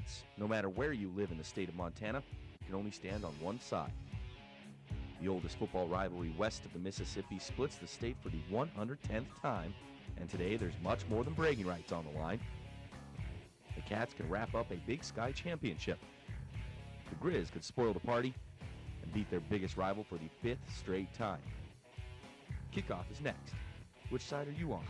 Cats, no matter where you live in the state of Montana, can only stand on one side. The oldest football rivalry west of the Mississippi splits the state for the 110th time, and today there's much more than bragging rights on the line. The Cats can wrap up a Big Sky championship. The Griz could spoil the party and beat their biggest rival for the 5th straight time. Kickoff is next. Which side are you on?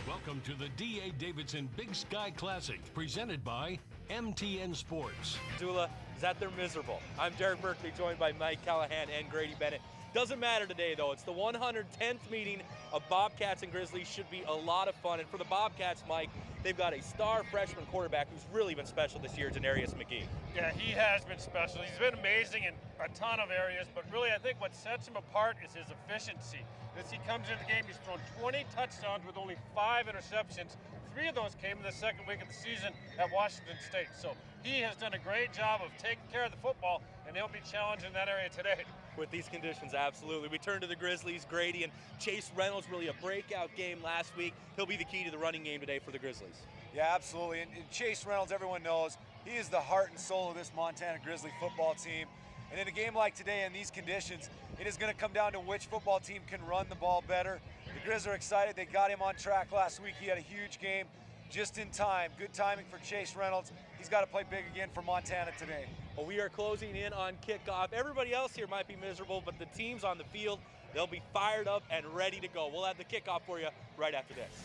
Welcome to the D.A. Davidson Big Sky Classic, presented by MTN Sports. Missoula is at their miserable. I'm Derek Berkeley, joined by Mike Callahan and Grady Bennett. Doesn't matter today, though. It's the 110th meeting of Bobcats and Grizzlies. Should be a lot of fun. And for the Bobcats, Mike, they've got a star freshman quarterback who's really been special this year, Denarius McGee. Yeah, he has been special. He's been amazing in a ton of areas, but really I think what sets him apart is his efficiency. As he comes into the game, he's thrown 20 touchdowns with only 5 interceptions. 3 of those came in the second week of the season at Washington State. So he has done a great job of taking care of the football, and he'll be challenged in that area today. With these conditions, absolutely. We turn to the Grizzlies. Grady and Chase Reynolds, really a breakout game last week. He'll be the key to the running game today for the Grizzlies. Yeah, absolutely. And Chase Reynolds, everyone knows, he is the heart and soul of this Montana Grizzly football team. And in a game like today, in these conditions, it is going to come down to which football team can run the ball better. The Grizz are excited. They got him on track last week. He had a huge game just in time. Good timing for Chase Reynolds. He's got to play big again for Montana today. Well, we are closing in on kickoff. Everybody else here might be miserable, but the teams on the field, they'll be fired up and ready to go. We'll have the kickoff for you right after this.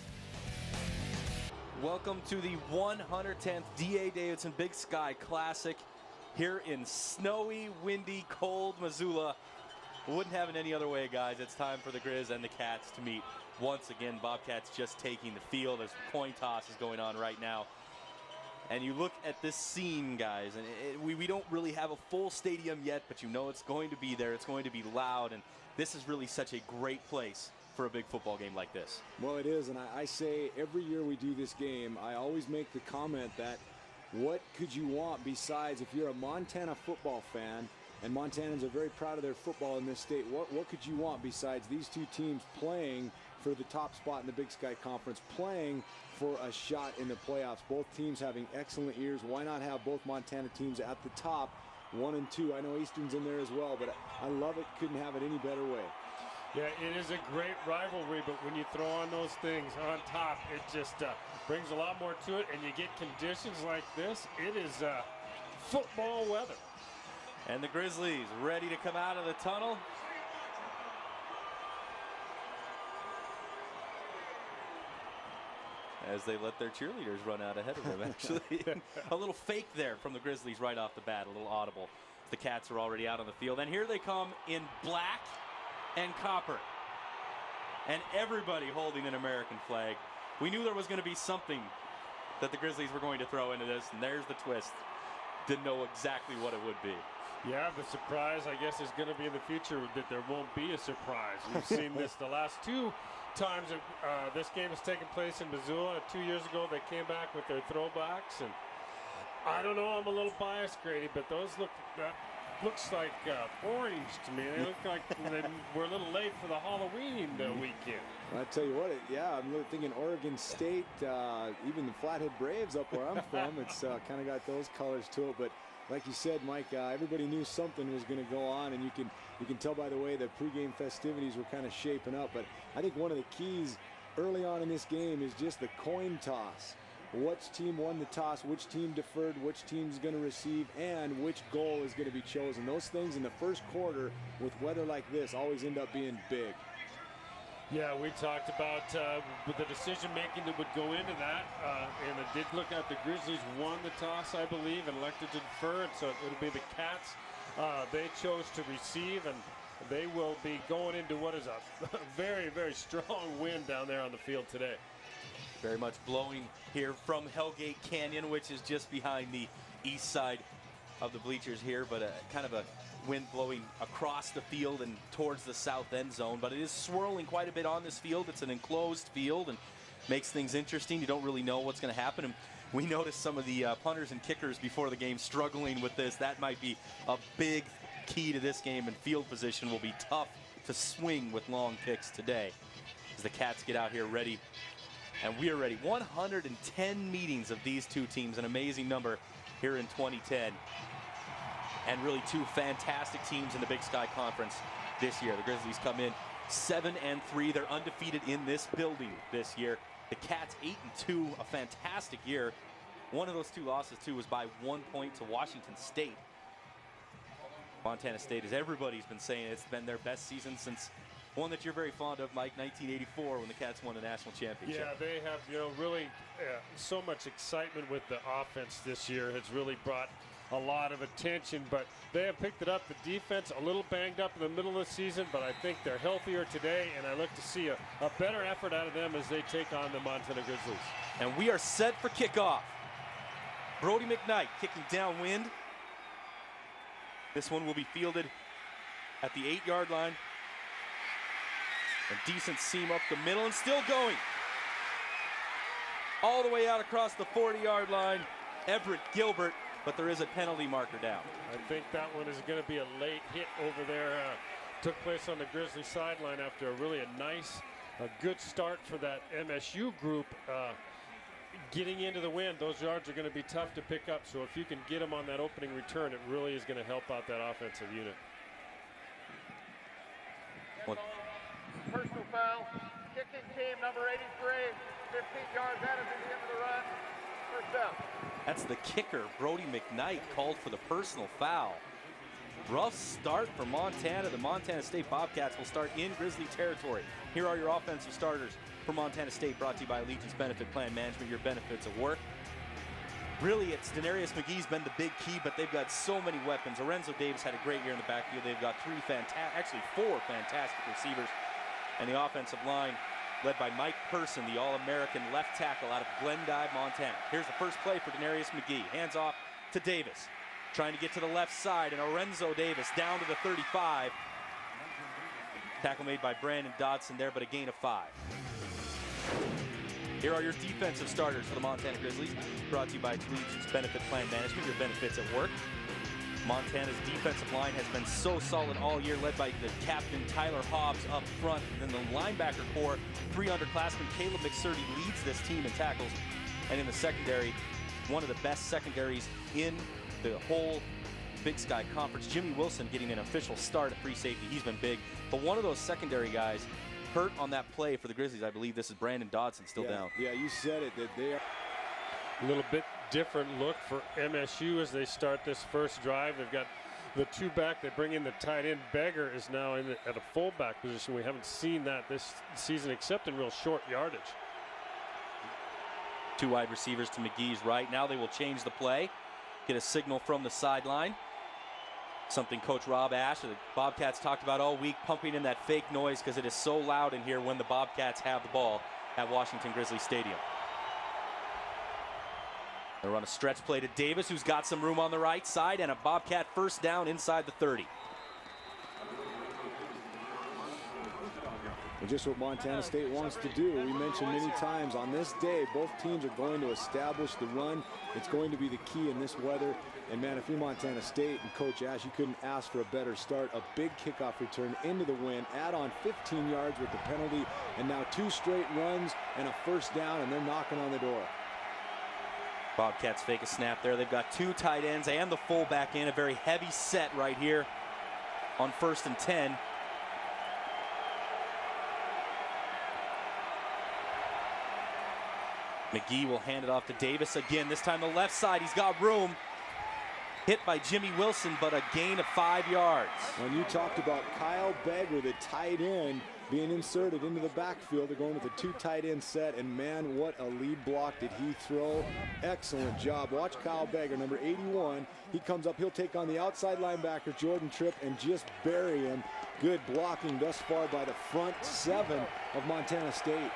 Welcome to the 110th D.A. Davidson Big Sky Classic here in snowy, windy, cold Missoula. Wouldn't have it any other way, guys. It's time for the Grizz and the Cats to meet once again. Bobcats just taking the field as the coin toss is going on right now. And you look at this scene, guys, and we don't really have a full stadium yet, but you know it's going to be there. It's going to be loud, and this is really such a great place for a big football game like this. Well, it is, and I say every year we do this game, I always make the comment that what could you want besides, if you're a Montana football fan, and Montanans are very proud of their football in this state, what could you want besides these two teams playing for the top spot in the Big Sky Conference, playing for a shot in the playoffs? Both teams having excellent years. Why not have both Montana teams at the top, 1 and 2? I know Eastern's in there as well, but I love it. Couldn't have it any better way. Yeah, it is a great rivalry, but when you throw on those things on top, it just brings a lot more to it, and you get conditions like this. It is football weather. And the Grizzlies ready to come out of the tunnel. As they let their cheerleaders run out ahead of them, actually. A little fake there from the Grizzlies right off the bat, a little audible. The Cats are already out on the field, and here they come in black and copper. And everybody holding an American flag. We knew there was going to be something that the Grizzlies were going to throw into this, and there's the twist. Didn't know exactly what it would be. Yeah, the surprise, I guess, is going to be in the future that there won't be a surprise. We've seen this the last 2 times that this game has taken place in Missoula. 2 years ago, they came back with their throwbacks, and I don't know, I'm a little biased, Grady, but those looks like orange to me. They look like we're a little late for the Halloween weekend. I tell you what, yeah, I'm really thinking Oregon State, even the Flathead Braves up where I'm from. It's kind of got those colors to it, but like you said, Mike, everybody knew something was going to go on, and you can tell by the way the pregame festivities were kind of shaping up. But I think one of the keys early on in this game is just the coin toss. Which team won the toss, which team deferred, which team's going to receive, and which goal is going to be chosen. Those things in the first quarter with weather like this always end up being big. Yeah, we talked about the decision-making that would go into that, and it did look like the Grizzlies won the toss, I believe, and elected to defer it, so it'll be the Cats. They chose to receive, and they will be going into what is a very, very strong wind down there on the field today. Very much blowing here from Hellgate Canyon, which is just behind the east side of the bleachers here, but kind of a wind blowing across the field and towards the south end zone. But it is swirling quite a bit on this field. It's an enclosed field and makes things interesting. You don't really know what's going to happen. And we noticed some of the punters and kickers before the game struggling with this. That might be a big key to this game, and field position will be tough to swing with long kicks today as the Cats get out here ready And we are ready. 110 meetings of these two teams, an amazing number here in 2010. And really two fantastic teams in the Big Sky Conference this year. The Grizzlies come in 7-3. They're undefeated in this building this year. The Cats 8-2, a fantastic year. One of those two losses, too, was by 1 point to Washington State. Montana State, as everybody's been saying, it's been their best season since one that you're very fond of, Mike, 1984, when the Cats won the national championship. Yeah, they have, really so much excitement with the offense this year. Has really brought a lot of attention, but they have picked it up. The defense a little banged up in the middle of the season, but I think they're healthier today, and I look to see a better effort out of them as they take on the Montana Grizzlies. And we are set for kickoff. Brody McKnight kicking downwind. This one will be fielded at the 8-yard line. A decent seam up the middle and still going. All the way out across the 40-yard line. Everett Gilbert, but there is a penalty marker down. I think that one is going to be a late hit over there. Took place on the Grizzly sideline after a good start for that MSU group. Getting into the wind, those yards are going to be tough to pick up. So if you can get them on that opening return, it really is going to help out that offensive unit. Personal foul. Kicking team number 83. 15 yards out of the end of the run. First down. That's the kicker, Brody McKnight, called for the personal foul. Rough start for Montana. The Montana State Bobcats will start in Grizzly territory. Here are your offensive starters for Montana State, brought to you by Allegiance Benefit Plan Management, your benefits at work. Really, it's Denarius McGee's been the big key, but they've got so many weapons. Lorenzo Davis had a great year in the backfield. They've got four fantastic receivers. And the offensive line led by Mike Person, the All-American left tackle out of Glendive, Montana. Here's the first play for Denarius McGee. Hands off to Davis. Trying to get to the left side, and Lorenzo Davis down to the 35. Tackle made by Brandon Dodson there, but a gain of 5. Here are your defensive starters for the Montana Grizzlies, brought to you by Allegiance Benefit Plan Management, your benefits at work. Montana's defensive line has been so solid all year, led by the captain Tyler Hobbs up front. And then the linebacker core, 3 underclassmen, Caleb McSurdy leads this team in tackles. And in the secondary, one of the best secondaries in the whole Big Sky Conference. Jimmy Wilson getting an official start at free safety. He's been big. But one of those secondary guys hurt on that play for the Grizzlies. I believe this is Brandon Dodson still down. Yeah, you said it, that they are. A little bit different look for MSU as they start this first drive. They've got the 2-back. They bring in the tight end. Beggar is now at a fullback position. We haven't seen that this season except in real short yardage. 2 wide receivers to McGee's right. Now they will change the play. Get a signal from the sideline. Something Coach Rob Ash of the Bobcats talked about all week, pumping in that fake noise because it is so loud in here when the Bobcats have the ball at Washington Grizzly Stadium. They run a stretch play to Davis, who's got some room on the right side, and a Bobcat first down inside the 30. And just what Montana State wants to do. We mentioned many times on this day, both teams are going to establish the run. It's going to be the key in this weather. And man, if you're Montana State and Coach Ash, you couldn't ask for a better start. A big kickoff return into the wind, add on 15 yards with the penalty, and now 2 straight runs and a first down, and they're knocking on the door. Bobcats fake a snap there. They've got 2 tight ends and the fullback in. A very heavy set right here on 1st and 10. McGee will hand it off to Davis again. This time the left side. He's got room. Hit by Jimmy Wilson, but a gain of 5 yards. When you talked about Kyle Beggar, the tight end, being inserted into the backfield, they're going with a 2 tight end set, and man, what a lead block did he throw. Excellent job. Watch Kyle Beggar, number 81. He comes up, he'll take on the outside linebacker, Jordan Tripp, and just bury him. Good blocking thus far by the front 7 of Montana State.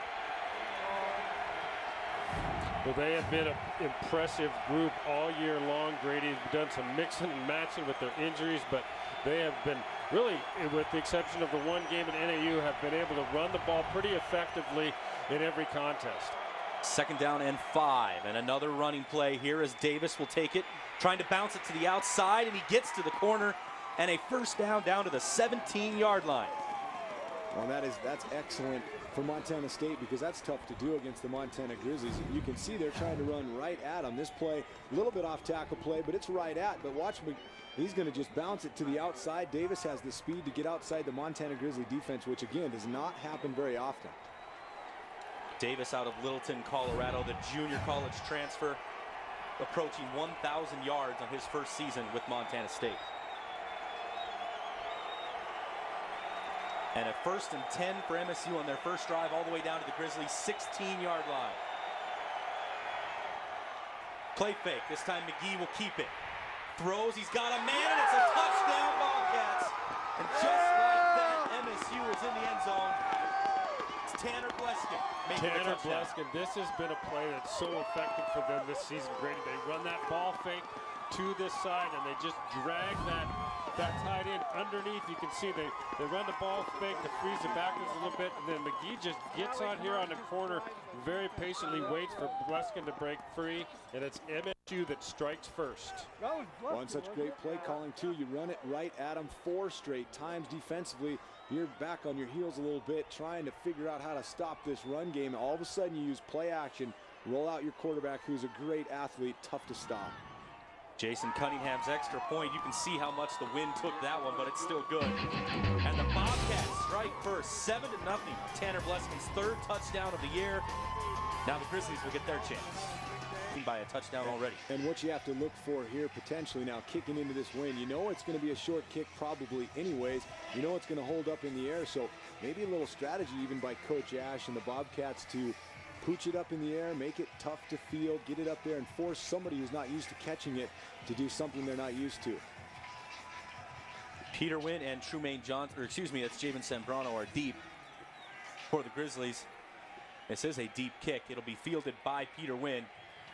Well, they have been an impressive group all year long. Grady's done some mixing and matching with their injuries, but they have been really, with the exception of the one game at NAU, have been able to run the ball pretty effectively in every contest. 2nd down and 5, and another running play here as Davis will take it, trying to bounce it to the outside, and he gets to the corner, and a first down to the 17-yard line. Well, that's excellent for Montana State, because that's tough to do against the Montana Grizzlies. You can see they're trying to run right at them. This play, a little bit off tackle play, but it's right at. But watch, he's going to just bounce it to the outside. Davis has the speed to get outside the Montana Grizzly defense, which again does not happen very often. Davis out of Littleton, Colorado, the junior college transfer, approaching 1,000 yards on his first season with Montana State. And a 1st and 10 for MSU on their first drive, all the way down to the Grizzlies' 16-yard line. Play fake. This time McGee will keep it. Throws. He's got a man, and it's a touchdown, Bobcats. And just like that, MSU is in the end zone. It's Tanner Bleskin making the touchdown. Bleskin, this has been a play that's so effective for them this season. Grady, they run that ball fake to this side, and they just drag that tight end underneath. You can see they run the ball fake to freeze the backwards a little bit, and then McGee just gets on here on the corner, very patiently waits for Bleskin to break free, and it's MSU that strikes first. One such great play calling too. You run it right at them 4 straight times defensively. You're back on your heels a little bit, trying to figure out how to stop this run game. All of a sudden you use play action, roll out your quarterback, who's a great athlete, tough to stop. Jason Cunningham's extra point. You can see how much the wind took that one, but it's still good. And the Bobcats strike first, 7-0. Tanner Bleskin's 3rd touchdown of the year. Now the Grizzlies will get their chance by a touchdown already. And what you have to look for here potentially now, kicking into this wind, you know it's going to be a short kick probably anyways. You know it's going to hold up in the air, so maybe a little strategy even by Coach Ash and the Bobcats to pooch it up in the air, make it tough to field, get it up there, and force somebody who's not used to catching it to do something they're not used to. Peter Wynn and Trumaine Johnson, or excuse me, that's Javen Sembrano, are deep for the Grizzlies. This is a deep kick. It'll be fielded by Peter Wynn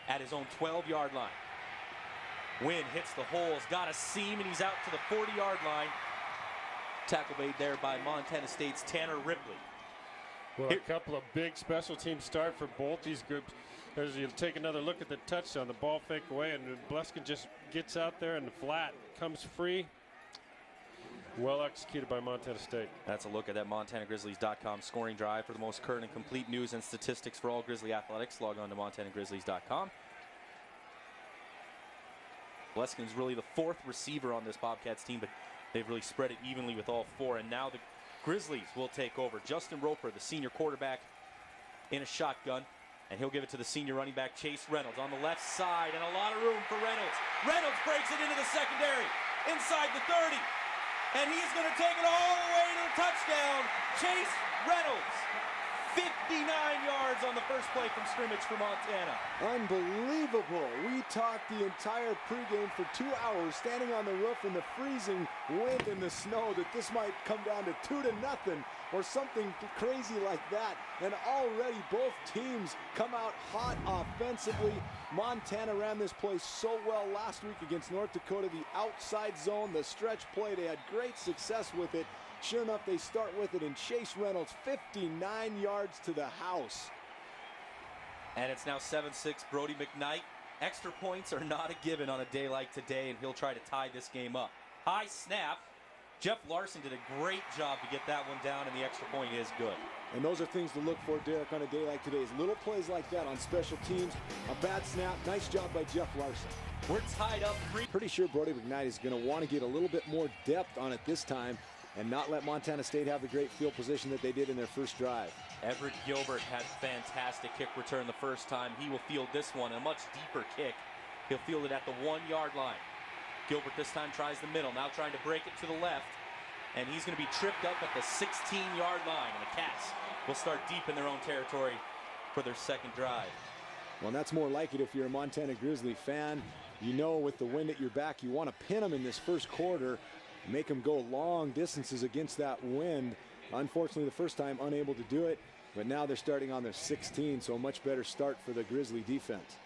at his own 12-yard line. Wynn hits the holes, got a seam, and he's out to the 40-yard line. Tackle made there by Montana State's Tanner Ripley. Well, a couple of big special team start for both these groups. As you take another look at the touchdown, the ball fake away, and Bleskin just gets out there and the flat comes free. Well executed by Montana State. That's a look at that MontanaGrizzlies.com scoring drive. For the most current and complete news and statistics for all Grizzly athletics, log on to MontanaGrizzlies.com. Bleskin's really the 4th receiver on this Bobcats team, but they've really spread it evenly with all 4. And now the Grizzlies will take over. Justin Roper, the senior quarterback, in a shotgun, and he'll give it to the senior running back, Chase Reynolds, on the left side, and a lot of room for Reynolds. Reynolds breaks it into the secondary, inside the 30, and he's going to take it all the way to the touchdown. Chase Reynolds, 59 yards on the first play from scrimmage for Montana. Unbelievable. We talked the entire pregame for 2 hours, standing on the roof in the freezing wind and the snow, that this might come down to 2-0 or something crazy like that. And already both teams come out hot offensively. Montana ran this play so well last week against North Dakota. The outside zone, the stretch play, they had great success with it. Sure enough, they start with it, and Chase Reynolds, 59 yards to the house. And it's now 7-6, Brody McKnight. Extra points are not a given on a day like today, and he'll try to tie this game up. High snap. Jeff Larson did a great job to get that one down, and the extra point is good. And those are things to look for, Derek, on a day like today's. Little plays like that on special teams. A bad snap. Nice job by Jeff Larson. We're tied up 3. Pretty sure Brody McKnight is going to want to get a little bit more depth on it this time and not let Montana State have the great field position that they did in their first drive. Everett Gilbert had fantastic kick return the first time. He will field this one, a much deeper kick. He'll field it at the 1-yard line. Gilbert this time tries the middle, now trying to break it to the left, and he's going to be tripped up at the 16-yard line, and the Cats will start deep in their own territory for their second drive. Well, that's more like it if you're a Montana Grizzly fan. You know, with the wind at your back, you want to pin them in this first quarter, make them go long distances against that wind. Unfortunately, the first time unable to do it, but now they're starting on their 16, so a much better start for the Grizzly defense.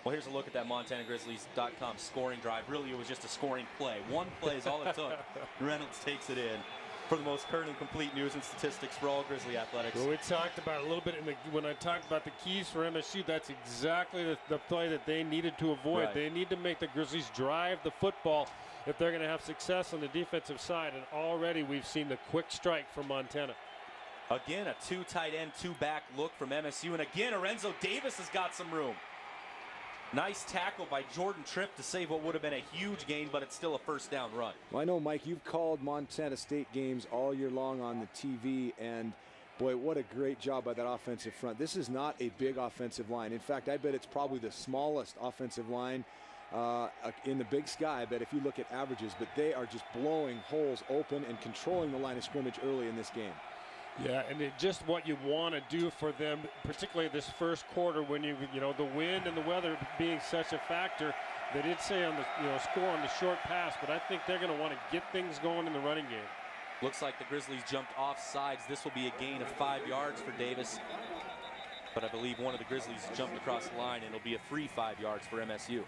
Well, here's a look at that MontanaGrizzlies.com scoring drive. Really, it was just a scoring play. One play is all it took. Reynolds takes it in. For the most current and complete news and statistics for all Grizzly athletics. Well, we talked about a little bit when I talked about the keys for MSU. That's exactly the play that they needed to avoid. Right. They need to make the Grizzlies drive the football if they're going to have success on the defensive side. And already we've seen the quick strike from Montana. Again, a 2 tight end, 2 back look from MSU. And again, Lorenzo Davis has got some room. Nice tackle by Jordan Tripp to save what would have been a huge gain, but it's still a first down run. Well, I know, Mike, you've called Montana State games all year long on the TV, and boy, what a great job by that offensive front. This is not a big offensive line. In fact, I bet it's probably the smallest offensive line in the Big Sky. I bet if you look at averages, but they are just blowing holes open and controlling the line of scrimmage early in this game. Yeah, and just what you want to do for them, particularly this first quarter, when you know the wind and the weather being such a factor. They did say on the score on the short pass, but I think they're going to want to get things going in the running game. Looks like the Grizzlies jumped off sides. This will be a gain of 5 yards for Davis, but I believe one of the Grizzlies jumped across the line, and it'll be a free 5 yards for MSU.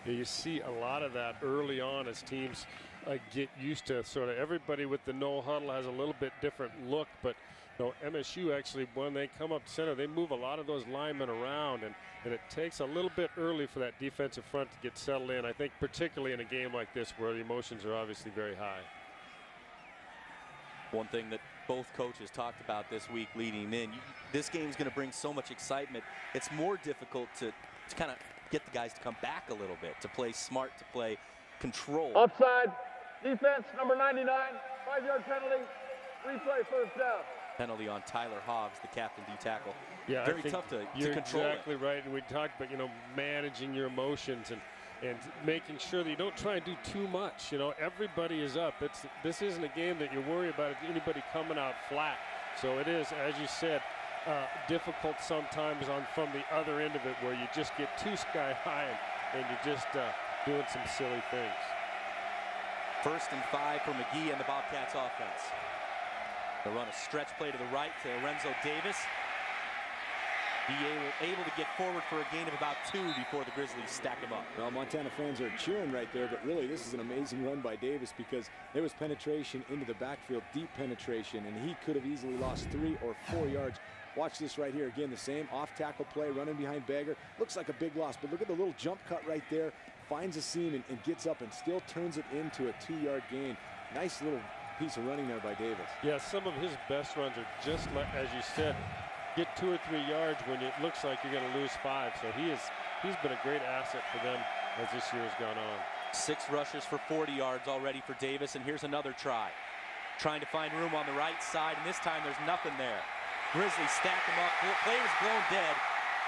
Yeah, you see a lot of that early on as teams get used to sort of everybody with the no huddle has a little bit different look, but MSU actually, when they come up center, they move a lot of those linemen around, and it takes a little bit early for that defensive front to get settled in. I think particularly in a game like this where the emotions are obviously very high. One thing that both coaches talked about this week leading in, this game's going to bring so much excitement. It's more difficult to kind of get the guys to come back a little bit, to play smart, to play control. Offside, defense, number 99, 5-yard penalty, replay, first down. Penalty on Tyler Hobbs, the captain D tackle. Yeah, very tough to you're control. Exactly right, and we talked about managing your emotions and making sure that you don't try and do too much. Everybody is up. This isn't a game that you worry about anybody coming out flat. So it is, as you said, difficult sometimes from the other end of it, where you just get too sky high and you're just doing some silly things. 1st and 5 for McGee and the Bobcats offense. They'll run a stretch play to the right to Lorenzo Davis. Able to get forward for a gain of about 2 before the Grizzlies stack him up. Well, Montana fans are cheering right there, but really this is an amazing run by Davis, because there was penetration into the backfield, deep penetration, and he could have easily lost 3 or 4 yards. Watch this right here. Again, the same off-tackle play, running behind Bagger. Looks like a big loss, but look at the little jump cut right there. Finds a seam and gets up and still turns it into a 2-yard gain. Nice little piece of running there by Davis. Yeah, some of his best runs are just like, as you said, get 2 or 3 yards when it looks like you're going to lose 5. So he's been a great asset for them as this year has gone on. 6 rushes for 40 yards already for Davis, and here's another try. Trying to find room on the right side, and this time there's nothing there. Grizzlies stack him up. Play was blown dead.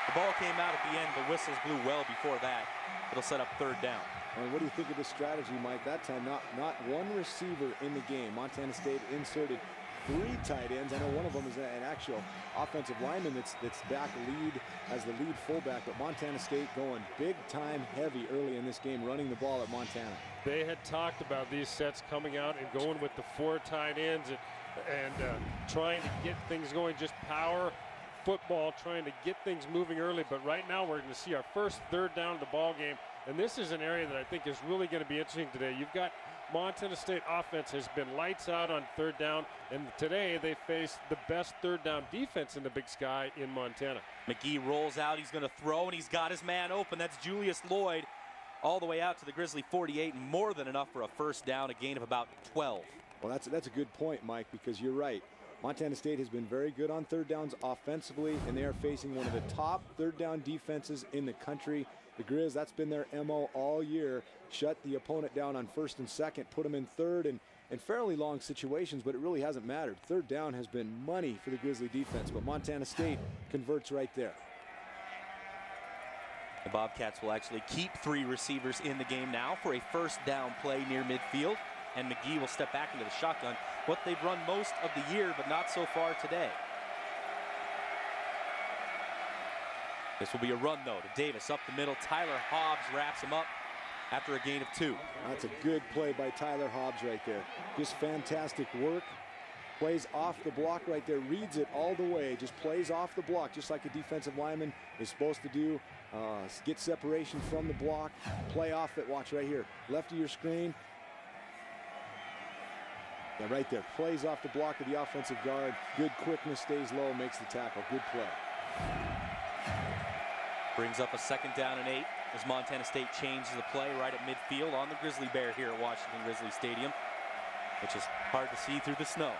The ball came out at the end. The whistles blew well before that. It'll set up 3rd down. And what do you think of the strategy, Mike? That time, not one receiver in the game. Montana State inserted 3 tight ends. I know one of them is an actual offensive lineman that's back lead as the lead fullback, but Montana State going big time heavy early in this game, running the ball at Montana. They had talked about these sets coming out and going with the 4 tight ends and trying to get things going, just power football, trying to get things moving early. But right now we're going to see our first 3rd down of the ball game, and this is an area that I think is really going to be interesting today. You've got Montana State offense has been lights out on 3rd down, and today they face the best 3rd down defense in the Big Sky in Montana. McGee rolls out. He's going to throw, and he's got his man open. That's Julius Lloyd all the way out to the Grizzly 48, and more than enough for a first down, a gain of about 12. Well, that's a good point, Mike, because you're right. Montana State has been very good on 3rd downs offensively, and they are facing one of the top 3rd down defenses in the country. The Grizz, that's been their MO all year. Shut the opponent down on 1st and 2nd, put them in 3rd and fairly long situations, but it really hasn't mattered. 3rd down has been money for the Grizzly defense, but Montana State converts right there. The Bobcats will actually keep 3 receivers in the game now for a first down play near midfield, and McGee will step back into the shotgun. What they've run most of the year, but not so far today. This will be a run, though, to Davis up the middle. Tyler Hobbs wraps him up after a gain of 2. That's a good play by Tyler Hobbs right there. Just fantastic work. Plays off the block right there, reads it all the way, just plays off the block, just like a defensive lineman is supposed to do. Get separation from the block, play off it. Watch right here, left of your screen. Yeah, right there, plays off the block of the offensive guard. Good quickness, stays low, makes the tackle. Good play. Brings up a 2nd down and 8 as Montana State changes the play right at midfield on the Grizzly Bear here at Washington Grizzly Stadium, which is hard to see through the snow.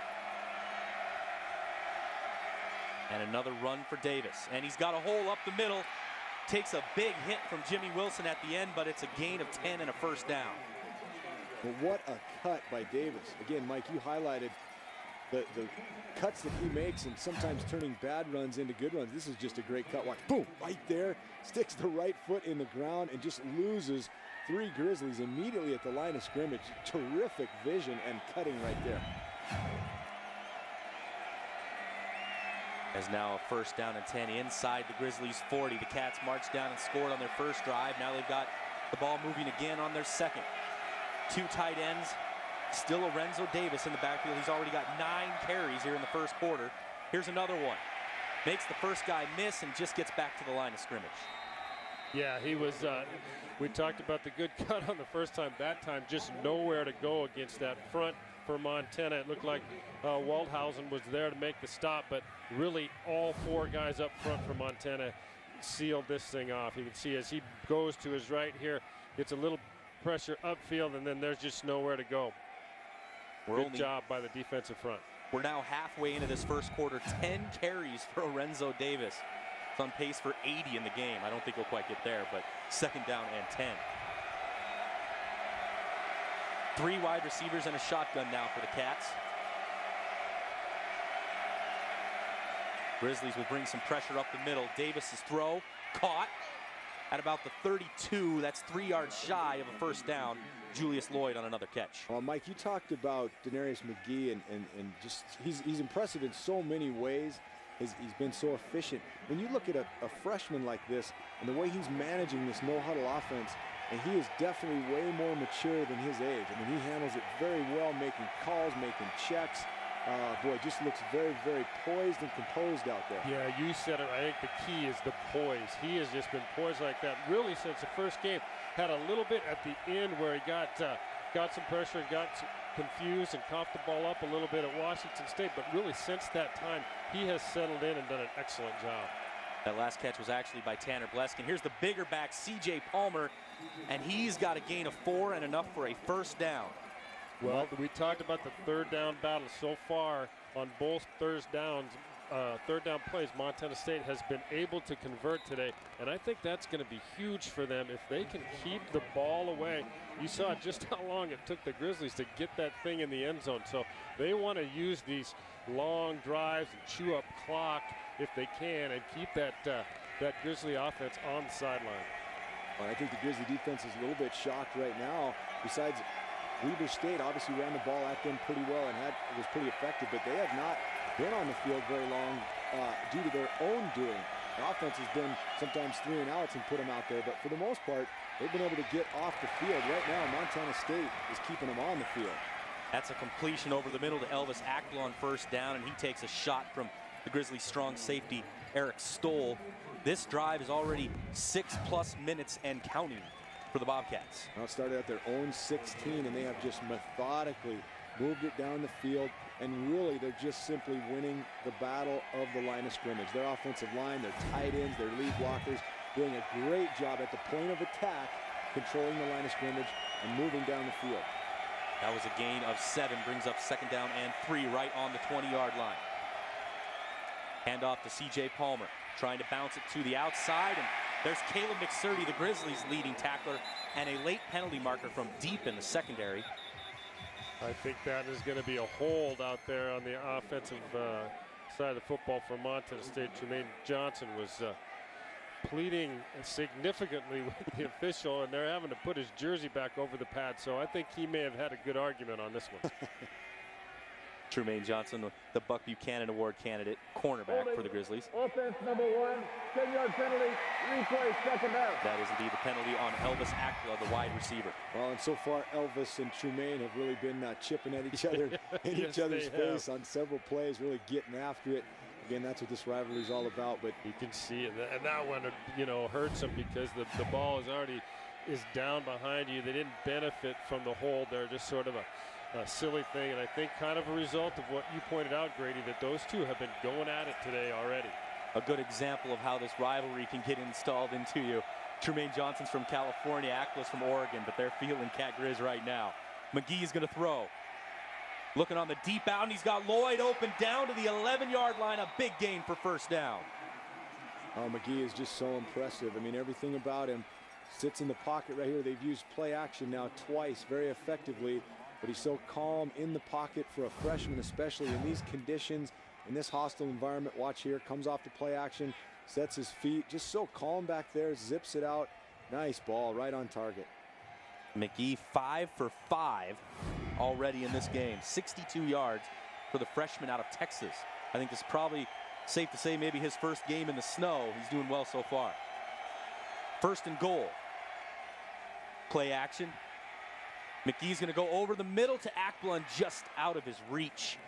And another run for Davis. And he's got a hole up the middle. Takes a big hit from Jimmy Wilson at the end, but it's a gain of 10 and a first down. But what a cut by Davis. Again, Mike, you highlighted the cuts that he makes and sometimes turning bad runs into good runs. This is just a great cut. Watch, boom, right there. Sticks the right foot in the ground and just loses 3 Grizzlies immediately at the line of scrimmage. Terrific vision and cutting right there. As now a first down and 10 inside the Grizzlies 40. The Cats marched down and scored on their first drive. Now they've got the ball moving again on their second. 2 tight ends. Still Lorenzo Davis in the backfield. He's already got 9 carries here in the first quarter. Here's another one. Makes the first guy miss and just gets back to the line of scrimmage. Yeah, he was, we talked about the good cut on the first time. That time just nowhere to go against that front for Montana. It looked like Waldhausen was there to make the stop, but really all 4 guys up front for Montana sealed this thing off. You can see as he goes to his right here, gets a little pressure upfield, and then there's just nowhere to go. Good job by the defensive front. We're now halfway into this first quarter. 10 carries for Lorenzo Davis. It's on pace for 80 in the game. I don't think he'll quite get there, but second down and 10. 3 wide receivers and a shotgun now for the Cats. Grizzlies will bring some pressure up the middle. Davis's throw caught at about the 32. That's 3 yards shy of a first down. Julius Lloyd on another catch. Well, Mike, you talked about Denarius McGee and just he's impressive in so many ways. He's been so efficient. When you look at a freshman like this and the way he's managing this no-huddle offense, and he is definitely way more mature than his age. I mean, he handles it very well, making calls, making checks. Boy, just looks very, very poised and composed out there. Yeah, you said it. I think the key is the poise. He has just been poised like that really since the first game. Had a little bit at the end where he got some pressure, got confused and coughed the ball up a little bit at Washington State, but really since that time, he has settled in and done an excellent job. That last catch was actually by Tanner Bleskin. Here's the bigger back, C.J. Palmer, and he's got a gain of 4 and enough for a first down. Well, we talked about the third down battle so far on both third down plays. Montana State has been able to convert today, and I think that's going to be huge for them if they can keep the ball away. You saw just how long it took the Grizzlies to get that thing in the end zone, so they want to use these long drives and chew up clock if they can and keep that Grizzly offense on the sideline. Well, I think the Grizzly defense is a little bit shocked right now. Besides, Weber State obviously ran the ball at them pretty well and was pretty effective, but they have not been on the field very long due to their own doing. The offense has been sometimes 3 and outs and put them out there, but for the most part, they've been able to get off the field. Right now, Montana State is keeping them on the field. That's a completion over the middle to Elvis Ackler on first down, and he takes a shot from the Grizzlies' strong safety, Eric Stoll. This drive is already 6+ minutes and counting for the Bobcats. Now it started at their own 16, and they have just methodically moved it down the field, and really they're just simply winning the battle of the line of scrimmage. Their offensive line, their tight ends, their lead blockers doing a great job at the point of attack, controlling the line of scrimmage and moving down the field. That was a gain of 7, brings up second down and 3 right on the 20-yard line. Handoff to C.J. Palmer, trying to bounce it to the outside, and there's Caleb McSurdy, the Grizzlies' leading tackler, and a late penalty marker from deep in the secondary. I think that is going to be a hold out there on the offensive side of the football for Montana State. Tremaine Johnson was pleading significantly with the official, and they're having to put his jersey back over the pad, so I think he may have had a good argument on this one. Tremaine Johnson, the Buck Buchanan Award candidate, cornerback for the Grizzlies. Offense number 1, 10-yard penalty, replay, second down. That is indeed the penalty on Elvis Ackler, the wide receiver. Well, and so far, Elvis and Tremaine have really been chipping at each other in Yes, each other's they face have. on several plays, really getting after it. Again, that's what this rivalry is all about. But You can see it, and that one, hurts them because the ball is down behind you. They didn't benefit from the hold. They're just sort of a silly thing, and I think kind of a result of what you pointed out, Grady, that those two have been going at it today already. A good example of how this rivalry can get installed into you. Tremaine Johnson's from California, Ackler's from Oregon, but they're feeling Cat-Griz right now. McGee is going to throw. Looking on the deep out, and he's got Lloyd open down to the 11-yard line. A big gain for first down. Oh, McGee is just so impressive. I mean, everything about him. Sits in the pocket right here. They've used play action now twice very effectively, but he's so calm in the pocket for a freshman, especially in these conditions, in this hostile environment. Watch here, comes off the play action, sets his feet, just so calm back there, zips it out. Nice ball, right on target. McGee 5 for 5 already in this game. 62 yards for the freshman out of Texas. I think this is probably safe to say maybe his first game in the snow. He's doing well so far. First and goal. Play action. McGee's going to go over the middle to Akblund, just out of his reach.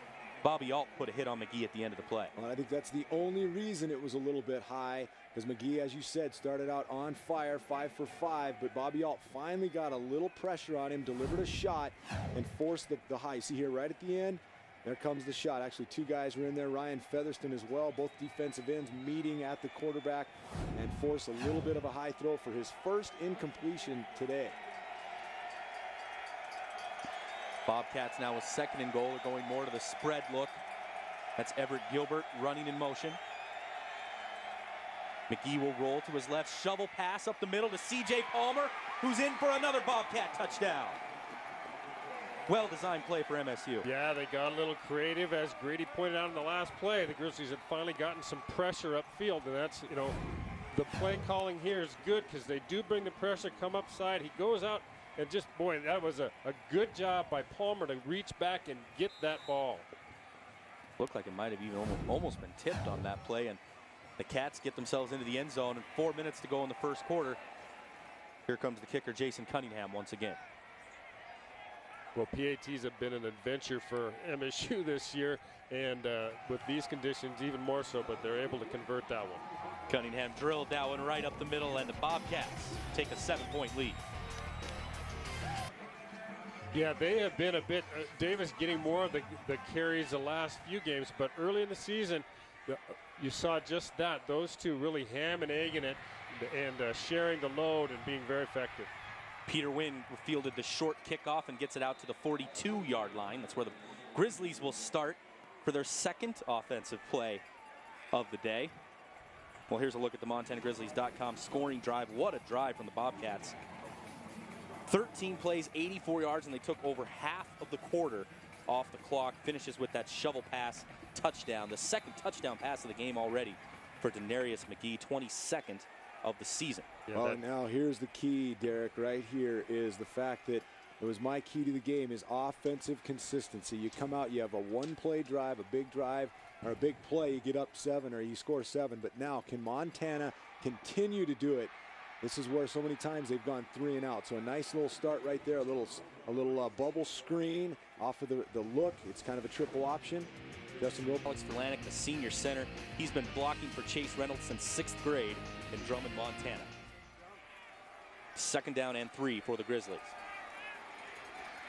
Bobby Alt put a hit on McGee at the end of the play. Well, I think that's the only reason it was a little bit high, because McGee, as you said, started out on fire, 5 for 5, but Bobby Alt finally got a little pressure on him, delivered a shot, and forced the high. See here, right at the end, there comes the shot. Actually, two guys were in there, Ryan Featherston as well, both defensive ends meeting at the quarterback, and force a little bit of a high throw for his first incompletion today. Bobcats now with second and goal. They're going more to the spread look. That's Everett Gilbert running in motion. McGee will roll to his left, shovel pass up the middle to C.J. Palmer, who's in for another Bobcat touchdown. Well-designed play for MSU. Yeah, they got a little creative, as Grady pointed out in the last play. The Grizzlies had finally gotten some pressure upfield, and that's, you know, the play calling here is good because they do bring the pressure, come upside. He goes out and just, boy, that was a good job by Palmer to reach back and get that ball. Looked like it might have even almost been tipped on that play, and the Cats get themselves into the end zone, and 4 minutes to go in the first quarter. Here comes the kicker, Jason Cunningham, once again. Well, PATs have been an adventure for MSU this year, and with these conditions even more so, but they're able to convert that one. Cunningham drilled that one right up the middle, and the Bobcats take a 7-point lead. Yeah, they have been a bit, Davis getting more of the carries the last few games, but early in the season, you saw just that. Those two really ham and egging it and sharing the load and being very effective. Peter Wynn fielded the short kickoff and gets it out to the 42-yard line. That's where the Grizzlies will start for their second offensive play of the day. Well, here's a look at the MontanaGrizzlies.com scoring drive. What a drive from the Bobcats. 13 plays, 84 yards, and they took over half of the quarter off the clock. Finishes with that shovel pass touchdown. The second touchdown pass of the game already for Denarius McGee, 22nd of the season. Yeah, oh, now here's the key, Derek, right here is the fact that it was my key to the game is offensive consistency. You come out, you have a one-play drive, a big drive, or a big play, you get up 7 or you score 7. But now, can Montana continue to do it? This is where so many times they've gone 3 and out. So a nice little start right there, a little bubble screen off of the look. It's kind of a triple option. Justin Wilson. Alex Delanek, the senior center. He's been blocking for Chase Reynolds since 6th grade in Drummond, Montana. 2nd down and 3 for the Grizzlies.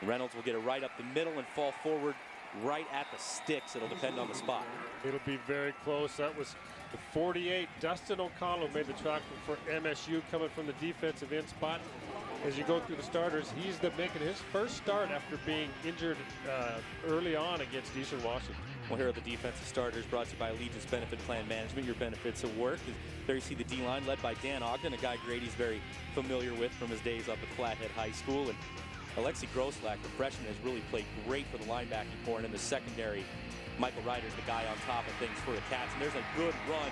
Reynolds will get it right up the middle and fall forward right at the sticks. It'll depend on the spot. It'll be very close. That was the 48. Dustin O'Connell made the tackle for MSU coming from the defensive end spot. As you go through the starters, he's making his first start after being injured early on against Eastern Washington. Well, here are the defensive starters brought to you by Allegiance Benefit Plan Management. Your benefits at work. There you see the D-line led by Dan Ogden, a guy Grady's very familiar with from his days up at Flathead High School. And Alexi Groslack, the freshman, has really played great for the linebacking core. And in the secondary, Michael Ryder's the guy on top of things for the Cats. And there's a good run.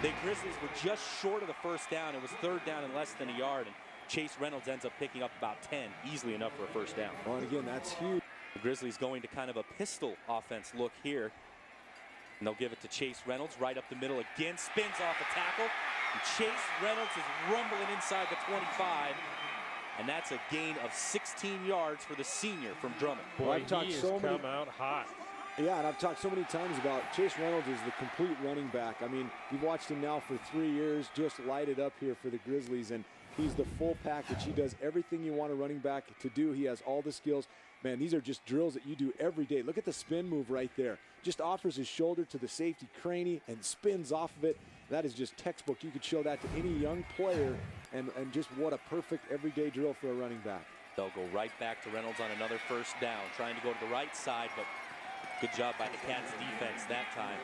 The Grizzlies were just short of the first down. It was 3rd down and less than a yard. And Chase Reynolds ends up picking up about 10, easily enough for a first down. Well, and again, that's huge. The Grizzlies going to kind of a pistol offense look here. And they'll give it to Chase Reynolds right up the middle again. Spins off a tackle. And Chase Reynolds is rumbling inside the 25. And that's a gain of 16 yards for the senior from Drummond. Boy, I've talked he has so many, come out hot. Yeah, and I've talked so many times about Chase Reynolds is the complete running back. I mean, you've watched him now for 3 years, just light it up here for the Grizzlies, and he's the full package. He does everything you want a running back to do. He has all the skills. Man, these are just drills that you do every day. Look at the spin move right there. Just offers his shoulder to the safety cranny and spins off of it. That is just textbook. You could show that to any young player, and just what a perfect everyday drill for a running back. They'll go right back to Reynolds on another first down, trying to go to the right side, but good job by the Cats defense that time.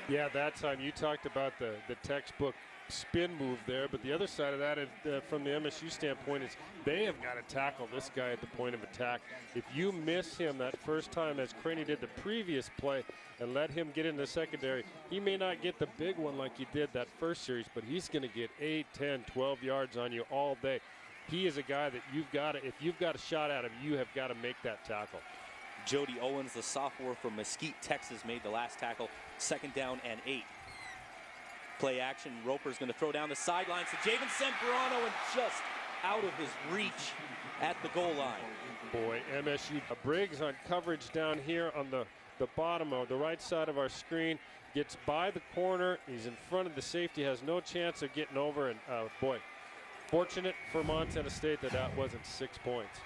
Yeah, that time you talked about the textbook spin move there, but the other side of that is, from the MSU standpoint, is they have got to tackle this guy at the point of attack. If you miss him that first time, as Craney did the previous play, and let him get in the secondary, he may not get the big one like he did that first series, but he's going to get 8, 10, 12 yards on you all day. He is a guy that you've got to, if you've got a shot at him, you have got to make that tackle. Jody Owens, the sophomore from Mesquite, Texas, made the last tackle. 2nd down and 8. Play action. Roper's going to throw down the sidelines to Javen Semperano, and just out of his reach at the goal line. Boy, MSU. Briggs on coverage down here on the bottom of the right side of our screen. Gets by the corner. He's in front of the safety. Has no chance of getting over. And boy, fortunate for Montana State that wasn't 6 points.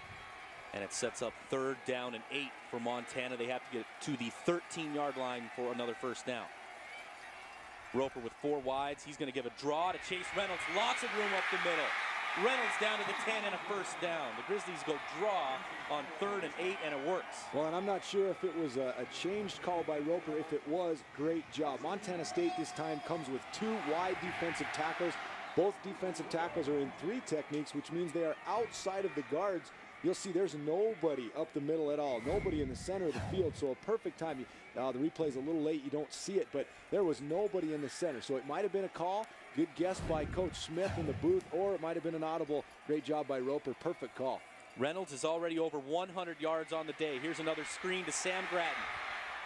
And it sets up 3rd down and 8 for Montana. They have to get to the 13-yard line for another first down. Roper with 4 wides. He's going to give a draw to Chase Reynolds. Lots of room up the middle. Reynolds down to the 10 and a first down. The Grizzlies go draw on 3rd and 8, and it works. Well, and I'm not sure if it was a changed call by Roper. If it was, great job. Montana State this time comes with 2 wide defensive tackles. Both defensive tackles are in 3 techniques, which means they are outside of the guards. You'll see there's nobody up the middle at all. Nobody in the center of the field. So a perfect time. The replay's a little late. You don't see it, but there was nobody in the center. So it might have been a call. Good guess by Coach Smith in the booth, or it might have been an audible. Great job by Roper. Perfect call. Reynolds is already over 100 yards on the day. Here's another screen to Sam Grattan.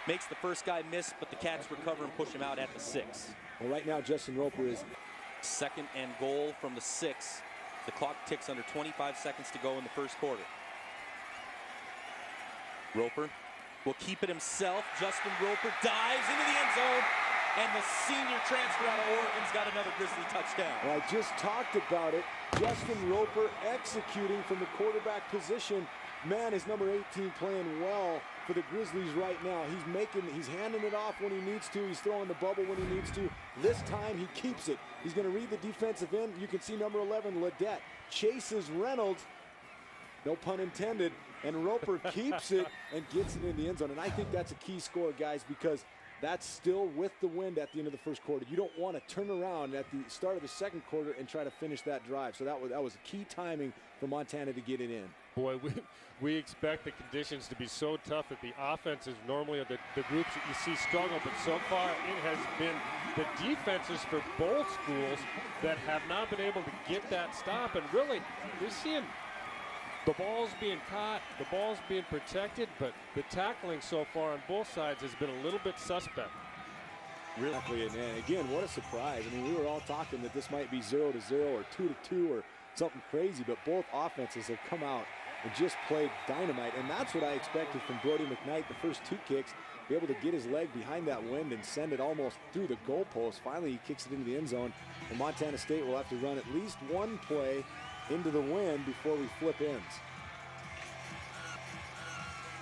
Makes the first guy miss, but the Cats recover and push him out at the 6. Well, right now, Justin Roper is 2nd and goal from the 6. The clock ticks under 25 seconds to go in the first quarter. Roper will keep it himself. Justin Roper dives into the end zone, and the senior transfer out of Oregon's got another Grizzly touchdown. Well, I just talked about it. Justin Roper executing from the quarterback position. Man, is number 18 playing well for the Grizzlies right now. He's handing it off when he needs to. He's throwing the bubble when he needs to. This time he keeps it. He's going to read the defensive end. You can see number 11, Ledette, chases Reynolds. No pun intended. And Roper keeps it and gets it in the end zone. And I think that's a key score, guys, because that's still with the wind at the end of the first quarter. You don't want to turn around at the start of the second quarter and try to finish that drive. So that was key timing for Montana to get it in. Boy, we expect the conditions to be so tough that the offenses normally are the groups that you see struggle, but so far it has been the defenses for both schools that have not been able to get that stop. And really, you're seeing the ball's being caught, the ball's being protected, but the tackling so far on both sides has been a little bit suspect. Really, and again, what a surprise. I mean, we were all talking that this might be 0-0 or 2-2 or something crazy, but both offenses have come out and just played dynamite, and that's what I expected from Brody McKnight. The first 2 kicks, be able to get his leg behind that wind and send it almost through the goalpost. Finally, he kicks it into the end zone, and Montana State will have to run at least 1 play into the wind before we flip ends.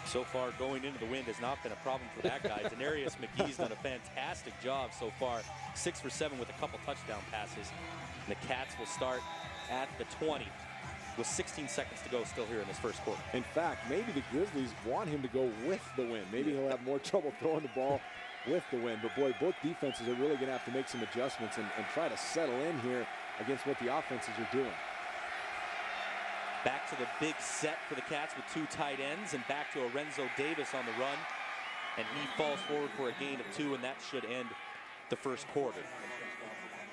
So far, going into the wind has not been a problem for that guy. Denarius McGee's done a fantastic job so far. 6 for 7 with a couple touchdown passes. And the Cats will start at the 20 with 16 seconds to go still here in this first quarter. In fact, maybe the Grizzlies want him to go with the wind. Maybe he'll have more trouble throwing the ball with the wind. But boy, both defenses are really going to have to make some adjustments and try to settle in here against what the offenses are doing. Back to the big set for the Cats with 2 tight ends, and back to Lorenzo Davis on the run. And he falls forward for a gain of 2, and that should end the first quarter.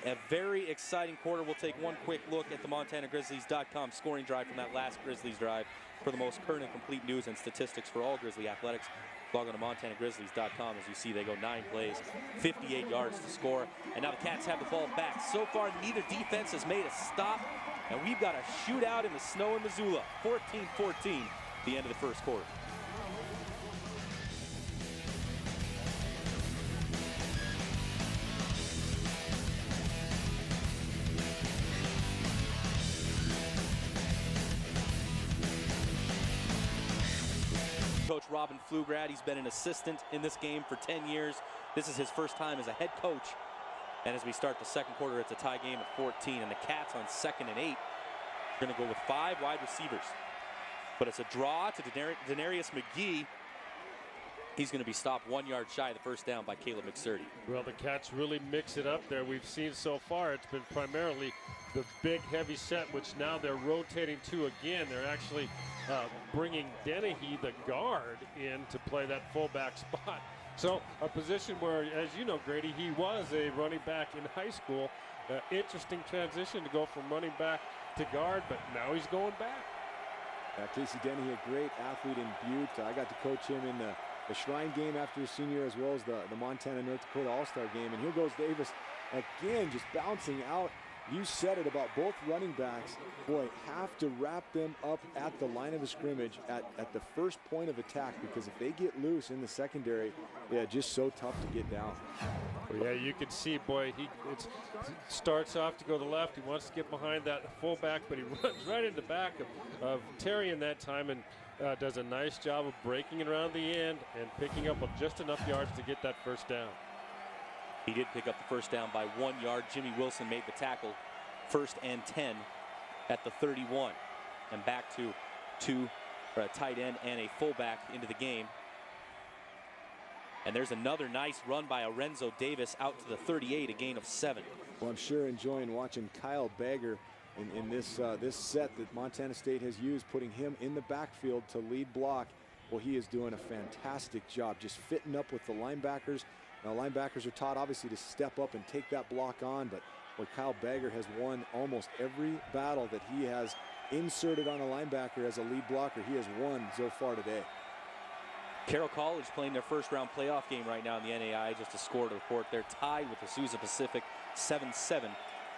A very exciting quarter. We'll take one quick look at the MontanaGrizzlies.com scoring drive from that last Grizzlies drive. For the most current and complete news and statistics for all Grizzly athletics, log on to MontanaGrizzlies.com. As you see, they go 9 plays, 58 yards to score. And now the Cats have the ball back. So far, neither defense has made a stop. And we've got a shootout in the snow in Missoula. 14-14, the end of the first quarter. Coach Robin Pflugrad, he's been an assistant in this game for 10 years. This is his first time as a head coach. And as we start the second quarter, it's a tie game at 14. And the Cats on 2nd and 8 are going to go with 5 wide receivers. But it's a draw to Denarius McGee. He's going to be stopped 1 yard shy of the first down by Caleb McSurdy. Well, the Cats really mix it up there. We've seen so far it's been primarily the big heavy set, which now they're rotating to again. They're actually bringing Dennehy, the guard, in to play that fullback spot. So a position where, as you know, Grady, he was a running back in high school. Interesting transition to go from running back to guard, but now he's going back. Casey Dennehy, a great athlete in Butte. I got to coach him in the Shrine game after his senior year, as well as the Montana-North Dakota All-Star game. And here goes Davis again, just bouncing out. You said it about both running backs. Boy, have to wrap them up at the line of the scrimmage at the first point of attack, because if they get loose in the secondary, yeah, just so tough to get down. Well, yeah, you can see, boy, he starts off to go to the left. He wants to get behind that fullback, but he runs right in the back of Terry in that time, and does a nice job of breaking it around the end and picking up just enough yards to get that first down. He did pick up the first down by 1 yard. Jimmy Wilson made the tackle, 1st and 10 at the 31. And back to a tight end and a fullback into the game. And there's another nice run by Arenzo Davis out to the 38, a gain of 7. Well, I'm sure enjoying watching Kyle Bagger in this set that Montana State has used, putting him in the backfield to lead block. Well, he is doing a fantastic job just fitting up with the linebackers. Now, linebackers are taught obviously to step up and take that block on, but where Kyle Bagger has won almost every battle that he has inserted on a linebacker as a lead blocker, he has won so far today. Carroll College playing their first-round playoff game right now in the NAI. Just a score to report. They're tied with Azusa Pacific 7-7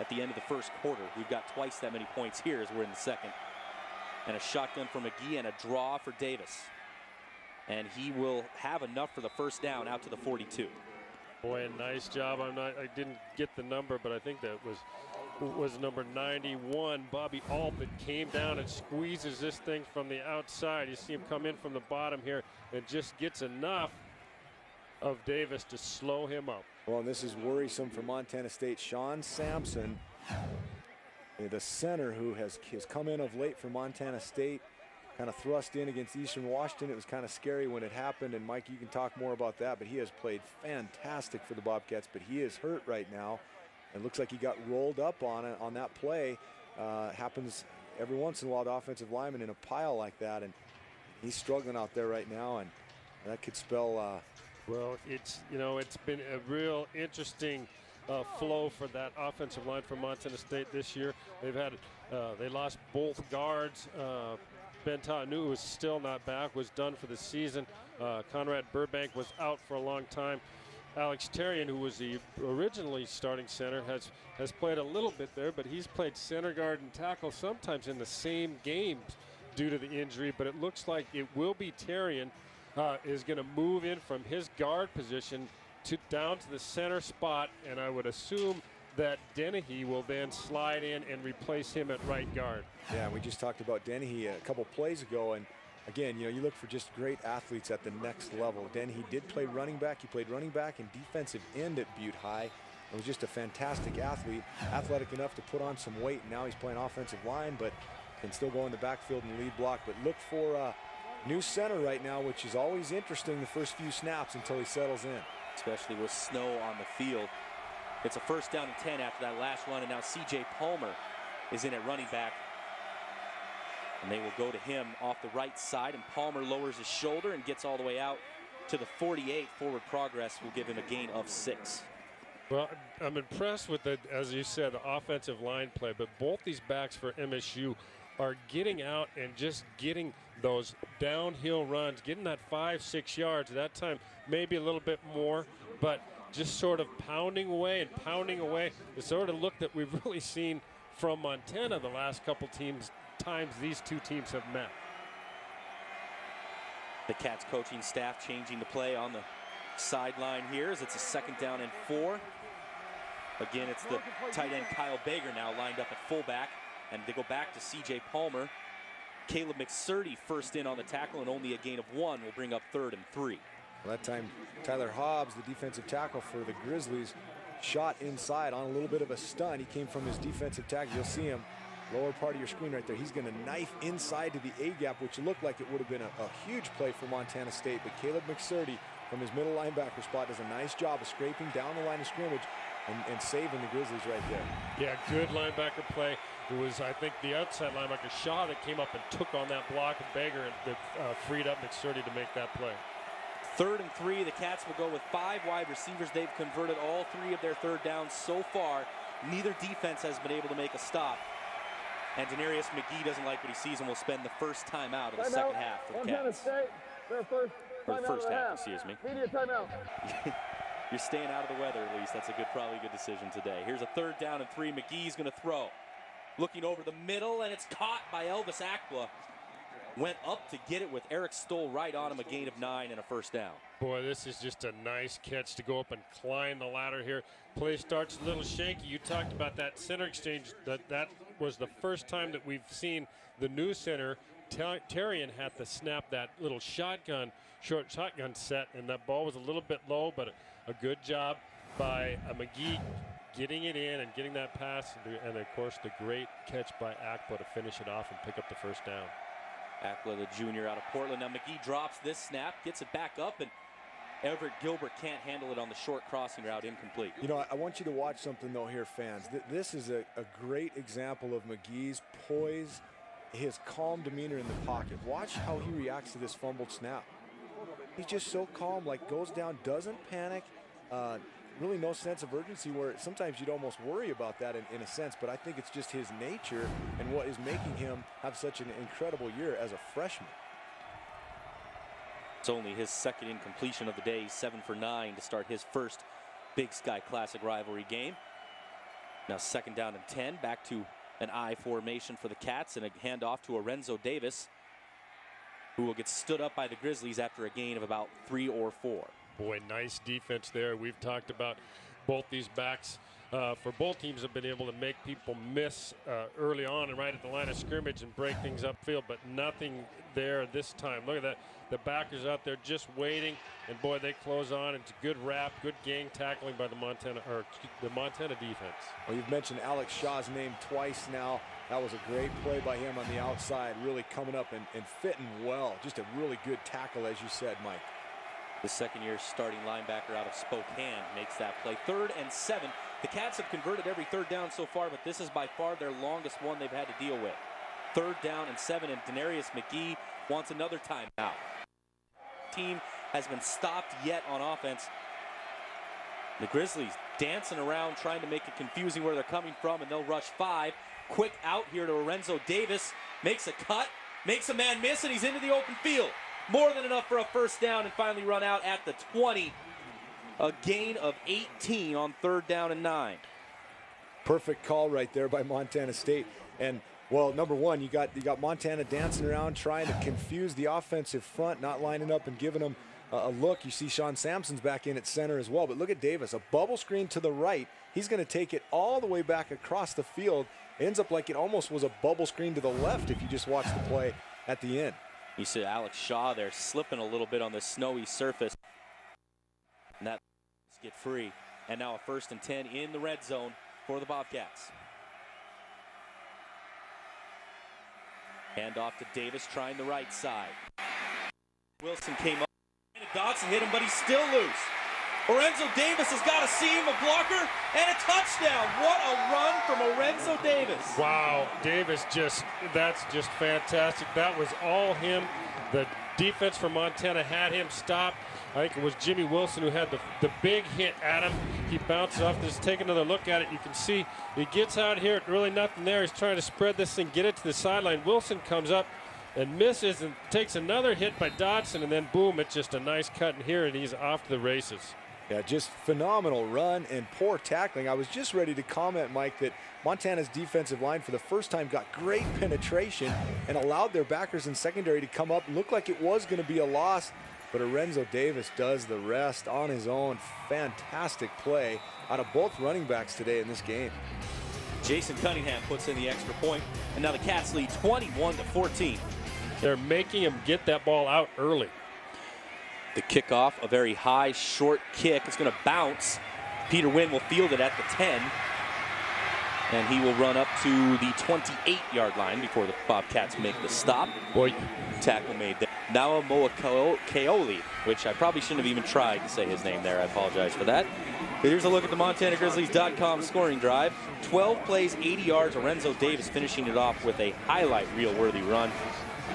at the end of the first quarter. We've got twice that many points here as we're in the second. And a shotgun for McGee and a draw for Davis. And he will have enough for the first down out to the 42. Boy, a nice job. I didn't get the number, but I think that was number 91. Bobby Albert came down and squeezes this thing from the outside. You see him come in from the bottom here and just gets enough of Davis to slow him up. Well, and this is worrisome for Montana State. Sean Sampson, the center who has come in of late for Montana State, kind of thrust in against Eastern Washington. It was kind of scary when it happened, and Mike, you can talk more about that, but he has played fantastic for the Bobcats, but he is hurt right now. It looks like he got rolled up on that play. Happens every once in a while to offensive linemen in a pile like that, and he's struggling out there right now, and that could spell well, it's been a real interesting flow for that offensive line for Montana State this year. They lost both guards. Bentanu was still not back, was done for the season. Conrad Burbank was out for a long time. Alex Terrian, who was the originally starting center, has played a little bit there, but he's played center guard and tackle sometimes in the same games due to the injury. But it looks like it will be Terrian is going to move in from his guard position down to the center spot, and I would assume that Dennehy will then slide in and replace him at right guard. Yeah, we just talked about Dennehy a couple plays ago, and again, you look for just great athletes at the next level. Dennehy did play running back. He played running back and defensive end at Butte High. It was just a fantastic athlete, athletic enough to put on some weight. Now he's playing offensive line, but can still go in the backfield and lead block. But look for a new center right now, which is always interesting the first few snaps until he settles in. Especially with snow on the field. It's a 1st down and 10 after that last run, and now C.J. Palmer is in at running back. And they will go to him off the right side, and Palmer lowers his shoulder and gets all the way out to the 48. Forward progress will give him a gain of 6. Well, I'm impressed with the, as you said, the offensive line play, but both these backs for MSU are getting out and just getting those downhill runs, getting that 5-6 yards. That time maybe a little bit more, but just sort of pounding away. The sort of look that we've really seen from Montana the last couple times these two teams have met. The Cats coaching staff changing the play on the sideline here as it's a 2nd down and 4. Again, it's the tight end Kyle Bager now lined up at fullback, and they go back to C.J. Palmer. Caleb McSurdy first in on the tackle, and only a gain of 1 will bring up 3rd and 3. Well, that time, Tyler Hobbs, the defensive tackle for the Grizzlies, shot inside on a little bit of a stun. He came from his defensive tackle. You'll see him lower part of your screen right there. He's going to knife inside to the A-gap, which looked like it would have been a huge play for Montana State. But Caleb McSurdy from his middle linebacker spot does a nice job of scraping down the line of scrimmage and saving the Grizzlies right there. Yeah, good linebacker play. It was, I think, the outside linebacker Shaw that came up and took on that block of Baker and that freed up McSurdy to make that play. 3rd and 3. The Cats will go with 5 wide receivers. They've converted all 3 of their third downs so far. Neither defense has been able to make a stop. And Denarius McGee doesn't like what he sees and will spend the first time out of the second half for the Cats. Or the first half, excuse me. Media timeout. You're staying out of the weather at least. That's probably a good decision today. Here's a 3rd down and 3. McGee's going to throw. Looking over the middle, and it's caught by Elvis Akpla. Went up to get it with Eric Stoll right on him, a gain of 9 and a first down. Boy, this is just a nice catch to go up and climb the ladder here. Play starts a little shaky. You talked about that center exchange. That was the first time that we've seen the new center, Tarian, had to snap that little short shotgun set, and that ball was a little bit low, but a good job by McGee getting it in and getting that pass, and of course the great catch by Akpla to finish it off and pick up the first down. Akpla, the junior out of Portland. Now McGee drops this snap, gets it back up, and Everett Gilbert can't handle it on the short crossing route, incomplete. You know, I want you to watch something, though, here, fans. This is a great example of McGee's poise, his calm demeanor in the pocket. Watch how he reacts to this fumbled snap. He's just so calm, like goes down, doesn't panic. Really no sense of urgency, where sometimes you'd almost worry about that in a sense, but I think it's just his nature and what is making him have such an incredible year as a freshman. It's only his 2nd incompletion of the day. 7 for 9 to start his first Big Sky Classic rivalry game. Now 2nd down and 10, back to an I formation for the Cats, and a handoff to Lorenzo Davis, who will get stood up by the Grizzlies after a gain of about 3 or 4. Boy, nice defense there. We've talked about both these backs for both teams have been able to make people miss early on and right at the line of scrimmage and break things upfield, but nothing there this time. Look at that. The backers out there just waiting, and boy, they close on. It's a good wrap, good gang tackling by the Montana defense. Well, you've mentioned Alex Shaw's name twice now. That was a great play by him on the outside, really coming up and fitting well. Just a really good tackle, as you said, Mike. The 2nd-year starting linebacker out of Spokane makes that play. 3rd and 7. The Cats have converted every 3rd down so far, but this is by far their longest one they've had to deal with. 3rd down and 7, and Denarius McGee wants another timeout. Team has been stopped yet on offense. The Grizzlies dancing around, trying to make it confusing where they're coming from, and they'll rush 5. Quick out here to Lorenzo Davis. Makes a cut, makes a man miss, and he's into the open field. More than enough for a first down, and finally run out at the 20. A gain of 18 on 3rd down and 9. Perfect call right there by Montana State. And, well, number one, you got Montana dancing around, trying to confuse the offensive front, not lining up and giving them a look. You see Sean Sampson's back in at center as well. But look at Davis, a bubble screen to the right. He's going to take it all the way back across the field. It ends up like it almost was a bubble screen to the left if you just watch the play at the end. You see Alex Shaw there slipping a little bit on the snowy surface. And that get free. And now a 1st and 10 in the red zone for the Bobcats. Hand off to Davis, trying the right side. Wilson came up. Dotson hit him, but he's still loose. Lorenzo Davis has got a seam, a blocker, and a touchdown. What a run from Lorenzo Davis. Wow, Davis that's just fantastic. That was all him. The defense for Montana had him stopped. I think it was Jimmy Wilson who had the big hit at him. He bounces off. Just take another look at it. You can see he gets out here, really nothing there. He's trying to spread this thing, get it to the sideline. Wilson comes up and misses and takes another hit by Dotson, and then boom, it's just a nice cut in here, and he's off to the races. Yeah, just phenomenal run and poor tackling. I was just ready to comment, Mike, that Montana's defensive line for the first time got great penetration and allowed their backers in secondary to come up. Looked like it was going to be a loss, but Lorenzo Davis does the rest on his own. Fantastic play out of both running backs today in this game. Jason Cunningham puts in the extra point, and now the Cats lead 21-14. They're making him get that ball out early. The kickoff, a very high, short kick. It's going to bounce. Peter Wynn will field it at the 10. and he will run up to the 28-yard line before the Bobcats make the stop. Boy. Tackle made there. Now Moakaoli, which I probably shouldn't have even tried to say his name there. I apologize for that. But here's a look at the MontanaGrizzlies.com scoring drive. 12 plays, 80 yards. Lorenzo Davis finishing it off with a highlight reel-worthy run.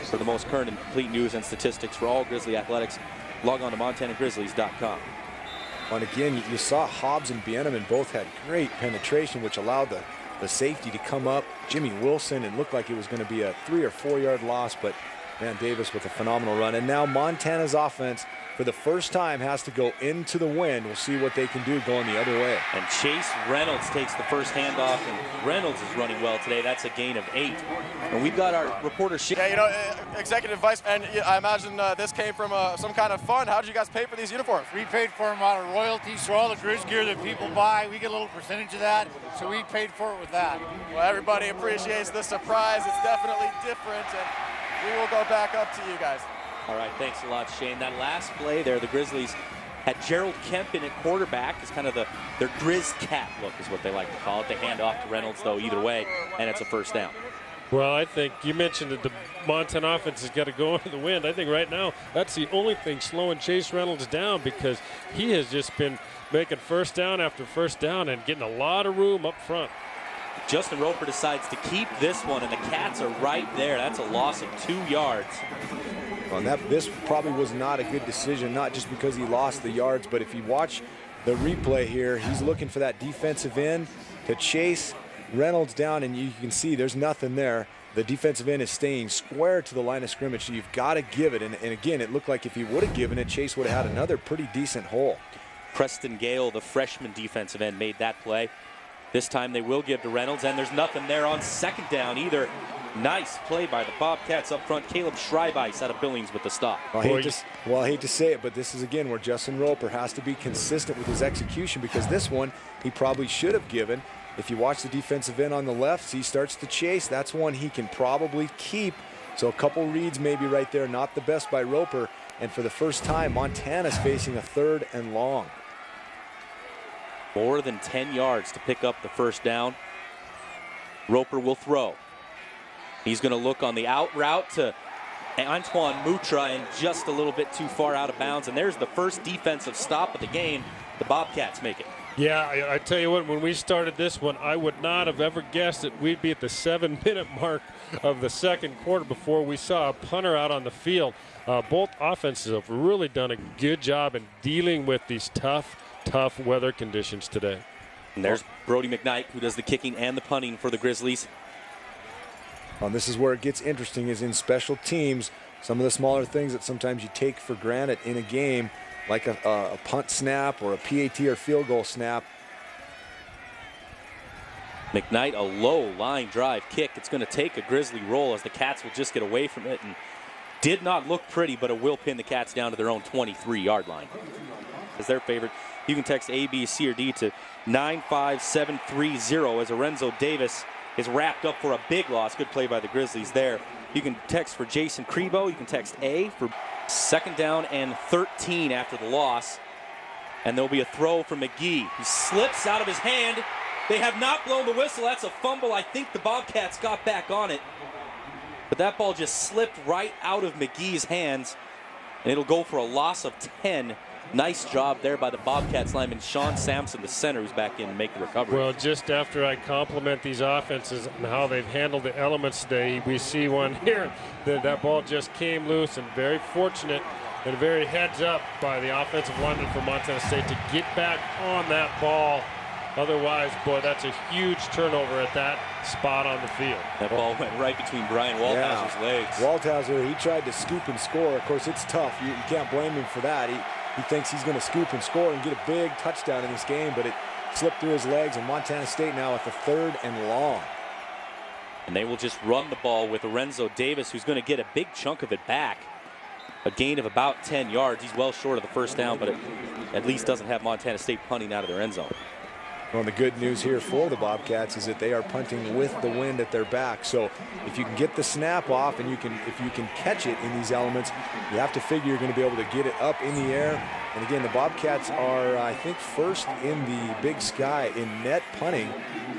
For the most current and complete news and statistics for all Grizzly athletics, log on to MontanaGrizzlies.com. And again, you saw Hobbs and Bieneman both had great penetration, which allowed the safety to come up. Jimmy Wilson, and looked like it was going to be a 3 or 4 yard loss, but man, Davis with a phenomenal run. And now Montana's offense, for the first time, has to go into the wind. We'll see what they can do going the other way. And Chase Reynolds takes the first handoff, and Reynolds is running well today. That's a gain of 8. And we've got our reporter. Yeah, you know, executive vice, and I imagine this came from some kind of fund. How did you guys pay for these uniforms? We paid for them out of royalties, so all the Grizz gear that people buy, we get a little percentage of that, so we paid for it with that. Well, everybody appreciates the surprise. It's definitely different, and we will go back up to you guys. All right, thanks a lot, Shane. That last play there, the Grizzlies had Gerald Kemp in at quarterback. It's kind of their Grizz cat look is what they like to call it. They hand off to Reynolds, though, either way, and it's a first down. Well, I think you mentioned that the Montana offense has got to go into the wind. I think right now that's the only thing slowing Chase Reynolds down, because he has just been making first down after first down and getting a lot of room up front. Justin Roper decides to keep this one, and the Cats are right there. That's a loss of 2 yards. Well, this probably was not a good decision, not just because he lost the yards, but if you watch the replay here, he's looking for that defensive end to chase Reynolds down, and you can see there's nothing there. The defensive end is staying square to the line of scrimmage, so you've got to give it. And again, it looked like if he would have given it, Chase would have had another pretty decent hole. Preston Gale, the freshman defensive end, made that play. This time they will give to Reynolds, and there's nothing there on second down either. Nice play by the Bobcats up front. Caleb Schreibeis out of Billings with the stop. I hate to say it, but this is, again, where Justin Roper has to be consistent with his execution, because this one he probably should have given. If you watch the defensive end on the left, he starts to chase. That's one he can probably keep. So a couple reads maybe right there, not the best by Roper. And for the first time, Montana's facing a 3rd and long. More than 10 yards to pick up the first down. Roper will throw. He's going to look on the out route to Antoine Mutra, and just a little bit too far out of bounds. And there's the first defensive stop of the game. The Bobcats make it. Yeah, I tell you what, when we started this one, I would not have ever guessed that we'd be at the 7-minute mark of the second quarter before we saw a punter out on the field. Both offenses have really done a good job in dealing with these tough weather conditions today. And there's Brody McKnight, who does the kicking and the punting for the Grizzlies. This is where it gets interesting, is in special teams, some of the smaller things that sometimes you take for granted in a game, like a punt snap or a PAT or field goal snap. McKnight, a low line drive kick. It's going to take a Grizzly roll as the Cats will just get away from it, and did not look pretty, but it will pin the Cats down to their own 23-yard line. As their favorite, you can text A, B, C, or D to 95730 as Lorenzo Davis is wrapped up for a big loss. Good play by the Grizzlies there. You can text for Jason Crebo. You can text A for 2nd down and 13 after the loss. And there'll be a throw from McGee. He slips out of his hand. They have not blown the whistle. That's a fumble. I think the Bobcats got back on it. But that ball just slipped right out of McGee's hands. And it'll go for a loss of 10. Nice job there by the Bobcats lineman Sean Sampson, the center, who's back in to make the recovery. Well, just after I compliment these offenses and how they've handled the elements today, we see one here. That ball just came loose, and very fortunate and very heads up by the offensive lineman for Montana State to get back on that ball. Otherwise, boy, that's a huge turnover at that spot on the field. That ball went right between Brian Walthauser's legs. Walthauser, he tried to scoop and score. Of course, it's tough. You can't blame him for that. He thinks he's going to scoop and score and get a big touchdown in this game, but it slipped through his legs, and Montana State now at the 3rd and long. And they will just run the ball with Lorenzo Davis, who's going to get a big chunk of it back. A gain of about 10 yards. He's well short of the first down, but it at least doesn't have Montana State punting out of their end zone. Well, the good news here for the Bobcats is that they are punting with the wind at their back. So if you can get the snap off and if you can catch it in these elements, you have to figure you're going to be able to get it up in the air. And again, the Bobcats are, I think, first in the Big Sky in net punting.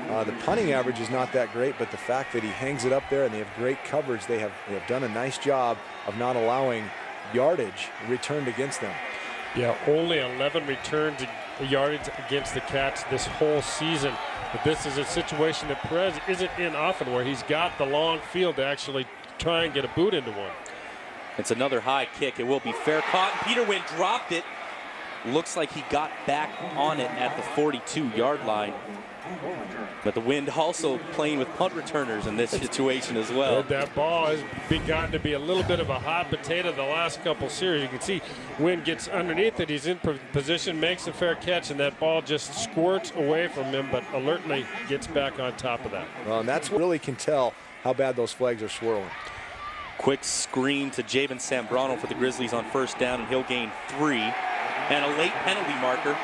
The punting average is not that great, but the fact that he hangs it up there and they have great coverage, they have done a nice job of not allowing yardage returned against them. Yeah, only 11 returns yardage against the Cats this whole season. But this is a situation that Perez isn't in often, where he's got the long field to actually try and get a boot into one. It's another high kick. It will be fair caught. Peter Wynn dropped it. Looks like he got back on it at the 42-yard line. But the Wind also playing with punt returners in this situation as well. That ball has gotten to be a little bit of a hot potato the last couple series. You can see Wind gets underneath it. He's in position, makes a fair catch, and that ball just squirts away from him, but alertly gets back on top of that. Well, and that's what really can tell how bad those flags are swirling. Quick screen to Javen Sambrano for the Grizzlies on first down, and he'll gain 3. And a late penalty marker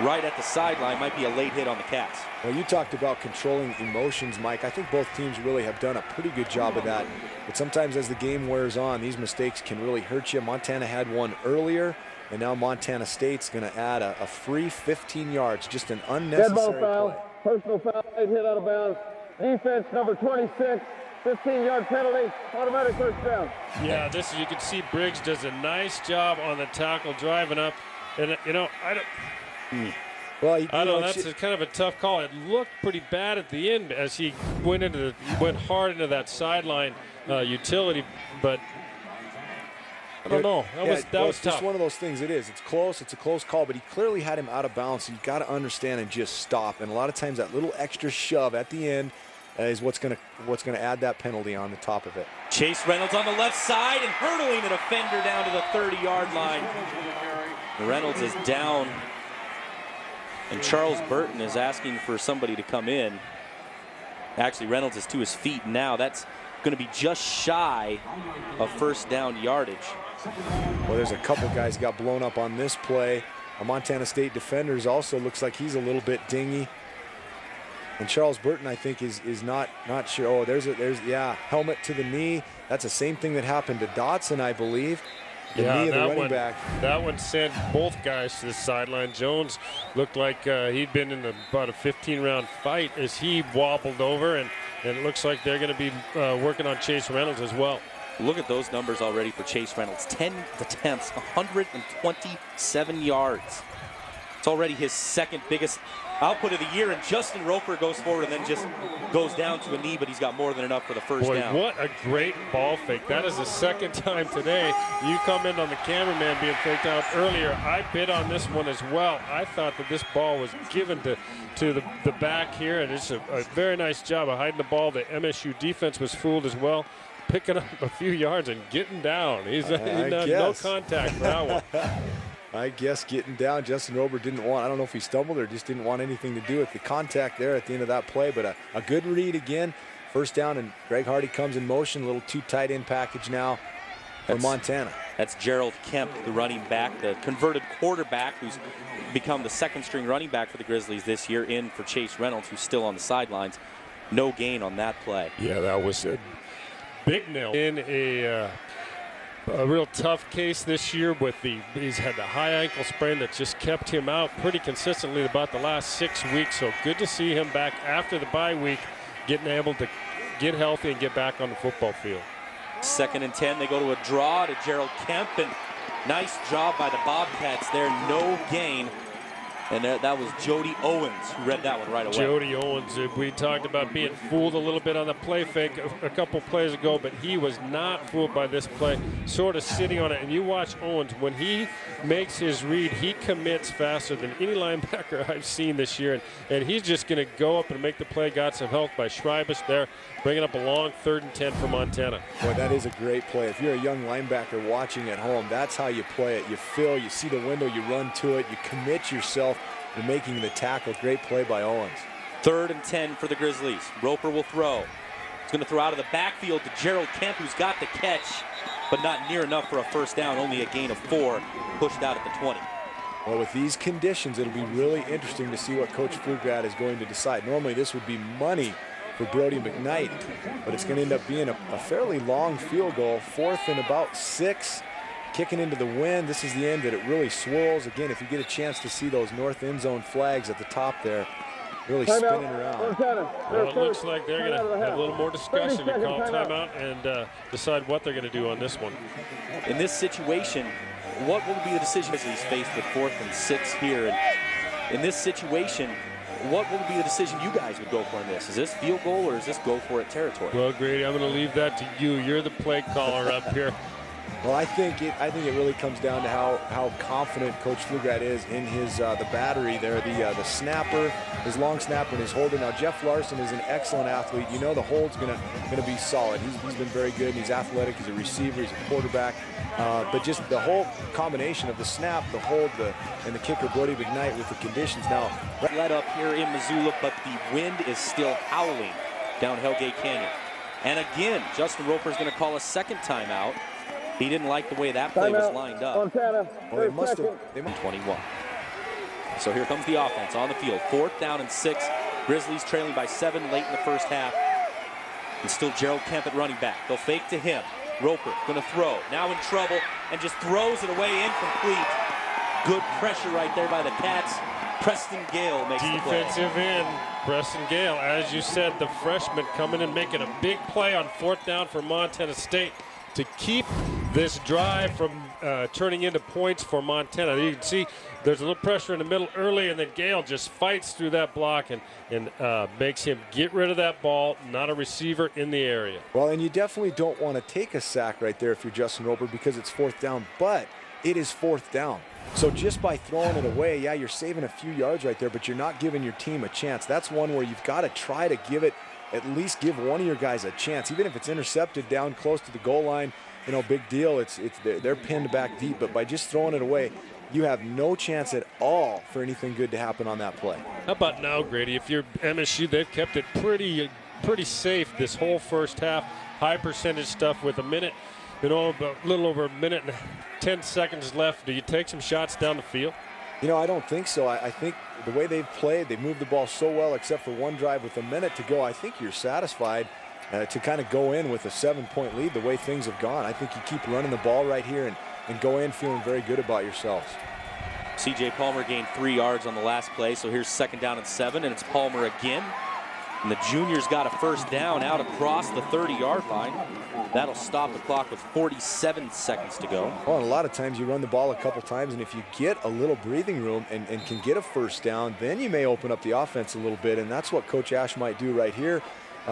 right at the sideline. Might be a late hit on the Cats. Well, you talked about controlling emotions, Mike. I think both teams really have done a pretty good job of that. But sometimes as the game wears on, these mistakes can really hurt you. Montana had one earlier, and now Montana State's going to add a free 15 yards, just an unnecessary play. Personal foul, hit out of bounds. Defense number 26, 15-yard penalty, automatic first down. Yeah, you can see Briggs does a nice job on the tackle, driving up. And, you know, I don't know, that's kind of a tough call. It looked pretty bad at the end as he went hard into that sideline utility, but I don't know. That was tough. Just one of those things. It is. It's close. It's a close call, but he clearly had him out of balance. You've got to understand and just stop. And a lot of times that little extra shove at the end is what's going to add that penalty on the top of it. Chase Reynolds on the left side and hurdling an offender down to the 30-yard line. Reynolds is down, and Charles Burton is asking for somebody to come in. Actually, Reynolds is to his feet now. That's going to be just shy of first down yardage. Well, there's a couple guys got blown up on this play. A Montana State defenders also looks like he's a little bit dingy. And Charles Burton, I think, is not sure. Oh, there's helmet to the knee. That's the same thing that happened to Dotson, I believe. The knee of the running back. That one sent both guys to the sideline. Jones looked like he'd been in about a 15-round fight as he wobbled over, and it looks like they're going to be working on Chase Reynolds as well. Look at those numbers already for Chase Reynolds. 10 attempts, 127 yards. It's already his second biggest output of the year, and Justin Roper goes forward and then just goes down to a knee, but he's got more than enough for the first down. What a great ball fake. That is the second time today. You comment on the cameraman being faked out earlier. I bid on this one as well. I thought that this ball was given to the back here, and it's a very nice job of hiding the ball. The MSU defense was fooled as well, picking up a few yards and getting down. He's no contact for that one. I guess getting down, Justin Roper didn't want, I don't know if he stumbled or just didn't want anything to do with the contact there at the end of that play, but a good read again. First down, and Greg Hardy comes in motion, a little too tight end package now for Montana. That's Gerald Kemp, the running back, the converted quarterback who's become the second string running back for the Grizzlies this year, in for Chase Reynolds, who's still on the sidelines. No gain on that play. Yeah, that was a big nail in a real tough case this year with he's had the high ankle sprain that just kept him out pretty consistently about the last 6 weeks. So good to see him back after the bye week, getting able to get healthy and get back on the football field. 2nd and 10, they go to a draw to Gerald Kemp, and nice job by the Bobcats there, no gain. And that was Jody Owens who read that one right away. Jody Owens, we talked about being fooled a little bit on the play fake a couple plays ago, but he was not fooled by this play, sort of sitting on it. And you watch Owens, when he makes his read, he commits faster than any linebacker I've seen this year. And he's just going to go up and make the play. Got some help by Schreibisch there, bringing up a long 3rd and 10 for Montana. Boy, that is a great play. If you're a young linebacker watching at home, that's how you play it. You fill, you see the window, you run to it, you commit yourself to making the tackle. Great play by Owens. 3rd and 10 for the Grizzlies. Roper will throw. He's going to throw out of the backfield to Gerald Kemp, who's got the catch, but not near enough for a first down. Only a gain of 4, pushed out at the 20. Well, with these conditions, it'll be really interesting to see what Coach Pflugrad is going to decide. Normally, this would be money for Brody McKnight, but it's going to end up being a fairly long field goal, 4th and about 6, kicking into the wind. This is the end that it really swirls. Again, if you get a chance to see those north end zone flags at the top there, really spinning around. Well, it looks like they're going to have a little more discussion and call timeout and decide what they're going to do on this one. In this situation, what will be the decision as he's faced with 4th and 6 here? And in this situation, what will be the decision you guys would go for in this? Is this field goal or is this go for it territory? Well, Grady, I'm going to leave that to you. You're the play caller up here. Well, I think it really comes down to how confident Coach Pflugrad is in his the battery there, the snapper, his long snapper, and his holder. Now Jeff Larson is an excellent athlete. You know the hold's gonna be solid. He's been very good. He's athletic. He's a receiver. He's a quarterback. But just the whole combination of the snap, the hold, and the kicker Brody McKnight with the conditions now. Let up here in Missoula, but the wind is still howling down Hellgate Canyon. And again, Justin Roper is going to call a second timeout. He didn't like the way that play was lined up. Well, they must have. 21. So here comes the offense on the field. 4th down and 6. Grizzlies trailing by 7 late in the first half. And still Gerald Kemp at running back. They'll fake to him. Roper going to throw. Now in trouble and just throws it away incomplete. Good pressure right there by the Cats. Preston Gale makes the play. Defensive end, Preston Gale. As you said, the freshman coming in making a big play on 4th down for Montana State to keep this drive from turning into points for Montana. You can see there's a little pressure in the middle early, and then Gale just fights through that block and makes him get rid of that ball, not a receiver in the area. Well, and you definitely don't want to take a sack right there if you're Justin Roper because it's 4th down, but it is 4th down. So just by throwing it away, yeah, you're saving a few yards right there, but you're not giving your team a chance. That's one where you've got to try to give it, at least give one of your guys a chance, even if it's intercepted down close to the goal line. You know, big deal. They're pinned back deep, but by just throwing it away, you have no chance at all for anything good to happen on that play. How about now, Grady? If you're MSU, they've kept it pretty safe this whole first half. High percentage stuff with a minute, a little over a minute and 10 seconds left. Do you take some shots down the field? You know, I don't think so. I think the way they've played, they've moved the ball so well, except for one drive with a minute to go. I think you're satisfied to kind of go in with a 7-point lead the way things have gone. I think you keep running the ball right here and go in feeling very good about yourselves. C.J. Palmer gained 3 yards on the last play, so here's 2nd down and 7, and it's Palmer again. And the junior's got a 1st down out across the 30-yard line. That'll stop the clock with 47 seconds to go. Well, and a lot of times you run the ball a couple times, and if you get a little breathing room and can get a 1st down, then you may open up the offense a little bit, and that's what Coach Ash might do right here.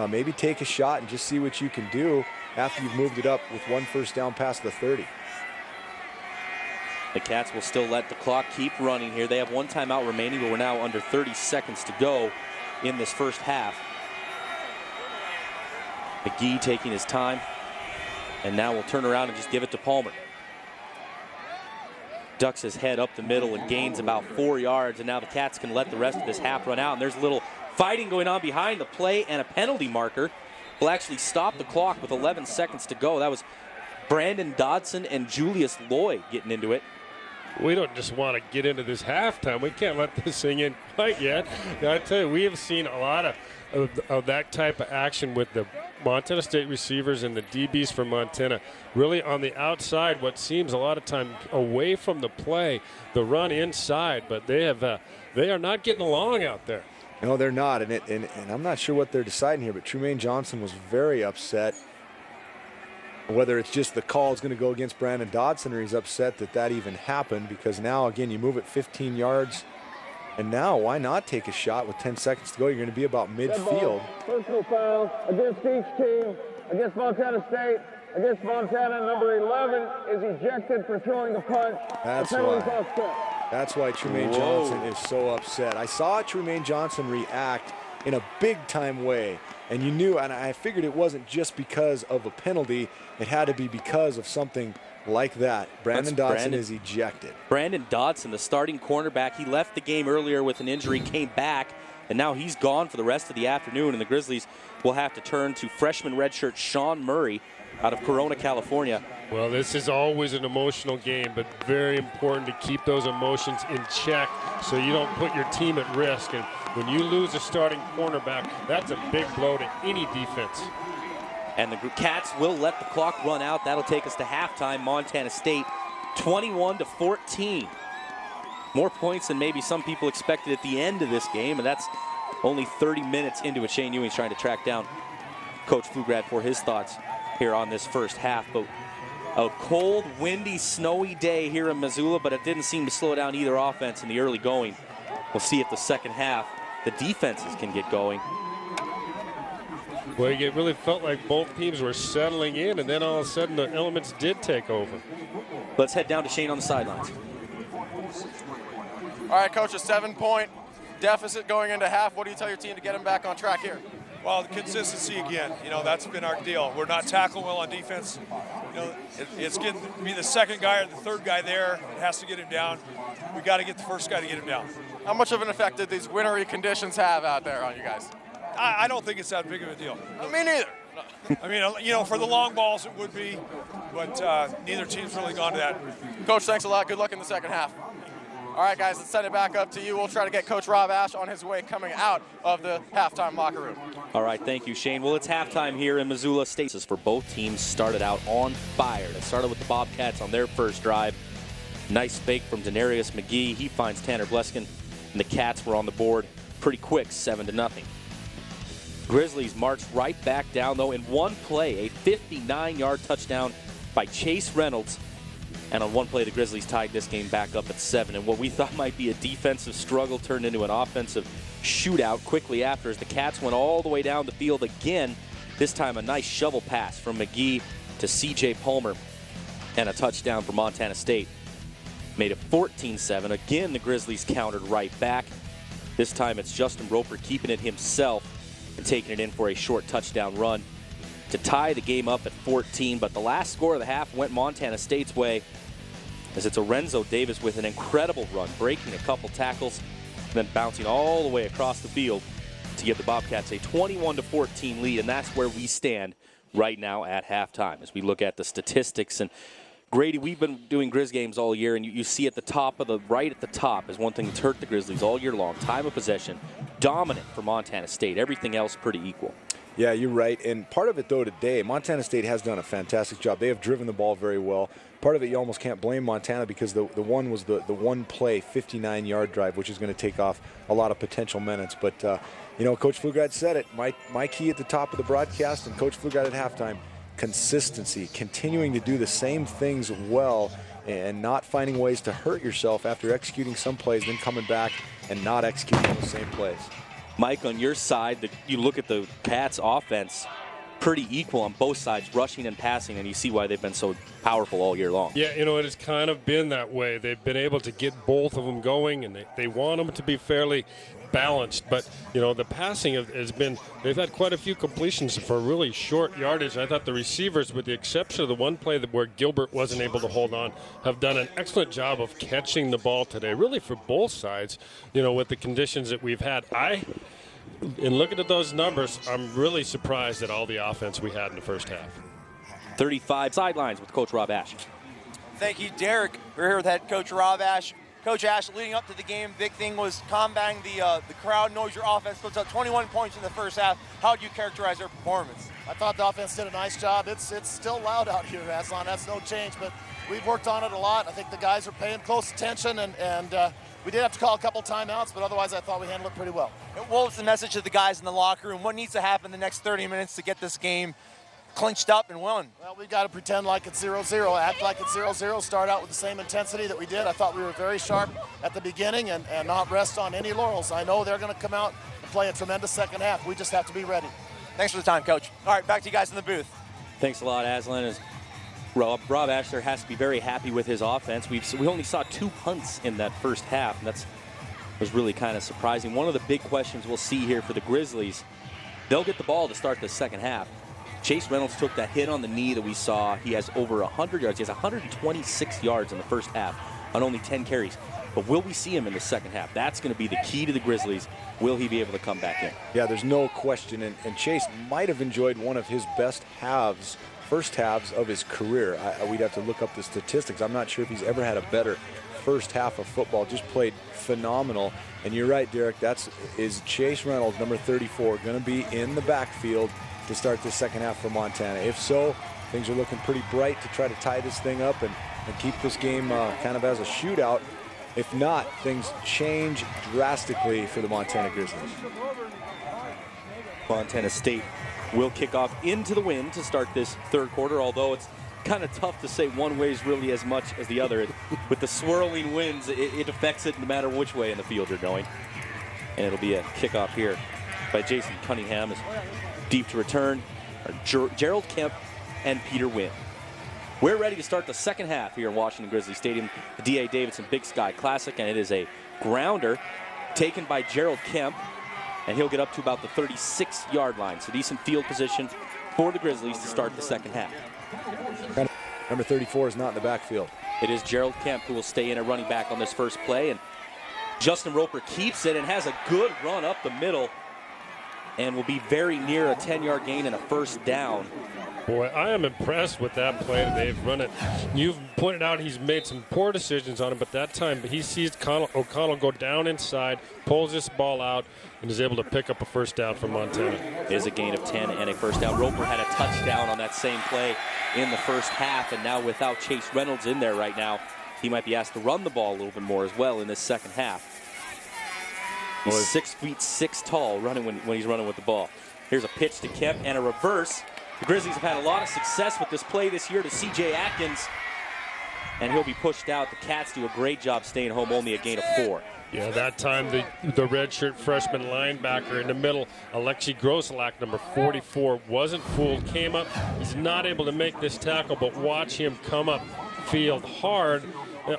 Maybe take a shot and just see what you can do after you've moved it up with 1 1st down past the 30. The Cats will still let the clock keep running here. They have 1 timeout remaining, but we're now under 30 seconds to go in this first half. McGee taking his time, and now we'll turn around and just give it to Palmer. Ducks his head up the middle and gains about 4 yards, and now the Cats can let the rest of this half run out, and there's a little fighting going on behind the play, and a penalty marker will actually stop the clock with 11 seconds to go. That was Brandon Dodson and Julius Lloyd getting into it. We don't just want to get into this halftime. We can't let this thing in quite yet. Now, I tell you, we have seen a lot of that type of action with the Montana State receivers and the DBs from Montana. Really on the outside, what seems a lot of time away from the play, the run inside, but they are not getting along out there. No, they're not, and I'm not sure what they're deciding here, but Trumaine Johnson was very upset. Whether it's just the call is going to go against Brandon Dodson or he's upset that even happened, because now, again, you move it 15 yards, and now why not take a shot with 10 seconds to go? You're going to be about midfield. Personal foul against each team, against Montana State, against Montana. Number 11 is ejected for throwing the punch. That's why Trumaine Johnson is so upset. I saw Trumaine Johnson react in a big-time way, and you knew, and I figured it wasn't just because of a penalty. It had to be because of something like that. Brandon Dodson is ejected. Brandon Dodson, the starting cornerback, he left the game earlier with an injury, came back, and now he's gone for the rest of the afternoon, and the Grizzlies will have to turn to freshman redshirt Sean Murray out of Corona, California. Well, this is always an emotional game, but very important to keep those emotions in check so you don't put your team at risk. And when you lose a starting cornerback, that's a big blow to any defense. And the Cats will let the clock run out. That'll take us to halftime. Montana State 21-14. More points than maybe some people expected at the end of this game, and that's only 30 minutes into it. Shane Ewing's trying to track down Coach Pflugrad for his thoughts here on this first half. But a cold, windy, snowy day here in Missoula, but it didn't seem to slow down either offense in the early going. We'll see if the second half the defenses can get going. Well, it really felt like both teams were settling in, and then all of a sudden the elements did take over. Let's head down to Shane on the sidelines. All right, Coach, a 7-point deficit going into half. What do you tell your team to get them back on track here? Well, the consistency again, that's been our deal. We're not tackling well on defense. It's getting to be the second guy or the third guy there. It has to get him down. We got to get the first guy to get him down. How much of an effect did these wintry conditions have out there on you guys? I don't think it's that big of a deal. Me neither. I mean, for the long balls it would be, but neither team's really gone to that. Coach, thanks a lot. Good luck in the second half. All right, guys, let's send it back up to you. We'll try to get Coach Rob Ash on his way coming out of the halftime locker room. All right, thank you, Shane. Well, it's halftime here in Missoula. States for both teams started out on fire. They started with the Bobcats on their first drive. Nice fake from Denarius McGee. He finds Tanner Bleskin, and the Cats were on the board pretty quick, 7-0. Grizzlies marched right back down, though, in one play, a 59-yard touchdown by Chase Reynolds. And on one play, the Grizzlies tied this game back up at 7. And what we thought might be a defensive struggle turned into an offensive shootout quickly after, as the Cats went all the way down the field again. This time a nice shovel pass from McGee to C.J. Palmer, and a touchdown for Montana State. Made it 14-7. Again, the Grizzlies countered right back. This time it's Justin Roper keeping it himself and taking it in for a short touchdown run to tie the game up at 14. But the last score of the half went Montana State's way, as it's Lorenzo Davis with an incredible run, breaking a couple tackles, and then bouncing all the way across the field to give the Bobcats a 21-14 lead. And that's where we stand right now at halftime as we look at the statistics. And Grady, we've been doing Grizz games all year, and you see at the top of right at the top is one thing that's hurt the Grizzlies all year long. Time of possession, dominant for Montana State. Everything else pretty equal. Yeah, you're right. And part of it, though, today, Montana State has done a fantastic job. They have driven the ball very well. Part of it, you almost can't blame Montana, because the one was the one play, 59-yard drive, which is going to take off a lot of potential minutes. But, Coach Pflugrad said it. My key at the top of the broadcast, and Coach Pflugrad at halftime, consistency, continuing to do the same things well and not finding ways to hurt yourself after executing some plays, then coming back and not executing those same plays. Mike, on your side, you look at the Cats' offense, pretty equal on both sides, rushing and passing, and you see why they've been so powerful all year long. Yeah, it has kind of been that way. They've been able to get both of them going, and they want them to be fairly balanced. But, the passing has been, they've had quite a few completions for really short yardage. I thought the receivers, with the exception of the one play where Gilbert wasn't able to hold on, have done an excellent job of catching the ball today, really for both sides, with the conditions that we've had. In looking at those numbers, I'm really surprised at all the offense we had in the first half. 35 sidelines with Coach Rob Ash. Thank you, Derek. We're here with head coach Rob Ash. Coach Ash, leading up to the game, big thing was combating the crowd noise. Your offense puts up 21 points in the first half. How would you characterize their performance? I thought the offense did a nice job. It's still loud out here, Aslan. That's no change, but we've worked on it a lot. I think the guys are paying close attention, and we did have to call a couple timeouts, but otherwise I thought we handled it pretty well. And what was the message to the guys in the locker room? What needs to happen the next 30 minutes to get this game clinched up and won? Well, we've got to pretend like it's 0-0, act like it's 0-0, start out with the same intensity that we did. I thought we were very sharp at the beginning and not rest on any laurels. I know they're going to come out and play a tremendous second half. We just have to be ready. Thanks for the time, Coach. All right, back to you guys in the booth. Thanks a lot, Aslan. As Rob Ash there has to be very happy with his offense. We only saw 2 punts in that first half, and that was really kind of surprising. One of the big questions we'll see here for the Grizzlies, they'll get the ball to start the second half. Chase Reynolds took that hit on the knee that we saw. He has over 100 yards. He has 126 yards in the first half on only 10 carries. But will we see him in the second half? That's going to be the key to the Grizzlies. Will he be able to come back in? Yeah, there's no question. And Chase might have enjoyed one of his best halves, first halves of his career. We'd have to look up the statistics. I'm not sure if he's ever had a better first half of football. Just played phenomenal. And you're right, Derek, is Chase Reynolds, number 34, going to be in the backfield to start the second half for Montana? If so, things are looking pretty bright to try to tie this thing up and keep this game kind of as a shootout. If not, things change drastically for the Montana Grizzlies. Montana State will kick off into the wind to start this third quarter, although it's kind of tough to say one way is really as much as the other. With the swirling winds, it affects it no matter which way in the field you're going. And it'll be a kickoff here by Jason Cunningham. Is deep to return are Gerald Kemp and Peter Wynn. We're ready to start the second half here in Washington Grizzly Stadium, the D.A. Davidson Big Sky Classic, and it is a grounder taken by Gerald Kemp, and he'll get up to about the 36-yard line. So decent field position for the Grizzlies to start the second half. Number 34 is not in the backfield. It is Gerald Kemp who will stay in at running back on this first play, and Justin Roper keeps it and has a good run up the middle and will be very near a 10-yard gain and a first down. Boy, I am impressed with that play that they've run it. You've pointed out he's made some poor decisions on it, but that time he sees O'Connell go down inside, pulls this ball out, and is able to pick up a first down for Montana. It is a gain of 10 and a first down. Roper had a touchdown on that same play in the first half, and now without Chase Reynolds in there right now, he might be asked to run the ball a little bit more as well in this second half. He's 6'6" tall running when he's running with the ball. Here's a pitch to Kemp and a reverse. The Grizzlies have had a lot of success with this play this year to C.J. Atkins, and he'll be pushed out. The Cats do a great job staying home, only a gain of 4. Yeah, that time the redshirt freshman linebacker in the middle, Alexi Groselak, number 44, wasn't fooled, came up. He's not able to make this tackle, but watch him come up field hard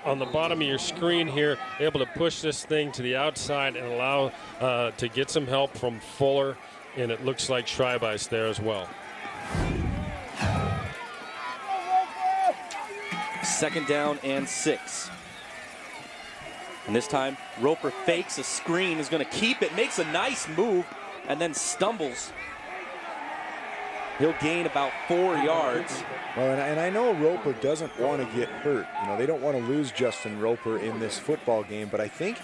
on the bottom of your screen here, able to push this thing to the outside and allow to get some help from Fuller, and it looks like Schreibeis there as well. Second down and 6. And this time, Roper fakes a screen, is going to keep it, makes a nice move, and then stumbles. He'll gain about 4 yards. Well, and I know Roper doesn't want to get hurt. You know, they don't want to lose Justin Roper in this football game, but I think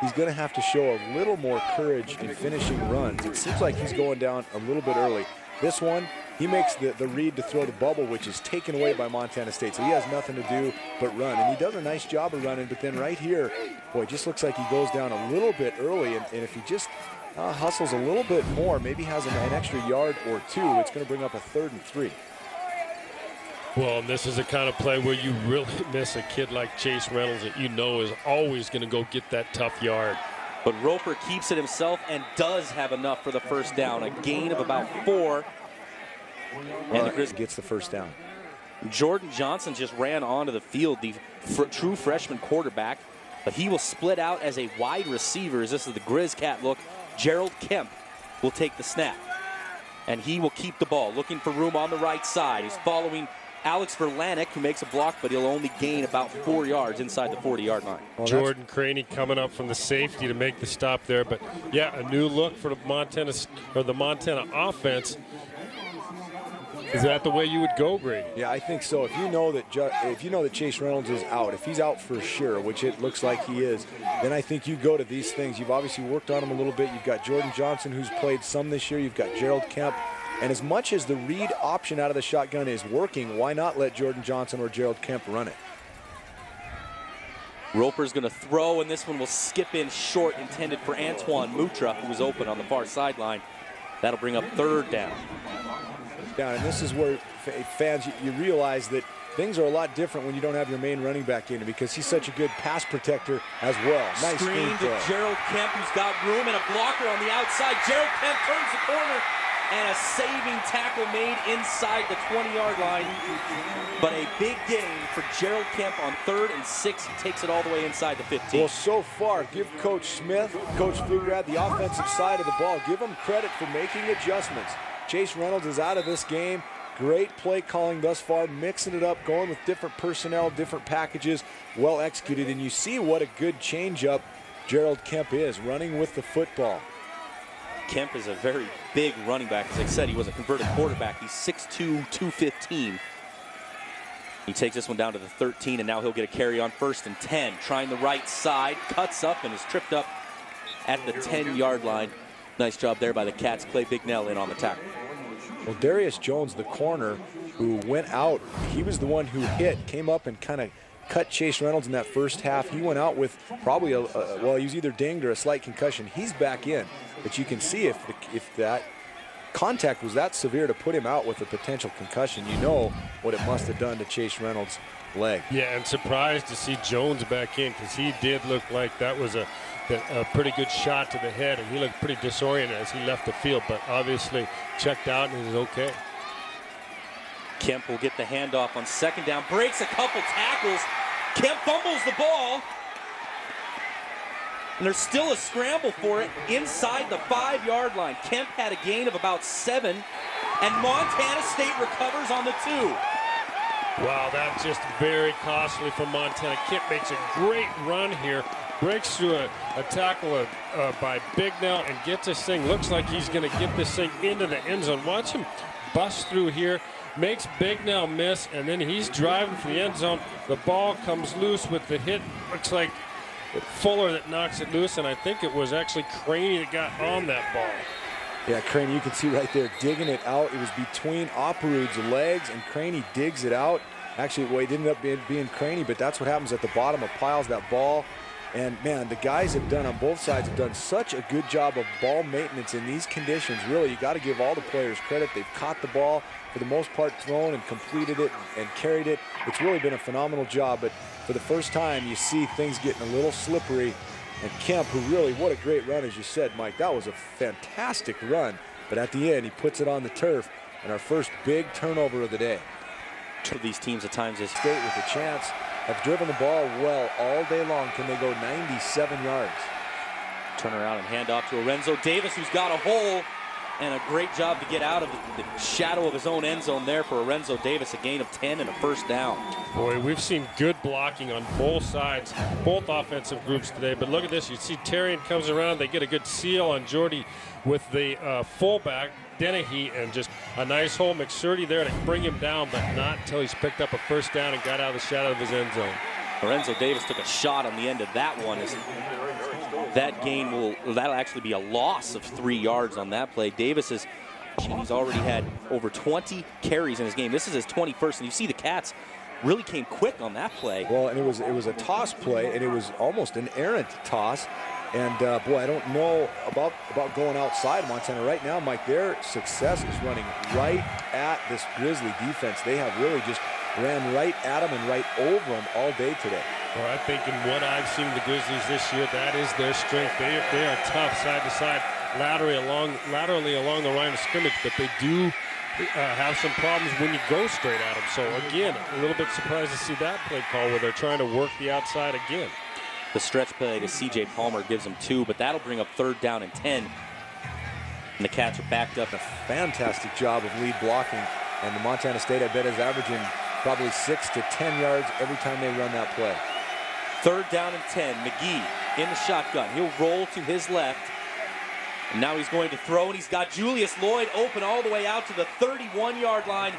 he's going to have to show a little more courage in finishing runs. It seems like he's going down a little bit early. This one, he makes the read to throw the bubble, which is taken away by Montana State. So he has nothing to do but run. And he does a nice job of running, but then right here, boy, it just looks like he goes down a little bit early. And if he just hustles a little bit more, maybe has an extra yard or 2, it's going to bring up a 3rd and 3. Well, and this is the kind of play where you really miss a kid like Chase Reynolds that you know is always going to go get that tough yard. But Roper keeps it himself and does have enough for the first down. A gain of about 4. And the Grizzlies gets the first down. Jordan Johnson just ran onto the field, the true freshman quarterback, but he will split out as a wide receiver as this is the Grizz Cat look. Gerald Kemp will take the snap, and he will keep the ball, looking for room on the right side. He's following Alex Verlanek, who makes a block, but he'll only gain about 4 yards inside the 40-yard line. Well, Jordan Craney coming up from the safety to make the stop there, but yeah, a new look for the Montana offense. Is that the way you would go, Brady? Yeah, I think so. If you know that Chase Reynolds is out, if he's out for sure, which it looks like he is, then I think you go to these things. You've obviously worked on him a little bit. You've got Jordan Johnson, who's played some this year. You've got Gerald Kemp. And as much as the read option out of the shotgun is working, why not let Jordan Johnson or Gerald Kemp run it? Roper's going to throw, and this one will skip in short, intended for Antoine Mutra, who was open on the far sideline. That'll bring up 3rd down. And this is where fans, you realize that things are a lot different when you don't have your main running back in it because he's such a good pass protector as well. Nice screen to Gerald Kemp, who's got room and a blocker on the outside. Gerald Kemp turns the corner, and a saving tackle made inside the 20-yard line. But a big gain for Gerald Kemp on 3rd and 6. He takes it all the way inside the 15. Well, so far, give Coach Smith, Coach Flugrad, the offensive side of the ball, give him credit for making adjustments. Chase Reynolds is out of this game. great play calling thus far, mixing it up, going with different personnel, different packages, well executed. And you see what a good changeup Gerald Kemp is, running with the football. Kemp is a very big running back. As I said, he was a converted quarterback. He's 6'2", 215. He takes this one down to the 13, and now he'll get a carry on 1st and 10. Trying the right side, cuts up and is tripped up at the 10-yard line. Nice job there by the Cats. Clay Bignell in on the tackle. Well, Darius Jones, the corner who went out, he was the one who came up and kind of cut Chase Reynolds in that first half. He went out with probably well, he was either dinged or a slight concussion. He's back in, but you can see if that contact was that severe to put him out with a potential concussion, you know what it must have done to Chase Reynolds' leg. Yeah, and surprised to see Jones back in, because he did look like that was a pretty good shot to the head, and he looked pretty disoriented as he left the field, but obviously checked out and is okay. Kemp will get the handoff on 2nd down, breaks a couple tackles. Kemp fumbles the ball, and there's still a scramble for it inside the 5-yard line. Kemp had a gain of about 7, and Montana State recovers on the 2. Wow, that's just very costly for Montana. Kemp makes a great run here, breaks through a tackle by Bignell and gets this thing. Looks like he's going to get this thing into the end zone. Watch him bust through here, makes Bignell miss, and then he's driving for the end zone. The ball comes loose with the hit. Looks like Fuller that knocks it loose, and I think it was actually Craney that got on that ball. Yeah, Craney, you can see right there digging it out. It was between Opperud's legs, and Craney digs it out. Actually, well, it ended up being Craney, but that's what happens at the bottom of piles, that ball. And, man, the guys have done on both sides have done such a good job of ball maintenance in these conditions. Really, you got to give all the players credit. They've caught the ball, for the most part, thrown and completed it and carried it. It's really been a phenomenal job, but for the first time, you see things getting a little slippery. And Kemp, who really, what a great run, as you said, Mike. That was a fantastic run. But at the end, he puts it on the turf, and our first big turnover of the day. Two of these teams at times is State with a chance have driven the ball well all day long. Can they go 97 yards? Turn around and hand off to Lorenzo Davis, who's got a hole, and a great job to get out of the shadow of his own end zone there for Lorenzo Davis. A gain of 10 and a 1st down. Boy, we've seen good blocking on both sides, both offensive groups today. But look at this. You see Terrian comes around. They get a good seal on Jordy with the fullback, Dennehy, and just a nice hole. McSurdy there to bring him down, but not until he's picked up a 1st down and got out of the shadow of his end zone. Lorenzo Davis took a shot on the end of that one. That gain that'll actually be a loss of 3 yards on that play. Davis he's already had over 20 carries in his game. This is his 21st, and you see the Cats really came quick on that play. Well, and it was a toss play, and it was almost an errant toss. And boy, I don't know about going outside Montana right now, Mike. Their success is running right at this Grizzly defense. They have really just ran right at them and right over them all day today. Well, I think in what I've seen the Grizzlies this year, that is their strength. They are tough side to side, laterally along the line of scrimmage, but they do have some problems when you go straight at them. So again, a little bit surprised to see that play call where they're trying to work the outside again. The stretch play to C.J. Palmer gives them 2, but that'll bring up 3rd down and 10. And the Cats are backed up. A fantastic job of lead blocking, and the Montana State, I bet, is averaging probably 6 to 10 yards every time they run that play. 3rd down and 10. McGee in the shotgun. He'll roll to his left. And now he's going to throw, and he's got Julius Lloyd open all the way out to the 31-yard line,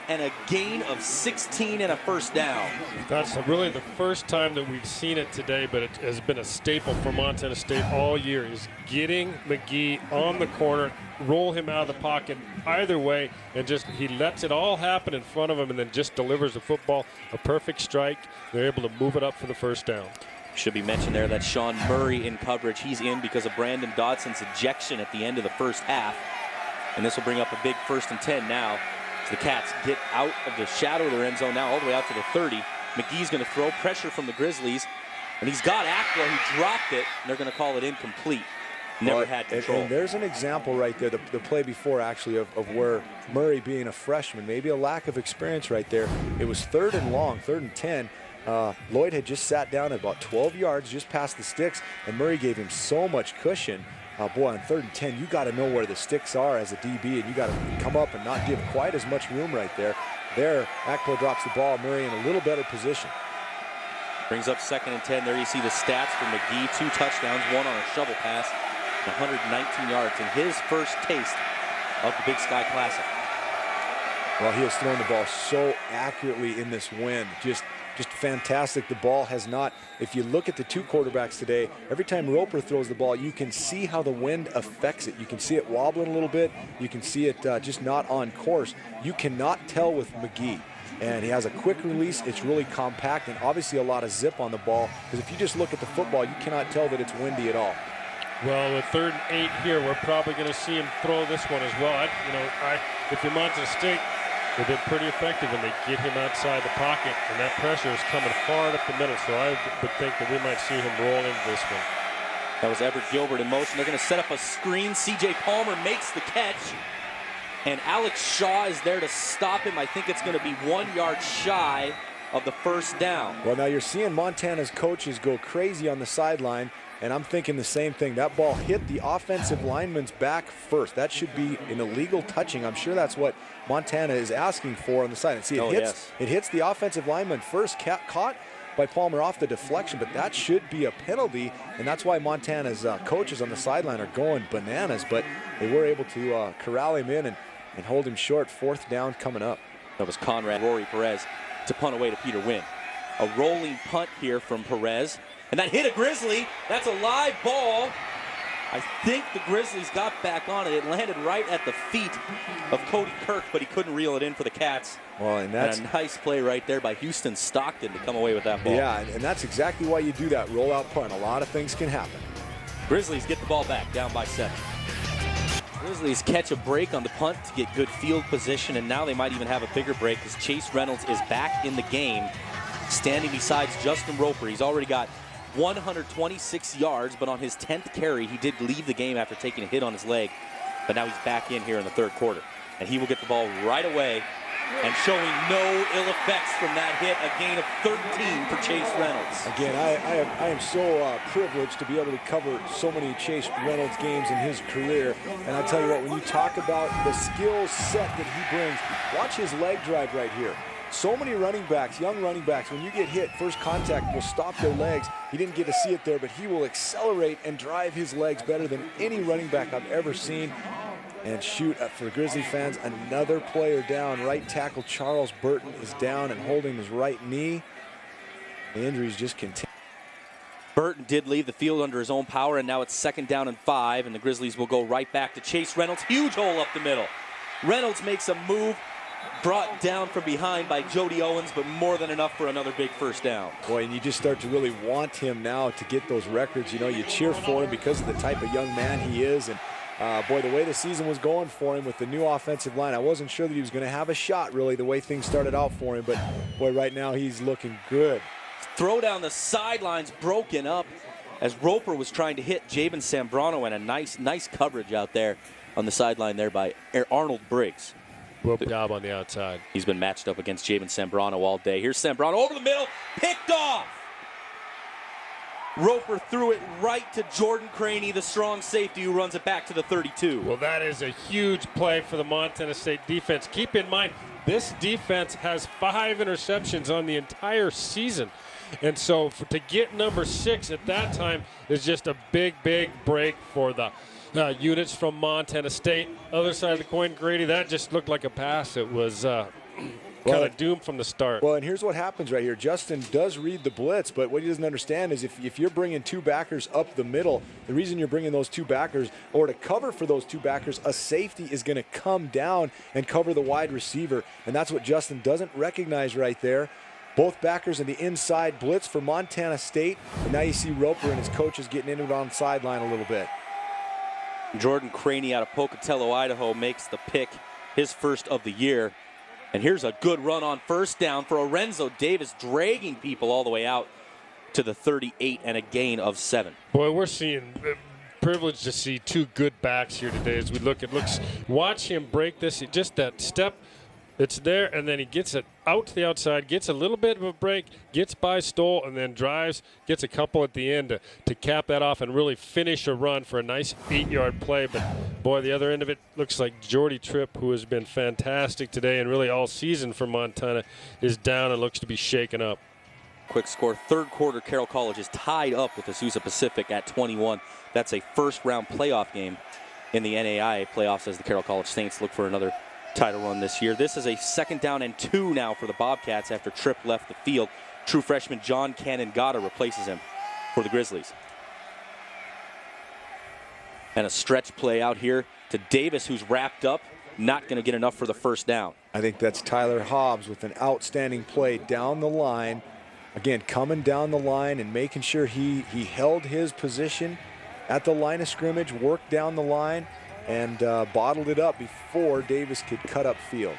and a gain of 16 and a 1st down. That's really the first time that we've seen it today, but it has been a staple for Montana State all year, is getting McGee on the corner, roll him out of the pocket either way, and just he lets it all happen in front of him and then just delivers the football. A perfect strike. They're able to move it up for the 1st down. Should be mentioned there that Sean Murray in coverage. He's in because of Brandon Dodson's ejection at the end of the 1st half. And this will bring up a big 1st and 10 now. So the Cats get out of the shadow of their end zone now all the way out to the 30. McGee's going to throw pressure from the Grizzlies. And he's got Ackler, who dropped it. And they're going to call it incomplete. Never had control. And there's an example right there, the play before actually, of where Murray being a freshman, maybe a lack of experience right there. It was 3rd and long, 3rd and 10. Lloyd had just sat down at about 12 yards, just past the sticks, and Murray gave him so much cushion boy, on 3rd and 10, you got to know where the sticks are as a DB, and you got to come up and not give quite as much room right there. There, Akpo drops the ball. Murray in a little better position. Brings up 2nd and 10. There you see the stats for McGee. 2 touchdowns, 1 on a shovel pass, 119 yards in his first taste of the Big Sky Classic. Well, he has thrown the ball so accurately in this wind. Just fantastic. The ball has not, if you look at the 2 quarterbacks today, every time Roper throws the ball, you can see how the wind affects it. You can see it wobbling a little bit. You can see it just not on course. You cannot tell with McGee. And he has a quick release. It's really compact and obviously a lot of zip on the ball, because if you just look at the football, you cannot tell that it's windy at all. Well, with 3rd and 8 here, we're probably going to see him throw this one as well. If you're Montana State, they've been pretty effective when they get him outside the pocket, and that pressure is coming hard up the middle, so I would think that we might see him roll into this one. That was Everett Gilbert in motion. They're going to set up a screen. C.J. Palmer makes the catch, and Alex Shaw is there to stop him. I think it's going to be 1 yard shy of the 1st down. Well, now you're seeing Montana's coaches go crazy on the sideline, and I'm thinking the same thing. That ball hit the offensive lineman's back first. That should be an illegal touching. I'm sure that's what Montana is asking for on the side. See, it hits the offensive lineman first, caught by Palmer off the deflection, but that should be a penalty, and that's why Montana's coaches on the sideline are going bananas, but they were able to corral him in and hold him short. 4th down coming up. That was Conrad Rory Perez to punt away to Peter Wynn. A rolling punt here from Perez, and that hit a Grizzly. That's a live ball. I think the Grizzlies got back on it. It landed right at the feet of Cody Kirk, but he couldn't reel it in for the Cats. Well, and that's a nice play right there by Houston Stockton to come away with that ball. Yeah, and that's exactly why you do that rollout punt. A lot of things can happen. Grizzlies get the ball back, down by 7. Grizzlies catch a break on the punt to get good field position, and now they might even have a bigger break because Chase Reynolds is back in the game, standing besides Justin Roper. He's already got 126 yards, but on his 10th carry, he did leave the game after taking a hit on his leg. But now he's back in here in the 3rd quarter. And he will get the ball right away and showing no ill effects from that hit. A gain of 13 for Chase Reynolds. Again, I am so privileged to be able to cover so many Chase Reynolds games in his career. And I tell you what, when you talk about the skill set that he brings, watch his leg drive right here. So many running backs, young running backs, when you get hit, first contact will stop their legs. He didn't get to see it there, but he will accelerate and drive his legs better than any running back I've ever seen. And shoot, for the Grizzly fans, another player down. Right tackle Charles Burton is down and holding his right knee. The injuries just continue. Burton did leave the field under his own power, and now it's 2nd down and 5, and the Grizzlies will go right back to Chase Reynolds. Huge hole up the middle. Reynolds makes a move, brought down from behind by Jody Owens, but more than enough for another big 1st down. Boy, and you just start to really want him now to get those records. You know, you cheer for him because of the type of young man he is. And boy, the way the season was going for him with the new offensive line, I wasn't sure that he was going to have a shot, really, the way things started out for him. But, boy, right now he's looking good. Throw down the sidelines broken up as Roper was trying to hit Jabin Sambrano, and a nice coverage out there on the sideline there by Arnold Briggs. Good job on the outside. He's been matched up against Jabin Sambrano all day. Here's Sambrano over the middle, picked off. Roper threw it right to Jordan Craney, the strong safety, who runs it back to the 32. Well, that is a huge play for the Montana State defense. Keep in mind, this defense has 5 interceptions on the entire season. And so to get number 6 at that time is just a big break for the units from Montana State. Other side of the coin, Grady, that just looked like a pass. It was kind of doomed from the start. Well, and here's what happens right here. Justin does read the blitz, but what he doesn't understand is if you're bringing 2 backers up the middle, the reason you're bringing those 2 backers, or to cover for those 2 backers, a safety is going to come down and cover the wide receiver, and that's what Justin doesn't recognize right there. Both backers in the inside blitz for Montana State, and now you see Roper and his coaches getting into it on the sideline a little bit. Jordan Craney out of Pocatello, Idaho, makes the pick, his first of the year. And here's a good run on 1st down for Orenzo Davis, dragging people all the way out to the 38 and a gain of 7. Boy, we're seeing privileged to see 2 good backs here today as we watch him break this. Just that step It's there, and then he gets it out to the outside, gets a little bit of a break, gets by Stoll, and then drives, gets a couple at the end to cap that off and really finish a run for a nice 8-yard play. But, boy, the other end of it looks like Jordy Tripp, who has been fantastic today and really all season for Montana, is down and looks to be shaken up. Quick score, third quarter, Carroll College is tied up with Azusa Pacific at 21. That's a first-round playoff game in the NAIA playoffs as the Carroll College Saints look for another title run this year. This is a 2nd down and 2 now for the Bobcats after Tripp left the field. True freshman John Cannon-Gata replaces him for the Grizzlies. And a stretch play out here to Davis, who's wrapped up, not going to get enough for the first down. I think that's Tyler Hobbs with an outstanding play down the line. Again, coming down the line and making sure he held his position at the line of scrimmage, worked down the line, and bottled it up before Davis could cut up field.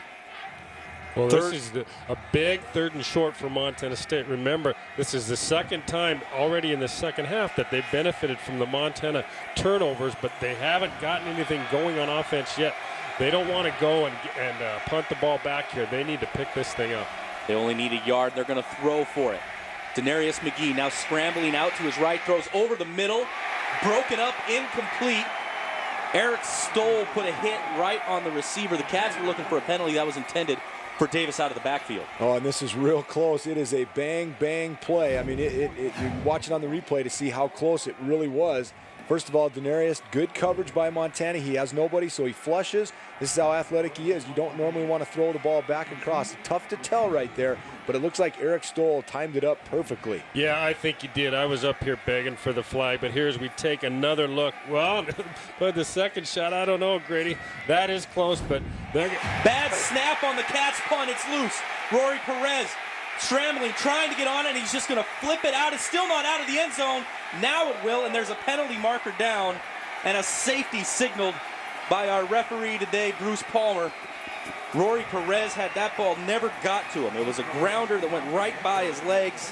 Well, this is a big 3rd and short for Montana State. Remember, this is the 2nd time already in the second half that they've benefited from the Montana turnovers, but they haven't gotten anything going on offense yet. They don't want to go and punt the ball back here. They need to pick this thing up. They only need a yard. They're going to throw for it. Denarius McGee now scrambling out to his right, throws over the middle, broken up, incomplete. Eric Stoll put a hit right on the receiver. The Cats were looking for a penalty that was intended for Davis out of the backfield. Oh, and this is real close. It is a bang, bang play. I mean, you watch it on the replay to see how close it really was. First of all, Denarius, good coverage by Montana. He has nobody, so he flushes. This is how athletic he is. You don't normally want to throw the ball back across. Tough to tell right there, but it looks like Eric Stoll timed it up perfectly. Yeah, I think he did. I was up here begging for the flag, but here's we take another look. Well, but the second shot, I don't know, Grady. That is close, but bad snap on the Cats punt. It's loose. Rory Perez scrambling, trying to get on it, and he's just going to flip it out. It's still not out of the end zone. Now it will, and there's a penalty marker down and a safety signaled by our referee today, Bruce Palmer. Rory Perez had that ball, never got to him. It was a grounder that went right by his legs.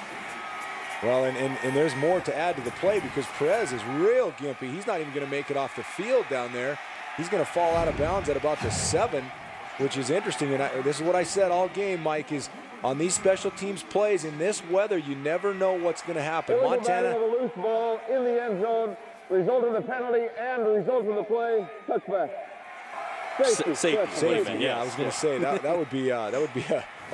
Well, and there's more to add to the play because Perez is real gimpy. He's not even going to make it off the field down there. He's going to fall out of bounds at about the 7, which is interesting. And this is what I said all game, Mike, is on these special teams plays, in this weather, you never know what's going to happen. Montana. A loose ball in the end zone, result of the penalty and result of the play, touchback. Safety. Yeah, I was going to say that would be a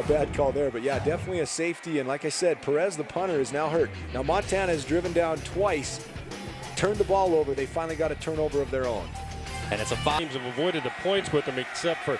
bad call there, but yeah, definitely a safety. And like I said, Perez, the punter, is now hurt. Now Montana has driven down twice, turned the ball over. They finally got a turnover of their own. And it's a 5. Teams have avoided the points with them except for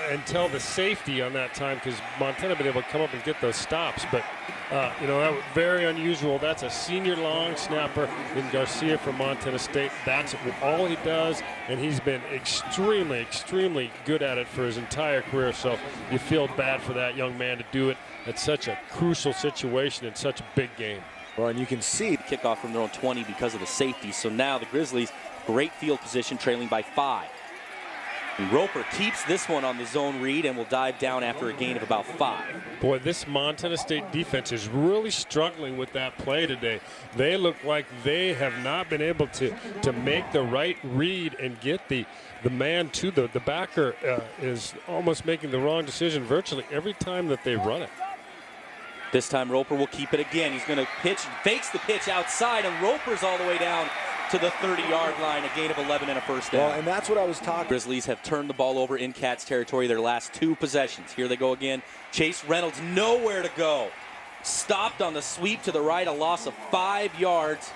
until the safety on that time because Montana been able to come up and get those stops. But, that was very unusual. That's a senior long snapper in Garcia from Montana State. That's all he does, and he's been extremely, extremely good at it for his entire career. So you feel bad for that young man to do it at such a crucial situation in such a big game. Well, and you can see the kickoff from their own 20 because of the safety. So now the Grizzlies, great field position, trailing by 5. And Roper keeps this one on the zone read and will dive down after a gain of about 5. Boy, this Montana State defense is really struggling with that play today. They look like they have not been able to make the right read and get the man to the backer is almost making the wrong decision virtually every time that they run it. This time Roper will keep it again. He's going to pitch, fakes the pitch outside, and Roper's all the way down to the 30-yard line, a gain of 11 and a first down. Well, and that's what I was talking. Grizzlies have turned the ball over in Cats territory their last 2 possessions. Here they go again. Chase Reynolds nowhere to go. Stopped on the sweep to the right, a loss of 5 yards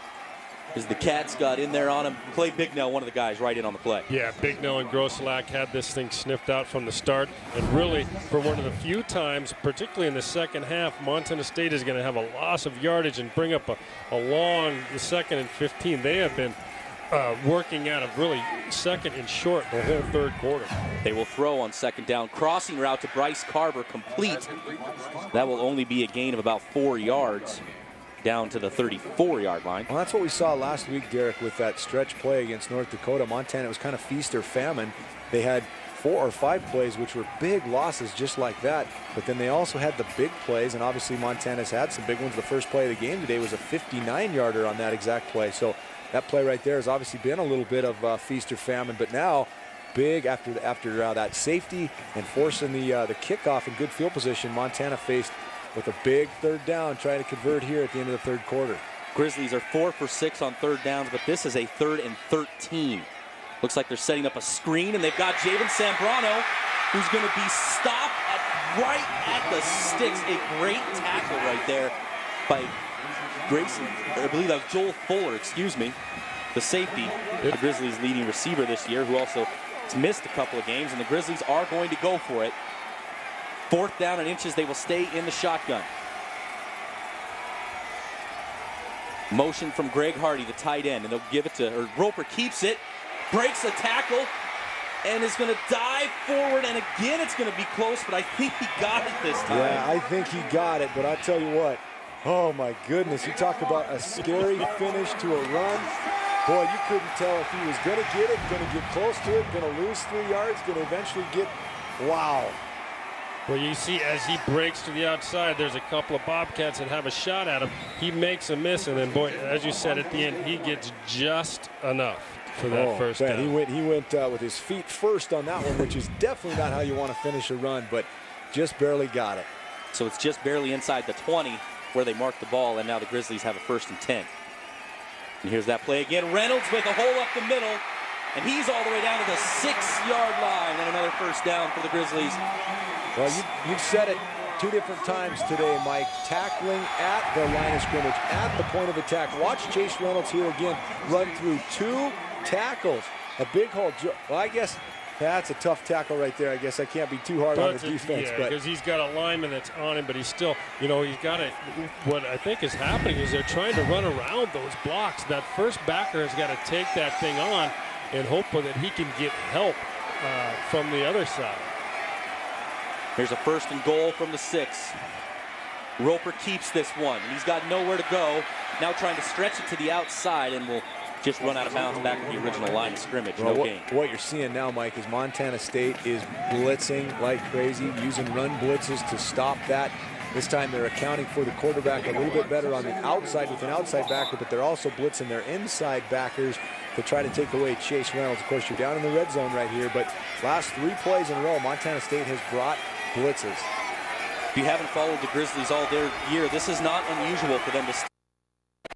as the Cats got in there on him. Clay Bignell, one of the guys, right in on the play. Yeah, Bignell and Grosselak had this thing sniffed out from the start. And really, for one of the few times, particularly in the second half, Montana State is going to have a loss of yardage and bring up a long 2nd and 15. They have been working out of really 2nd and short the whole 3rd quarter. They will throw on 2nd down. Crossing route to Bryce Carver, complete. That will only be a gain of about 4 yards. Down to the 34-yard line. Well, that's what we saw last week, Derek, with that stretch play against North Dakota. Montana, it was kind of feast or famine. They had 4 or 5 plays, which were big losses just like that. But then they also had the big plays, and obviously Montana's had some big ones. The first play of the game today was a 59-yarder on that exact play. So that play right there has obviously been a little bit of feast or famine. But now big after that safety and forcing the kickoff in good field position. Montana faced with a big third down, trying to convert here at the end of the third quarter. Grizzlies are 4 for 6 on third downs, but this is a 3rd and 13. Looks like they're setting up a screen, and they've got Javen Sambrano, who's going to be stopped right at the sticks. A great tackle right there by Grayson, I believe that was Joel Fuller, excuse me, the safety, the Grizzlies' leading receiver this year, who also has missed a couple of games, and the Grizzlies are going to go for it. 4th down and inches, they will stay in the shotgun. Motion from Greg Hardy, the tight end, and they'll give it to, or Roper keeps it, breaks a tackle, and is going to dive forward, and again it's going to be close, but I think he got it this time. Yeah, I think he got it, but I'll tell you what, oh my goodness, you talk about a scary finish to a run. Boy, you couldn't tell if he was going to get it, going to get close to it, going to lose 3 yards, going to eventually get, wow. Well, you see as he breaks to the outside, there's a couple of Bobcats that have a shot at him. He makes a miss, and then, boy, as you said, at the end, he gets just enough for that first down. He went with his feet first on that one, which is definitely not how you want to finish a run, but just barely got it. So it's just barely inside the 20 where they mark the ball, and now the Grizzlies have a 1st and 10. And here's that play again. Reynolds with a hole up the middle, and he's all the way down to the 6-yard line, and another 1st down for the Grizzlies. Well, you've said it 2 different times today, Mike. Tackling at the line of scrimmage, at the point of attack. Watch Chase Reynolds here again run through 2 tackles. A big hole. Well, I guess that's a tough tackle right there. I guess I can't be too hard on the defense. Yeah, because he's got a lineman that's on him, but he's still, he's got to, what I think is happening is they're trying to run around those blocks. That first backer has got to take that thing on and hope that he can get help from the other side. Here's a 1st and goal from the 6. Roper keeps this one. He's got nowhere to go. Now trying to stretch it to the outside, and will just run out of bounds back to the original line of scrimmage. Well, no gain. What you're seeing now, Mike, is Montana State is blitzing like crazy, using run blitzes to stop that. This time they're accounting for the quarterback a little bit better on the outside with an outside backer, but they're also blitzing their inside backers to try to take away Chase Reynolds. Of course, you're down in the red zone right here, but last 3 plays in a row, Montana State has brought blitzes. If you haven't followed the Grizzlies all their year, this is not unusual for them to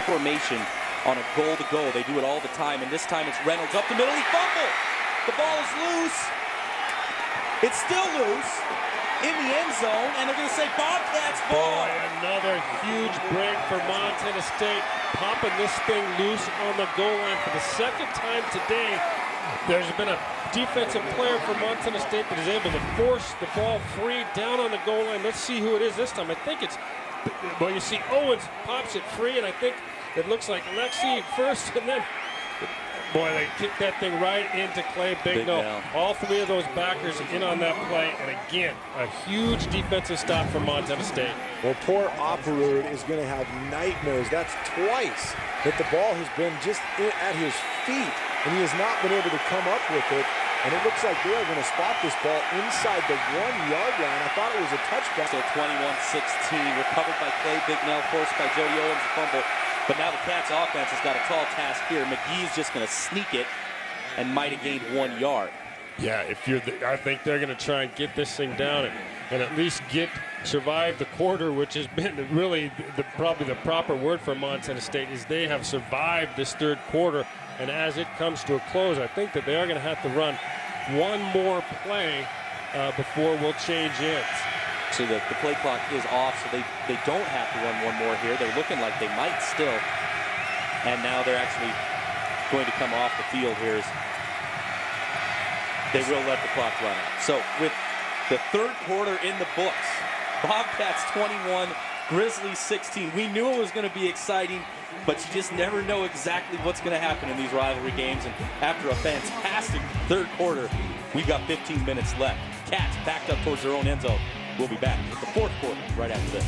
formation on a goal to go. They do it all the time, and this time it's Reynolds up the middle. He fumbled. The ball is loose. It's still loose in the end zone, and they're going to say Bobcats ball. Boy, another huge break for Montana State, popping this thing loose on the goal line for the 2nd time today. There's been a defensive player for Montana State that is able to force the ball free down on the goal line. Let's see who it is this time. I think it's, well, you see Owens pops it free, and I think it looks like Lexi first, and then, boy, they kick that thing right into Clay Bignell. All 3 of those backers in on that play, and again, a huge defensive stop from Montana State. Well, poor Opperud is going to have nightmares. That's twice that the ball has been just at his feet, and he has not been able to come up with it. And it looks like they are going to spot this ball inside the 1-yard line. I thought it was a touchback. So 21-16, recovered by Clay Bignell, forced by Jody Owens to fumble. But now the Cats offense has got a tall task here. McGee's just going to sneak it and might have gained 1 yard. Yeah, I think they're going to try and get this thing down and at least survive the quarter, which has been really probably the proper word for Montana State, is they have survived this 3rd quarter. And as it comes to a close, I think that they are going to have to run 1 more play before we'll change ends. So the play clock is off, so they don't have to run 1 more here. They're looking like they might still. And now they're actually going to come off the field here. They will let the clock run out. So with the 3rd quarter in the books, Bobcats 21, Grizzlies 16. We knew it was going to be exciting, but you just never know exactly what's going to happen in these rivalry games. And after a fantastic 3rd quarter, we've got 15 minutes left. Cats backed up towards their own end zone. We'll be back with the 4th quarter right after this.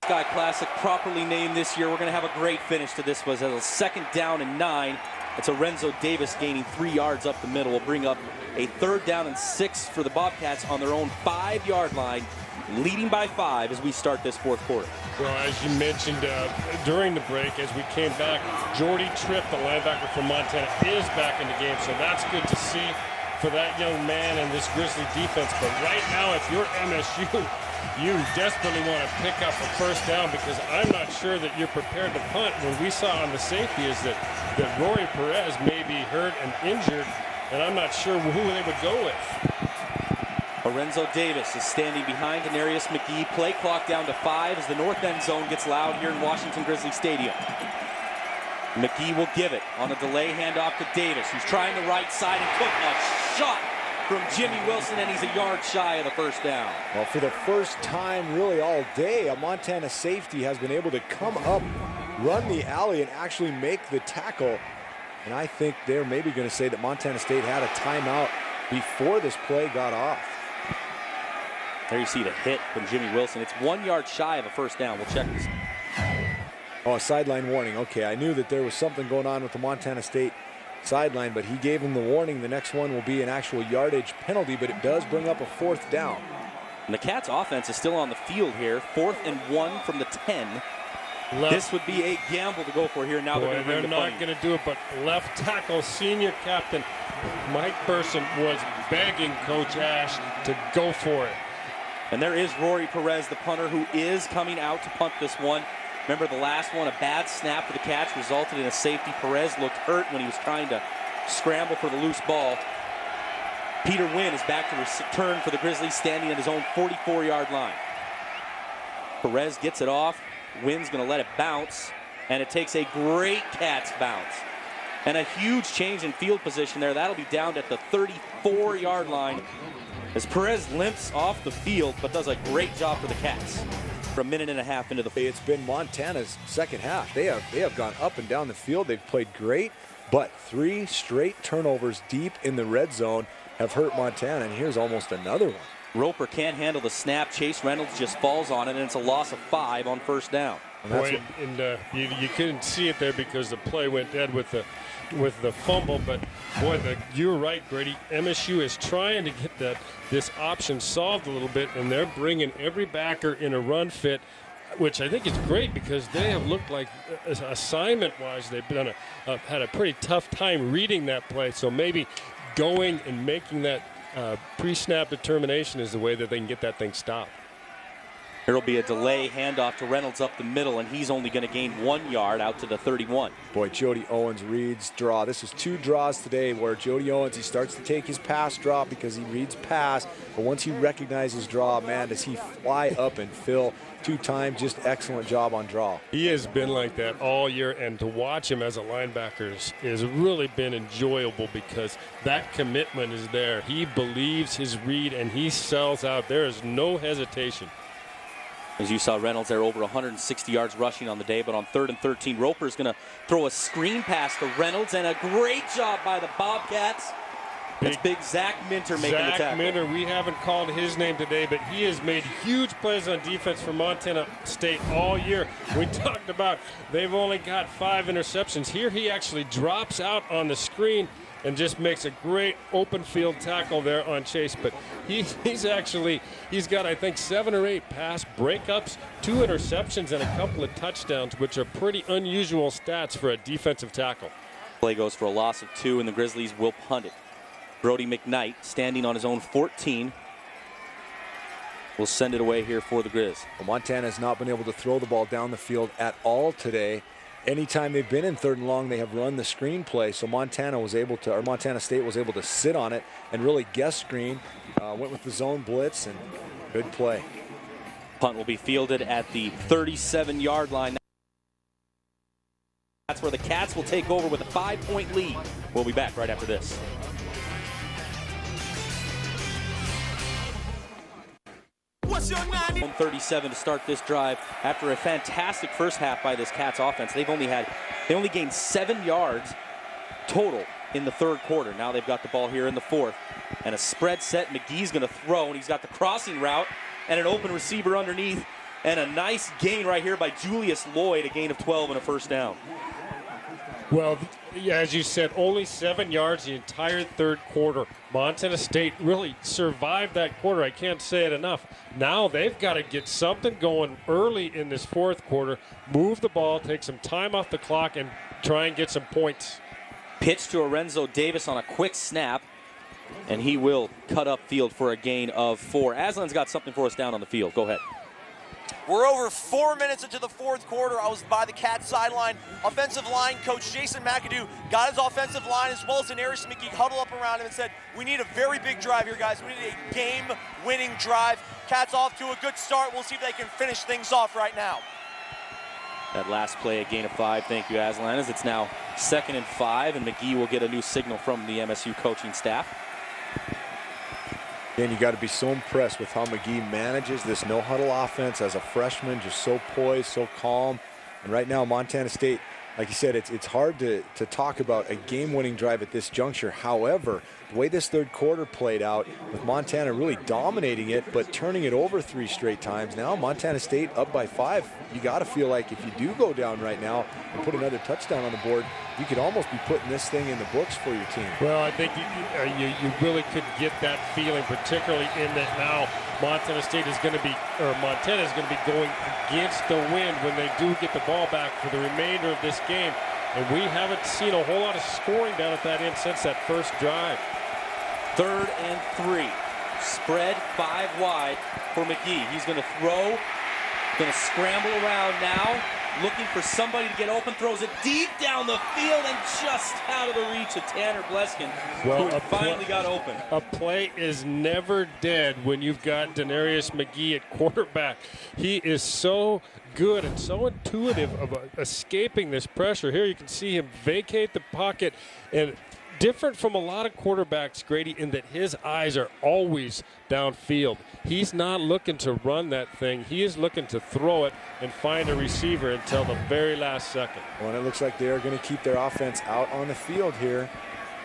Sky Classic, properly named this year. We're going to have a great finish to this. Was a 2nd down and 9. It's Lorenzo Davis gaining 3 yards up the middle. Will bring up a 3rd down and 6 for the Bobcats on their own 5-yard line, leading by 5 as we start this 4th quarter. Well, as you mentioned during the break, as we came back, Jordy Tripp, the linebacker from Montana, is back in the game. So that's good to see for that young man and this Grizzly defense. But right now, if you're MSU, you desperately want to pick up a 1st down, because I'm not sure that you're prepared to punt. When we saw on the safety is that Rory Perez may be hurt and injured, and I'm not sure who they would go with. Lorenzo Davis is standing behind Denarius McGee. Play clock down to 5 as the north end zone gets loud here in Washington Grizzly Stadium. McGee will give it on a delay handoff to Davis, who's trying the right side, and took a shot from Jimmy Wilson, and he's a yard shy of the 1st down. Well, for the first time really all day, a Montana safety has been able to come up, run the alley, and actually make the tackle. And I think they're maybe going to say that Montana State had a timeout before this play got off. There you see the hit from Jimmy Wilson. It's 1 yard shy of a 1st down. We'll check this. Oh, a sideline warning. Okay, I knew that there was something going on with the Montana State sideline, but he gave him the warning. The next one will be an actual yardage penalty, but it does bring up a 4th down. And the Cats offense is still on the field here. 4th and 1 from the 10. This would be a gamble to go for here. Now they're not going to do it, but left tackle senior captain Mike Burson was begging Coach Ash to go for it. And there is Rory Perez, the punter, who is coming out to punt this one. Remember the last one, a bad snap for the Cats resulted in a safety. Perez looked hurt when he was trying to scramble for the loose ball. Peter Wynn is back to return for the Grizzlies, standing at his own 44-yard line. Perez gets it off. Wynn's going to let it bounce, and it takes a great Cats bounce. And a huge change in field position there. That'll be down at the 34-yard line as Perez limps off the field, but does a great job for the Cats. For a minute and a half into the field. It's been Montana's second half. They have gone up and down the field. They've played great, but 3 straight turnovers deep in the red zone have hurt Montana, and here's almost another one. Roper can't handle the snap. Chase Reynolds just falls on it, and it's a loss of 5 on 1st down. You couldn't see it there because the play went dead with the fumble, but boy, you're right, Grady. MSU is trying to get this option solved a little bit, and they're bringing every backer in a run fit, which I think is great because they have looked like, assignment-wise, they've done had a pretty tough time reading that play. So maybe going and making that pre-snap determination is the way that they can get that thing stopped. There will be a delay handoff to Reynolds up the middle, and he's only going to gain 1 yard out to the 31. Boy, Jody Owens reads draw. This is 2 draws today where Jody Owens, he starts to take his pass draw because he reads pass, but once he recognizes draw, man, does he fly up and fill 2 times. Just excellent job on draw. He has been like that all year, and to watch him as a linebacker has really been enjoyable because that commitment is there. He believes his read, and he sells out. There is no hesitation. As you saw, Reynolds there over 160 yards rushing on the day, but on 3rd and 13, Roper's going to throw a screen pass to Reynolds, and a great job by the Bobcats. It's big Zach Minter making the tackle. Zach Minter, we haven't called his name today, but he has made huge plays on defense for Montana State all year. We talked about they've only got 5 interceptions. Here he actually drops out on the screen and just makes a great open field tackle there on Chase. But he's got, I think, 7 or 8 pass breakups, 2 interceptions, and a couple of touchdowns, which are pretty unusual stats for a defensive tackle. Play goes for a loss of 2, and the Grizzlies will punt it. Brody McKnight, standing on his own 14, will send it away here for the Grizz. Well, Montana has not been able to throw the ball down the field at all today. Anytime they've been in 3rd and long, they have run the screen play. So Montana State was able to sit on it and really guess screen. Went with the zone blitz, and good play. Punt will be fielded at the 37-yard line. That's where the Cats will take over with a 5-point lead. We'll be back right after this. What's your 37 to start this drive after a fantastic first half by this Cats offense. They only gained 7 yards total in the 3rd quarter. Now they've got the ball here in the 4th, and a spread set. McGee's going to throw, and he's got the crossing route and an open receiver underneath, and a nice gain right here by Julius Lloyd, a gain of 12 and a 1st down. Well, Yeah, as you said, only 7 yards the entire third quarter. Montana State really survived that quarter. I can't say it enough. Now they've got to get something going early in this fourth quarter, move the ball, take some time off the clock, and try and get some points. Pitch to Lorenzo Davis on a quick snap, and he will cut up field for a gain of 4. Aslan's got something for us down on the field. Go ahead. We're over 4 minutes into the fourth quarter. I was by the Cat sideline. Offensive line coach Jason McAdoo got his offensive line as well as Denarius McGee huddled up around him and said, we need a very big drive here, guys. We need a game-winning drive. Cat's off to a good start. We'll see if they can finish things off right now. That last play, a gain of 5. Thank you, Aslan, as it's now 2nd and 5, and McGee will get a new signal from the MSU coaching staff. And you got to be so impressed with how McGee manages this no-huddle offense as a freshman, just so poised, so calm. And right now, Montana State, like you said, it's hard to talk about a game-winning drive at this juncture. However, the way this third quarter played out, with Montana really dominating it, but turning it over 3 straight times, now Montana State up by 5. You got to feel like if you do go down right now and put another touchdown on the board, you could almost be putting this thing in the books for your team. Well, I think you really could get that feeling, particularly in that now Montana State is going to be, or Montana is going to be going against the wind when they do get the ball back for the remainder of this game. And we haven't seen a whole lot of scoring down at that end since that first drive. 3rd and 3. Spread 5 wide for McGee. He's going to throw, going to scramble around now, looking for somebody to get open, throws it deep down the field and just out of the reach of Tanner Bleskin, who finally got open. A play is never dead when you've got Denarius McGee at quarterback. He is so good and so intuitive of escaping this pressure. Here you can see him vacate the pocket, and different from a lot of quarterbacks, Grady, in that his eyes are always downfield. He's not looking to run that thing. He is looking to throw it and find a receiver until the very last second. Well, and it looks like they're going to keep their offense out on the field here.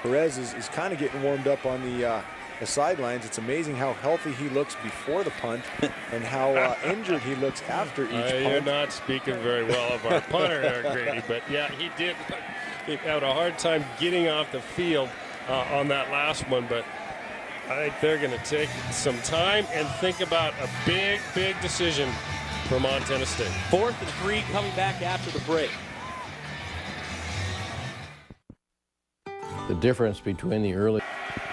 Perez is kind of getting warmed up on the sidelines. It's amazing how healthy he looks before the punt and how injured he looks after each punt. You're not speaking very well of our punter there, Grady, but yeah, he did. He had a hard time getting off the field on that last one, but I think they're going to take some time and think about a big, big decision for Montana State. 4th and 3 coming back after the break. The difference between the early...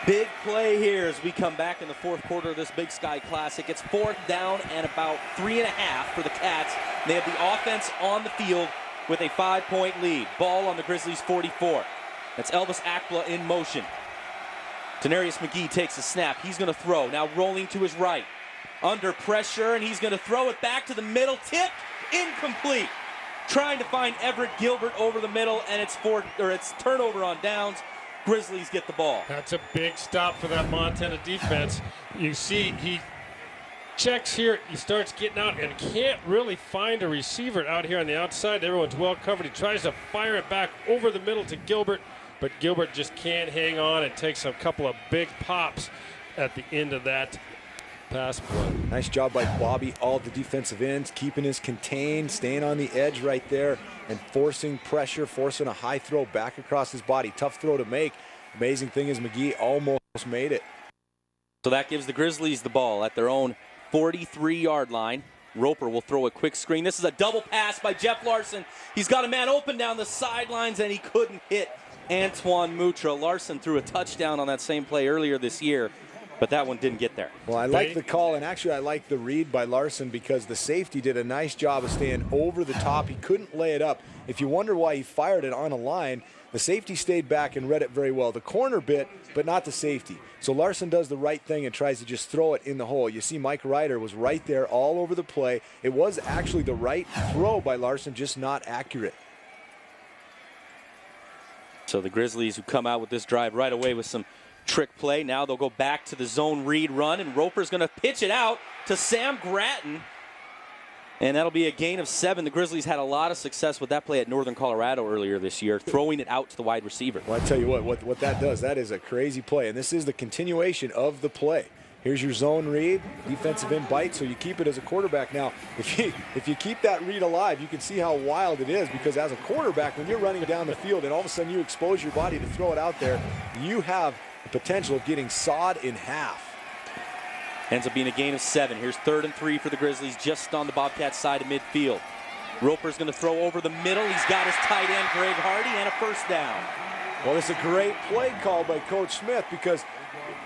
Big play here as we come back in the fourth quarter of this Big Sky Classic. It's 4th down and about 3.5 for the Cats. They have the offense on the field with a 5-point lead. Ball on the Grizzlies' 44. That's Elvis Akpla in motion. Denarius McGee takes a snap. He's going to throw. Now rolling to his right. Under pressure, and he's going to throw it back to the middle. Tip, incomplete. Trying to find Everett Gilbert over the middle, and it's turnover on downs. Grizzlies get the ball. That's a big stop for that Montana defense. You see, he checks here, he starts getting out and can't really find a receiver out here on the outside. Everyone's well covered. He tries to fire it back over the middle to Gilbert, but Gilbert just can't hang on. It takes a couple of big pops at the end of that pass play. Nice job by Bobby, all the defensive ends, keeping us contained, staying on the edge right there, and forcing pressure, forcing a high throw back across his body. Tough throw to make. Amazing thing is McGee almost made it. So that gives the Grizzlies the ball at their own 43-yard line. Roper will throw a quick screen. This is a double pass by Jeff Larson. He's got a man open down the sidelines, and he couldn't hit Antoine Mutra. Larson threw a touchdown on that same play earlier this year, but that one didn't get there. Well, I like the call, and actually I like the read by Larson because the safety did a nice job of staying over the top. He couldn't lay it up. If you wonder why he fired it on a line, the safety stayed back and read it very well. The corner bit, but not the safety. So Larson does the right thing and tries to just throw it in the hole. You see Mike Ryder was right there all over the play. It was actually the right throw by Larson, just not accurate. So the Grizzlies, who come out with this drive right away with some trick play, now they'll go back to the zone read run, and Roper's going to pitch it out to Sam Gratton. And that'll be a gain of 7. The Grizzlies had a lot of success with that play at Northern Colorado earlier this year, throwing it out to the wide receiver. Well, I tell you what that does, that is a crazy play. And this is the continuation of the play. Here's your zone read, defensive in bite, so you keep it as a quarterback. Now, if you keep that read alive, you can see how wild it is, because as a quarterback, when you're running down the field and all of a sudden you expose your body to throw it out there, you have the potential of getting sawed in half. Ends up being a gain of 7. Here's 3rd and 3 for the Grizzlies, just on the Bobcat side of midfield. Roper's going to throw over the middle. He's got his tight end, Greg Hardy, and a first down. Well, it's a great play call by Coach Smith, because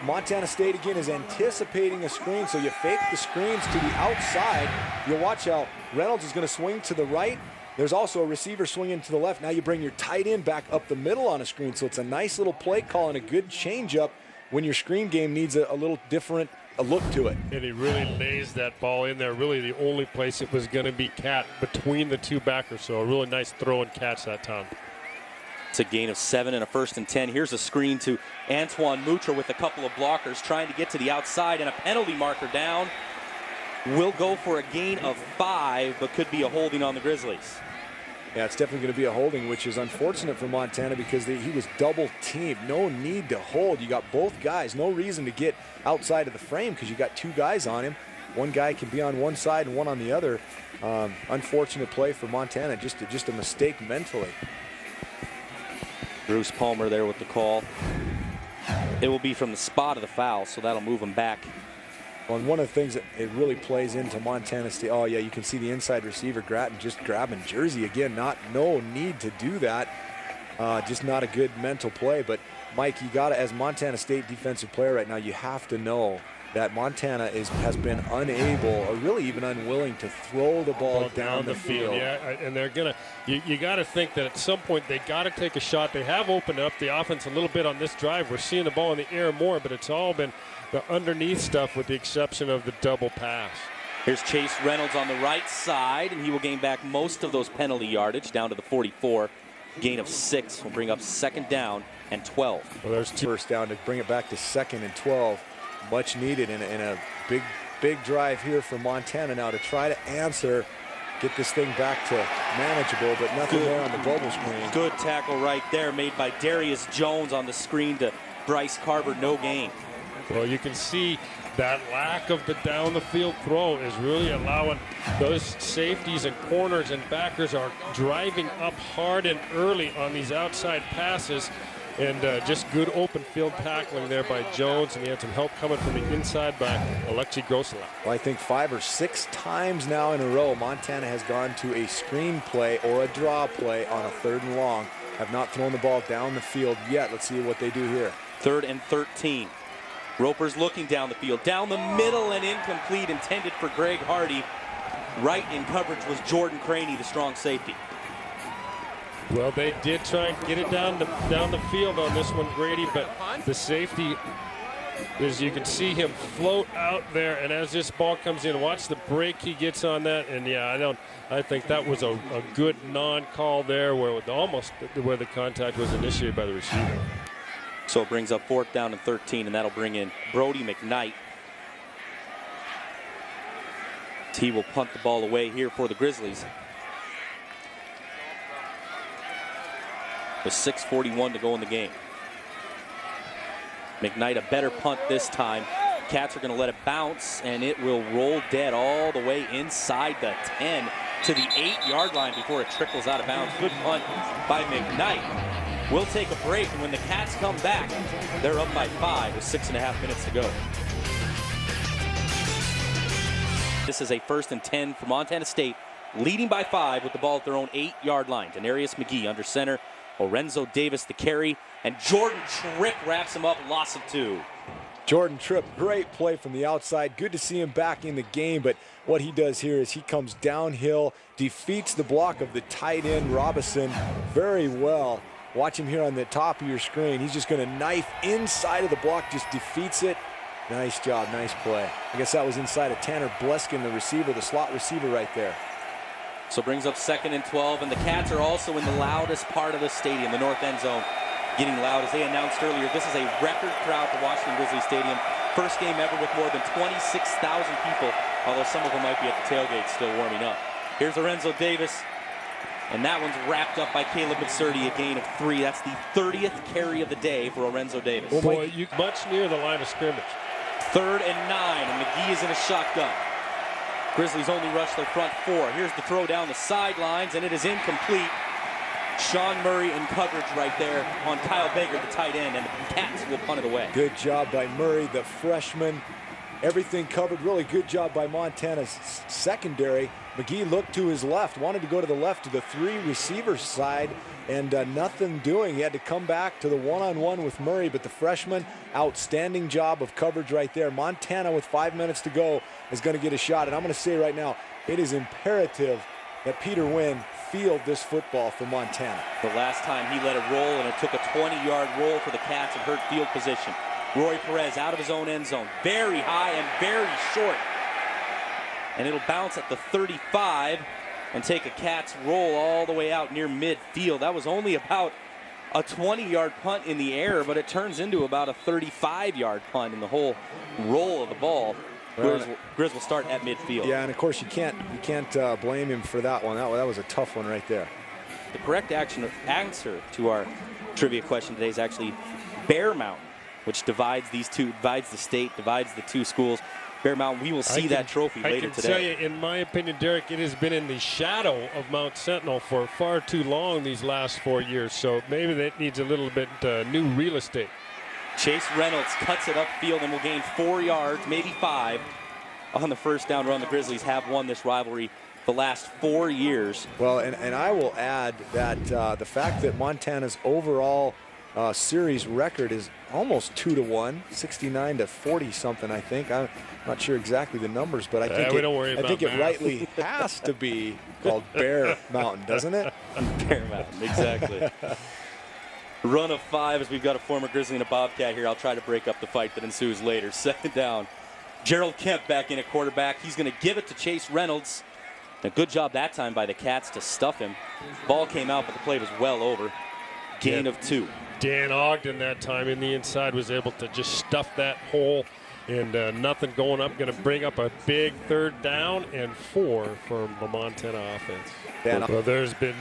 Montana State, again, is anticipating a screen, so you fake the screens to the outside. You'll watch how Reynolds is going to swing to the right. There's also a receiver swinging to the left. Now you bring your tight end back up the middle on a screen, so it's a nice little play call and a good changeup when your screen game needs a little different look to it. And he really lays that ball in there. Really the only place it was going to be Cat between the two backers, so a really nice throw and catch that time. It's a gain of 7 and a 1st and 10. Here's a screen to Antoine Mutra with a couple of blockers trying to get to the outside, and a penalty marker down. Will go for a gain of 5, but could be a holding on the Grizzlies. Yeah, it's definitely going to be a holding, which is unfortunate for Montana, because he was double teamed. No need to hold. You got both guys. No reason to get outside of the frame, because you got 2 guys on him. One guy can be on one side and one on the other. Unfortunate play for Montana. Just a mistake mentally. Bruce Palmer there with the call. It will be from the spot of the foul, so that'll move him back. Well, and one of the things that it really plays into Montana State, oh yeah, you can see the inside receiver Grattan just grabbing Jersey again. No need to do that. Just not a good mental play. But Mike, you got to, as Montana State defensive player right now, you have to know that Montana has been unable, or really even unwilling, to throw the ball down the field. Yeah, and they're gonna. You got to think that at some point they got to take a shot. They have opened up the offense a little bit on this drive. We're seeing the ball in the air more, but it's all been the underneath stuff, with the exception of the double pass. Here's Chase Reynolds on the right side, and he will gain back most of those penalty yardage down to the 44. Gain of 6 will bring up 2nd down and 12. Well, there's 2 first down to bring it back to 2nd and 12. Much needed in a big drive here for Montana now to try to answer, get this thing back to manageable, but nothing there on the bubble screen. Good tackle right there made by Darius Jones on the screen to Bryce Carver. No gain. Well, you can see that lack of the down the field throw is really allowing those safeties and corners and backers are driving up hard and early on these outside passes. And just good open field tackling there by Jones, and he had some help coming from the inside by Alexi Grosselak. Well, I think 5 or 6 times now in a row, Montana has gone to a screen play or a draw play on a 3rd and long. Have not thrown the ball down the field yet. Let's see what they do here. 3rd and 13. Roper's looking down the field. Down the middle and incomplete, intended for Greg Hardy. Right in coverage was Jordan Craney, the strong safety. Well, they did try and get it down the field on this one, Grady, but the safety, as you can see him float out there, and as this ball comes in, watch the break he gets on that, and yeah, I think that was a good non-call there, where the contact was initiated by the receiver. So it brings up 4th down and 13, and that'll bring in Brody McKnight. He will punt the ball away here for the Grizzlies. With 6:41 to go in the game. McKnight a better punt this time. Cats are going to let it bounce, and it will roll dead all the way inside the 10 to the 8-yard line before it trickles out of bounds. Good punt by McKnight. We'll take a break, and when the Cats come back, they're up by 5 with 6.5 minutes to go. This is a 1st and 10 for Montana State, leading by 5 with the ball at their own 8-yard line. Denarius McGee under center. Lorenzo Davis the carry, and Jordan Tripp wraps him up, loss of 2. Jordan Tripp, great play from the outside. Good to see him back in the game, but what he does here is he comes downhill, defeats the block of the tight end Robinson very well. Watch him here on the top of your screen. He's just going to knife inside of the block, just defeats it. Nice job, nice play. I guess that was inside of Tanner Bleskin, the receiver, the slot receiver right there. So brings up 2nd and 12, and the Cats are also in the loudest part of the stadium, the north end zone. Getting loud, as they announced earlier, this is a record crowd for Washington Grizzlies Stadium. First game ever with more than 26,000 people, although some of them might be at the tailgate still warming up. Here's Lorenzo Davis, and that one's wrapped up by Caleb McSturdy, a gain of 3. That's the 30th carry of the day for Lorenzo Davis. Well, boy, you much near the line of scrimmage. 3rd and 9, and McGee is in a shotgun. Grizzlies only rush their front 4. Here's the throw down the sidelines, and it is incomplete. Sean Murray in coverage right there on Kyle Baker, the tight end, and the Cats will punt it away. Good job by Murray, the freshman. Everything covered. Really good job by Montana's secondary. McGee looked to his left, wanted to go to the left to the 3 receiver side, and nothing doing. He had to come back to the one-on-one with Murray, but the freshman, outstanding job of coverage right there. Montana, with 5 minutes to go, is going to get a shot. And I'm going to say right now, it is imperative that Peter Wynn field this football for Montana. The last time he let it roll, and it took a 20-yard roll for the Cats and hurt field position. Roy Perez out of his own end zone. Very high and very short. And it'll bounce at the 35 and take a Cats roll all the way out near midfield. That was only about a 20-yard punt in the air, but it turns into about a 35-yard punt in the whole roll of the ball. Grizz will start at midfield. Yeah, and of course you can't blame him for that one. That was a tough one right there. The correct answer to our trivia question today is actually Bear Mountain, which divides the state, divides the 2 schools. Bear Mountain, we will see that trophy later today. I can tell you, in my opinion, Derek, it has been in the shadow of Mount Sentinel for far too long these last 4 years, so maybe that needs a little bit new real estate. Chase Reynolds cuts it upfield and will gain 4 yards, maybe 5, on the first down run. The Grizzlies have won this rivalry the last 4 years. Well, and I will add that the fact that Montana's overall series record is almost 2-1, 69-40 something, I think. I'm not sure exactly the numbers, but I think it rightly has to be called Bear Mountain, doesn't it? Bear Mountain, exactly. Run of 5 as we've got a former Grizzly and a Bobcat here. I'll try to break up the fight that ensues later. 2nd down. Gerald Kemp back in at quarterback. He's going to give it to Chase Reynolds. A good job that time by the Cats to stuff him. Ball came out, but the play was well over. Gain of 2. Dan Ogden that time in the inside was able to just stuff that hole, and nothing going up. Going to bring up a big 3rd down and 4 from the Montana offense. Well, there's been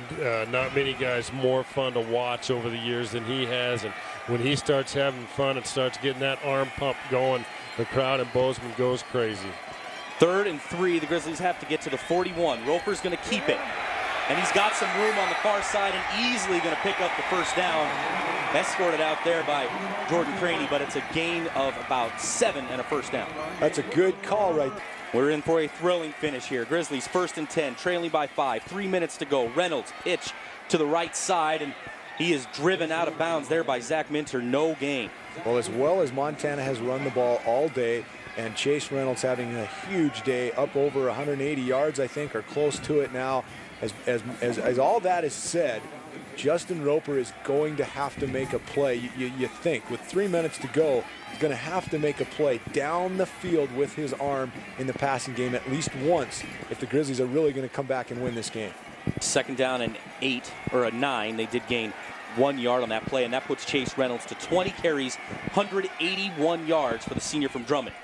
not many guys more fun to watch over the years than he has, and when he starts having fun and starts getting that arm pump going, the crowd in Bozeman goes crazy. 3rd and 3. The Grizzlies have to get to the 41. Roper's going to keep it, and he's got some room on the far side and easily going to pick up the 1st down. Escorted out there by Jordan Craney, but it's a gain of about 7 and a 1st down. That's a good call right there. We're in for a thrilling finish here. Grizzlies 1st and 10, trailing by 5. 3 minutes to go. Reynolds pitch to the right side, and he is driven out of bounds there by Zach Minter. No gain. Well as Montana has run the ball all day, and Chase Reynolds having a huge day, up over 180 yards, I think, or close to it now. As all that is said, Justin Roper is going to have to make a play. You think with 3 minutes to go, he's going to have to make a play down the field with his arm in the passing game at least once if the Grizzlies are really going to come back and win this game. 2nd down and 8 or a 9. They did gain 1 yard on that play, and that puts Chase Reynolds to 20 carries, 181 yards for the senior from Drummond.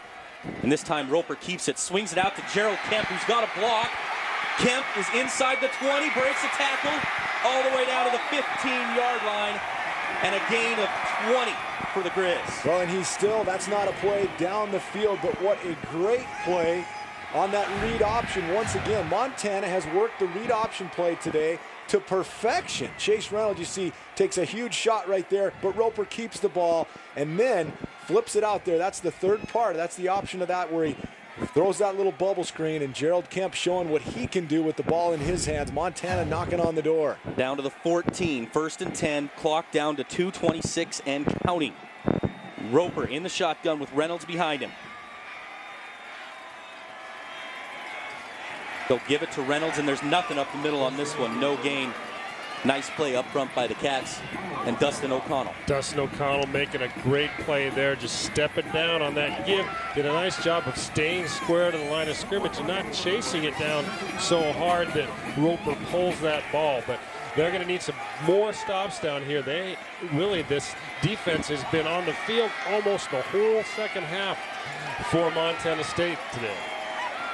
And this time Roper keeps it, swings it out to Gerald Kemp, who's got a block. Kemp is inside the 20, breaks a tackle all the way down to the 15-yard line, and a gain of 20 for the Grizz. Well, and that's not a play down the field, but what a great play on that read option. Once again, Montana has worked the read option play today to perfection. Chase Reynolds, you see, takes a huge shot right there, but Roper keeps the ball and then flips it out there. That's the 3rd part. That's the option of that where he throws that little bubble screen, and Gerald Kemp showing what he can do with the ball in his hands. Montana knocking on the door. Down to the 14, 1st and 10, clock down to 2:26 and counting. Roper in the shotgun with Reynolds behind him. They'll give it to Reynolds, and there's nothing up the middle on this one. No gain. Nice play up front by the Cats and Dustin O'Connell. Dustin O'Connell making a great play there, just stepping down on that give. Did a nice job of staying square to the line of scrimmage and not chasing it down so hard that Roper pulls that ball. But they're going to need some more stops down here. This defense has been on the field almost the whole 2nd half for Montana State today.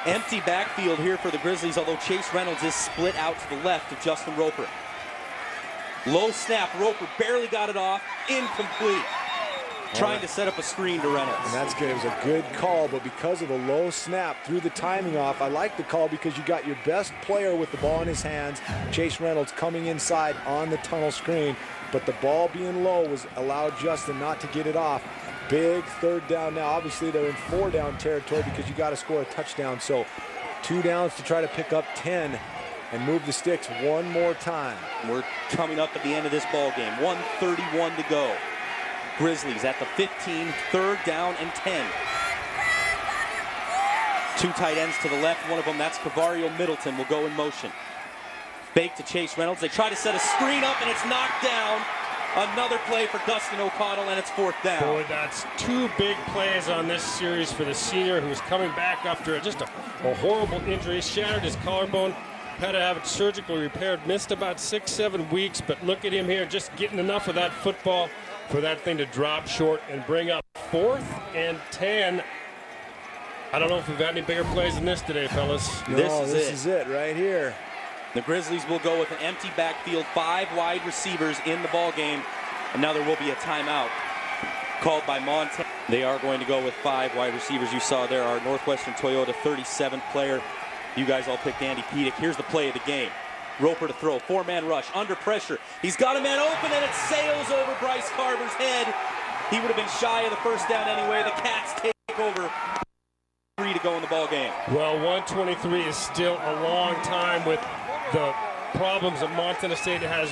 Empty backfield here for the Grizzlies, although Chase Reynolds is split out to the left of Justin Roper. Low snap, Roper barely got it off, incomplete. trying to set up a screen to Reynolds. And that's good. It was a good call, but because of the low snap, threw the timing off. I like the call because you got your best player with the ball in his hands, Chase Reynolds, coming inside on the tunnel screen, but the ball being low was allowed Justin not to get it off. Big third down now. Obviously, they're in 4-down territory because you got to score a touchdown. So 2 downs to try to pick up 10 and move the sticks one more time. We're coming up at the end of this ball game. 1:31 to go. Grizzlies at the 15, 3rd down and 10. 2 tight ends to the left. One of them, that's Cavario Middleton, will go in motion. Fake to Chase Reynolds. They try to set a screen up, and it's knocked down. Another play for Dustin O'Connell, and it's 4th down. Boy, that's 2 big plays on this series for the senior, who's coming back after just a horrible injury. Shattered his collarbone, had to have it surgically repaired, missed about 6-7 weeks, but look at him here, just getting enough of that football for that thing to drop short and bring up 4th and 10. I don't know if we've had any bigger plays than this today, fellas. No, this is it right here. The Grizzlies will go with an empty backfield, 5 wide receivers in the ball game, and now there will be a timeout called by Montana. They are going to go with 5 wide receivers. You saw there our Northwestern Toyota 37th player. You guys all picked Andy Pedic. Here's the play of the game. Roper to throw, 4-man rush, under pressure. He's got a man open, and it sails over Bryce Carver's head. He would have been shy of the 1st down anyway. The Cats take over. 3 to go in the ball game. Well, 1:23 is still a long time with the problems that Montana State has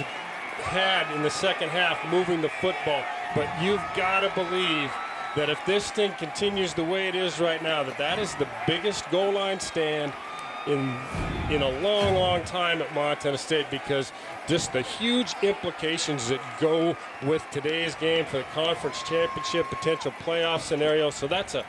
had in the second half moving the football. But you've got to believe that if this thing continues the way it is right now, that is the biggest goal line stand in a long, long time at Montana State, because just the huge implications that go with today's game for the conference championship, potential playoff scenario. So that's a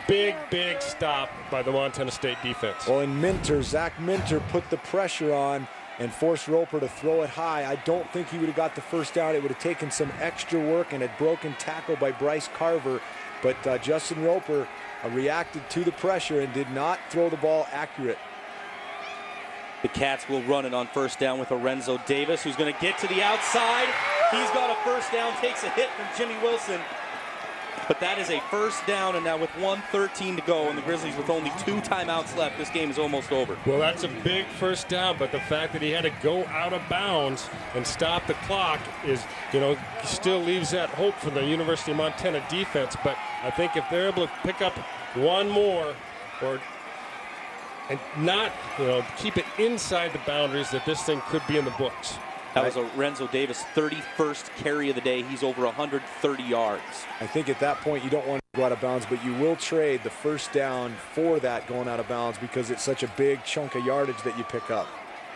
big, big stop by the Montana State defense. Well, and Zach Minter put the pressure on and forced Roper to throw it high. I don't think he would have got the 1st down. It would have taken some extra work and a broken tackle by Bryce Carver. But Justin Roper reacted to the pressure and did not throw the ball accurate. The Cats will run it on 1st down with Lorenzo Davis, who's going to get to the outside. He's got a 1st down, takes a hit from Jimmy Wilson. But that is a 1st down, and now with 1:13 to go, and the Grizzlies with only 2 timeouts left, this game is almost over. Well, that's a big 1st down, but the fact that he had to go out of bounds and stop the clock is, still leaves that hope for the University of Montana defense. But I think if they're able to pick up one more and not, keep it inside the boundaries, that this thing could be in the books. That was Lorenzo Davis' 31st carry of the day. He's over 130 yards. I think at that point you don't want to go out of bounds, but you will trade the 1st down for that going out of bounds because it's such a big chunk of yardage that you pick up.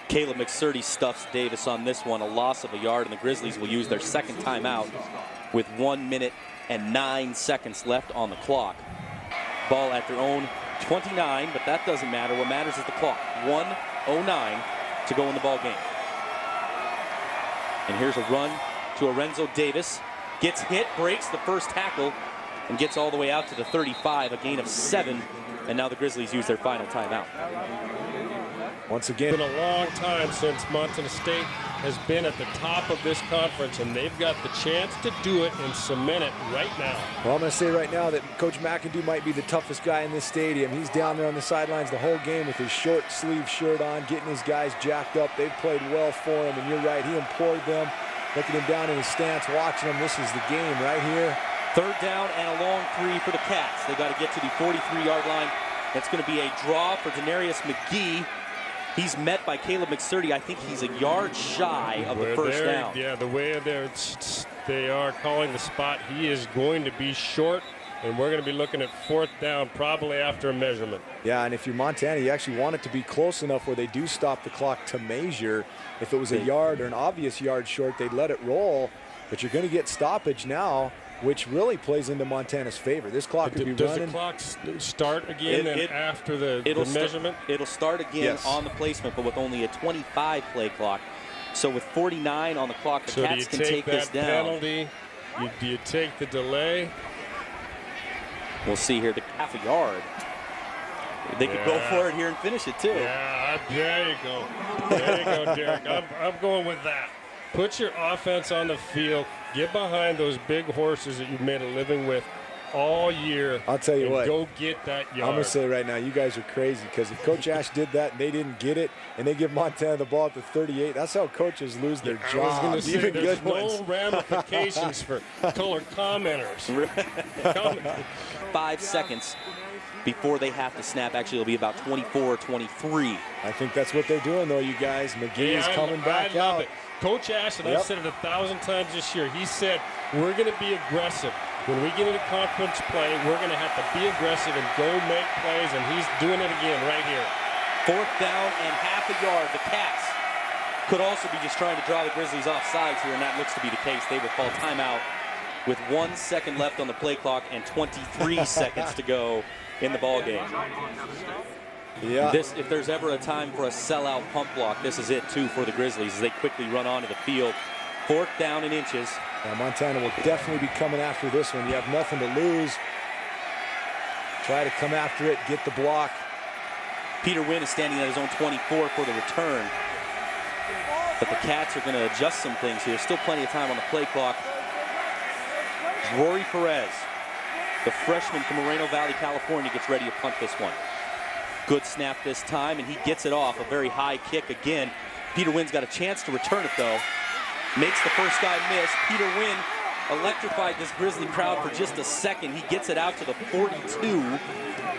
Caleb McSurdy stuffs Davis on this one, a loss of a yard, and the Grizzlies will use their 2nd timeout with 1 minute and 9 seconds left on the clock. Ball at their own 29, but that doesn't matter. What matters is the clock. 1:09 to go in the ball game. And here's a run to Lorenzo Davis. Gets hit, breaks the 1st tackle, and gets all the way out to the 35, a gain of 7. And now the Grizzlies use their final timeout. Once again, it's been a long time since Montana State has been at the top of this conference, and they've got the chance to do it and cement it right now. Well, I'm going to say right now that Coach McAdoo might be the toughest guy in this stadium. He's down there on the sidelines the whole game with his short sleeve shirt on, getting his guys jacked up. They've played well for him, and you're right, he implored them. Look at him down in his stance, watching him. This is the game right here. 3rd down and a long 3 for the Cats. They got to get to the 43-yard line. That's going to be a draw for Denarius McGee. He's met by Caleb McSurdy. I think he's a yard shy of the 1st down. Yeah, the way they are calling the spot, he is going to be short, and we're going to be looking at 4th down probably after a measurement. Yeah, and if you're Montana, you actually want it to be close enough where they do stop the clock to measure. If it was a yard or an obvious yard short, they'd let it roll. But you're going to get stoppage now, which really plays into Montana's favor. This clock could be running. Does the clock start again after the measurement? It'll start again on the placement, but with only a 25-play clock. So with 49 on the clock, the Cats can take this down. Penalty? Do you take the delay? We'll see here. The half a yard. They could go for it here and finish it, too. Yeah, there you go. There you go, Derek. I'm going with that. Put your offense on the field. Get behind those big horses that you've made a living with all year. I'll tell you what. Go get that yard. I'm going to say right now, you guys are crazy, because if Coach Ash did that and they didn't get it, and they give Montana the ball at the 38, that's how coaches lose their I job. was going to say, even there's good ones. no ramifications for color commenters. 5 seconds before they have to snap. Actually, it'll be about 24-23. I think that's what they're doing, though, you guys. McGee is coming back I love out. it. Coach Ash, and I've said it 1,000 times this year, he said, we're going to be aggressive. When we get into conference play, we're going to have to be aggressive and go make plays, and he's doing it again right here. 4th down and half a yard. The Cats could also be just trying to draw the Grizzlies off sides here, and that looks to be the case. They will call timeout with 1 second left on the play clock and 23 seconds to go in the ball game. Yeah. If there's ever a time for a sellout pump block, this is it too for the Grizzlies as they quickly run onto the field. 4th down and inches. Montana will definitely be coming after this one. You have nothing to lose. Try to come after it, get the block. Peter Wynn is standing at his own 24 for the return. But the Cats are going to adjust some things here. Still plenty of time on the play clock. Rory Perez, the freshman from Moreno Valley, California, gets ready to punt this one. Good snap this time, and he gets it off. A very high kick again. Peter Wynn's got a chance to return it, though. Makes the first guy miss. Peter Wynn electrified this Grizzly crowd for just a second. He gets it out to the 42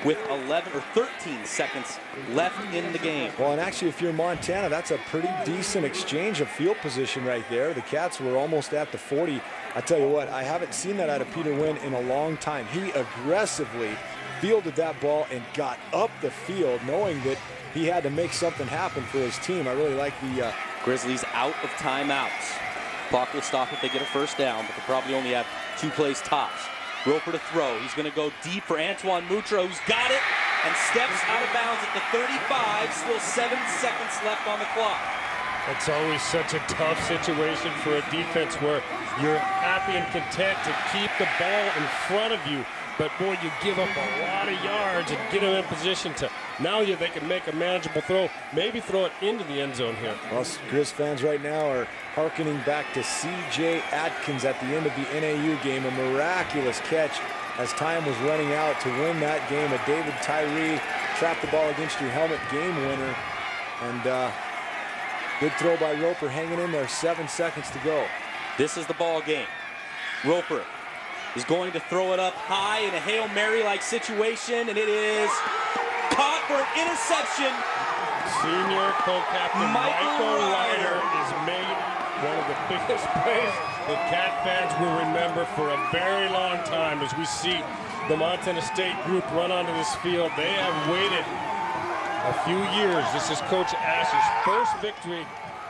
with 11 or 13 seconds left in the game. Well, and actually, if you're Montana, that's a pretty decent exchange of field position right there. The Cats were almost at the 40. I tell you what, I haven't seen that out of Peter Wynn in a long time. He aggressively fielded that ball and got up the field, knowing that he had to make something happen for his team. I really like the Grizzlies out of timeouts. Clock will stop if they get a first down, but they probably only have 2 plays tops. Roper to throw. He's going to go deep for Antoine Mutro, who's got it and steps out of bounds at the 35. Still 7 seconds left on the clock. It's always such a tough situation for a defense where you're happy and content to keep the ball in front of you. But, boy, you give up a lot of yards and get them in position to now they can make a manageable throw, maybe throw it into the end zone here. Well, Grizz fans right now are hearkening back to C.J. Atkins at the end of the NAU game, a miraculous catch as time was running out to win that game. A David Tyree trapped the ball against your helmet, game winner. And good throw by Roper, hanging in there, 7 seconds to go. This is the ball game. Roper is going to throw it up high in a Hail Mary-like situation, and it is caught for an interception. Senior co-captain Michael Ryder is made one of the biggest plays that Cat fans will remember for a very long time. As we see the Montana State group run onto this field, they have waited a few years. This is Coach Ash's first victory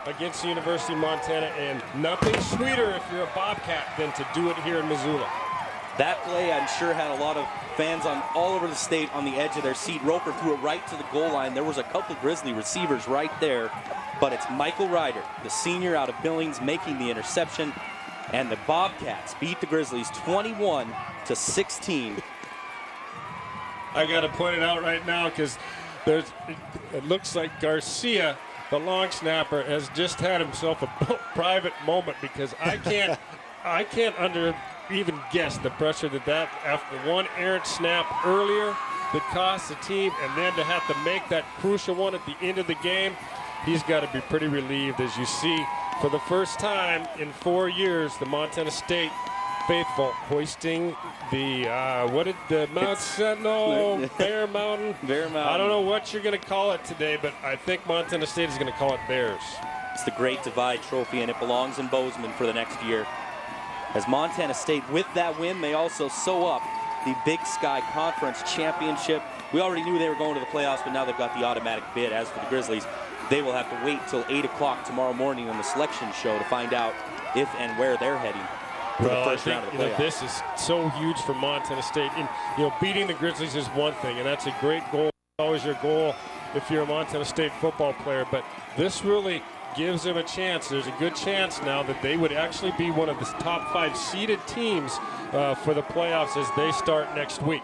against the University of Montana, and nothing sweeter if you're a Bobcat than to do it here in Missoula. That play, I'm sure, had a lot of fans on all over the state on the edge of their seat. Roper threw it right to the goal line. There was a couple Grizzly receivers right there, but it's Michael Ryder, the senior out of Billings, making the interception, and the Bobcats beat the Grizzlies 21-16. I got to point it out right now because it looks like Garcia, the long snapper, has just had himself a private moment, because I can't even guess the pressure that after one errant snap earlier that cost the team, and then to have to make that crucial one at the end of the game, he's got to be pretty relieved. As you see, for the first time in 4 years, the Montana State faithful hoisting the Mount Sentinel, Bear Mountain. Bear Mountain. I don't know what you're going to call it today, but I think Montana State is going to call it Bears. It's the Great Divide Trophy, and it belongs in Bozeman for the next year. As Montana State, with that win, they also sew up the Big Sky Conference Championship. We already knew they were going to the playoffs, but now they've got the automatic bid. As for the Grizzlies, they will have to wait till 8 o'clock tomorrow morning on the selection show to find out if and where they're heading for the first round of the playoffs. This is so huge for Montana State. And, beating the Grizzlies is one thing, and that's a great goal. Always your goal if you're a Montana State football player. But this really gives them a chance. There's a good chance now that they would actually be one of the top 5 seeded teams for the playoffs as they start next week.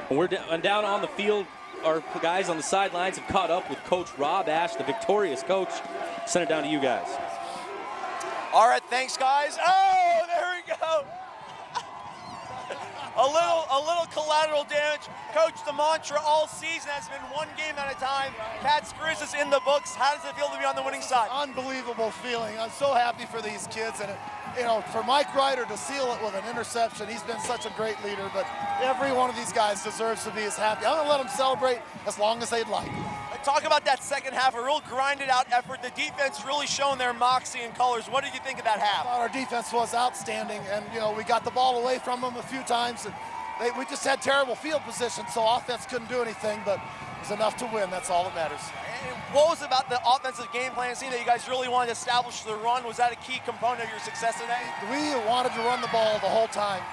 We're down on the field. Our guys on the sidelines have caught up with Coach Rob Ash, the victorious coach. Send it down to you guys. All right, thanks, guys. Oh, A little collateral damage. Coach, the mantra all season has been one game at a time. Cat-Griz is in the books. How does it feel to be on the winning side? Unbelievable feeling. I'm so happy for these kids, and you know, for Mike Ryder to seal it with an interception, he's been such a great leader, but every one of these guys deserves to be as happy. I'm going to let them celebrate as long as they'd like. Talk about that second half, a real grinded out effort. The defense really showing their moxie and colors. What did you think of that half? I thought our defense was outstanding, and you know, we got the ball away from them a few times, and we just had terrible field position, so offense couldn't do anything, but it was enough to win. That's all that matters. And what was about the offensive game plan? Seeing that you guys really wanted to establish the run, was that a key component of your success today? We wanted to run the ball the whole time,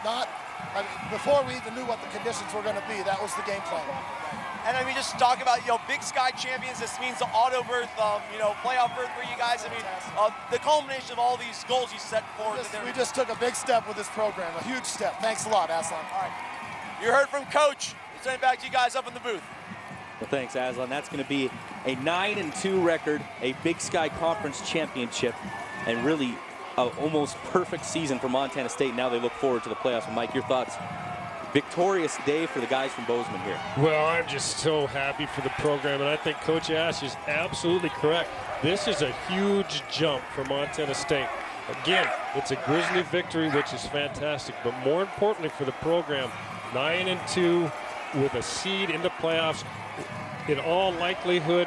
before we even knew what the conditions were going to be. That was the game plan. And I mean, just talk about, you know, Big Sky champions. This means the auto berth, you know, playoff berth for you guys. I mean, the culmination of all these goals you set forward. We just took a big step with this program, a huge step. Thanks a lot, Aslan. All right. You heard from Coach. We'll send it back to you guys up in the booth. Well, thanks, Aslan. That's going to be a 9-2 record, a Big Sky Conference championship, and really an almost perfect season for Montana State. Now they look forward to the playoffs. And Mike, your thoughts? Victorious day for the guys from Bozeman here. Well, I'm just so happy for the program, and I think Coach Ash is absolutely correct. This is a huge jump for Montana State. Again, it's a Grizzly victory, which is fantastic, but more importantly for the program, 9-2 with a seed into playoffs. In all likelihood,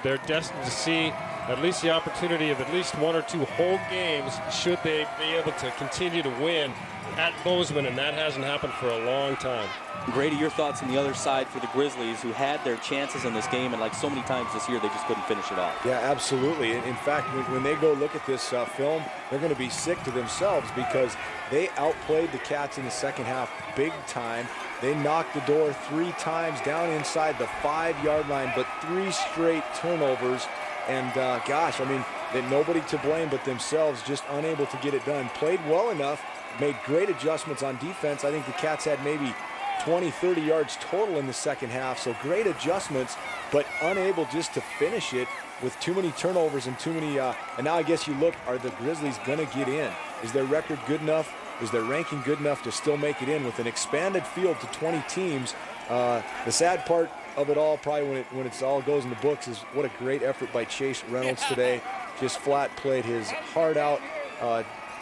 they're destined to see at least the opportunity of at least 1 or 2 whole games should they be able to continue to win at Bozeman, and that hasn't happened for a long time. Grady, your thoughts on the other side for the Grizzlies, who had their chances in this game, and like so many times this year, they just couldn't finish it off. Yeah, absolutely. In fact, when they go look at this film, they're going to be sick to themselves because they outplayed the Cats in the second half big time. They knocked the door 3 times down inside the 5-yard line, but 3 straight turnovers. And gosh, I mean, that nobody to blame but themselves, just unable to get it done. Played well enough, made great adjustments on defense. I think the Cats had maybe 20, 30 yards total in the second half, so great adjustments, but unable just to finish it with too many turnovers and too many, and now I guess you look, are the Grizzlies going to get in? Is their record good enough? Is their ranking good enough to still make it in with an expanded field to 20 teams? The sad part of it all, probably when it's all goes in the books, is what a great effort by Chase Reynolds today. Just flat played his heart out.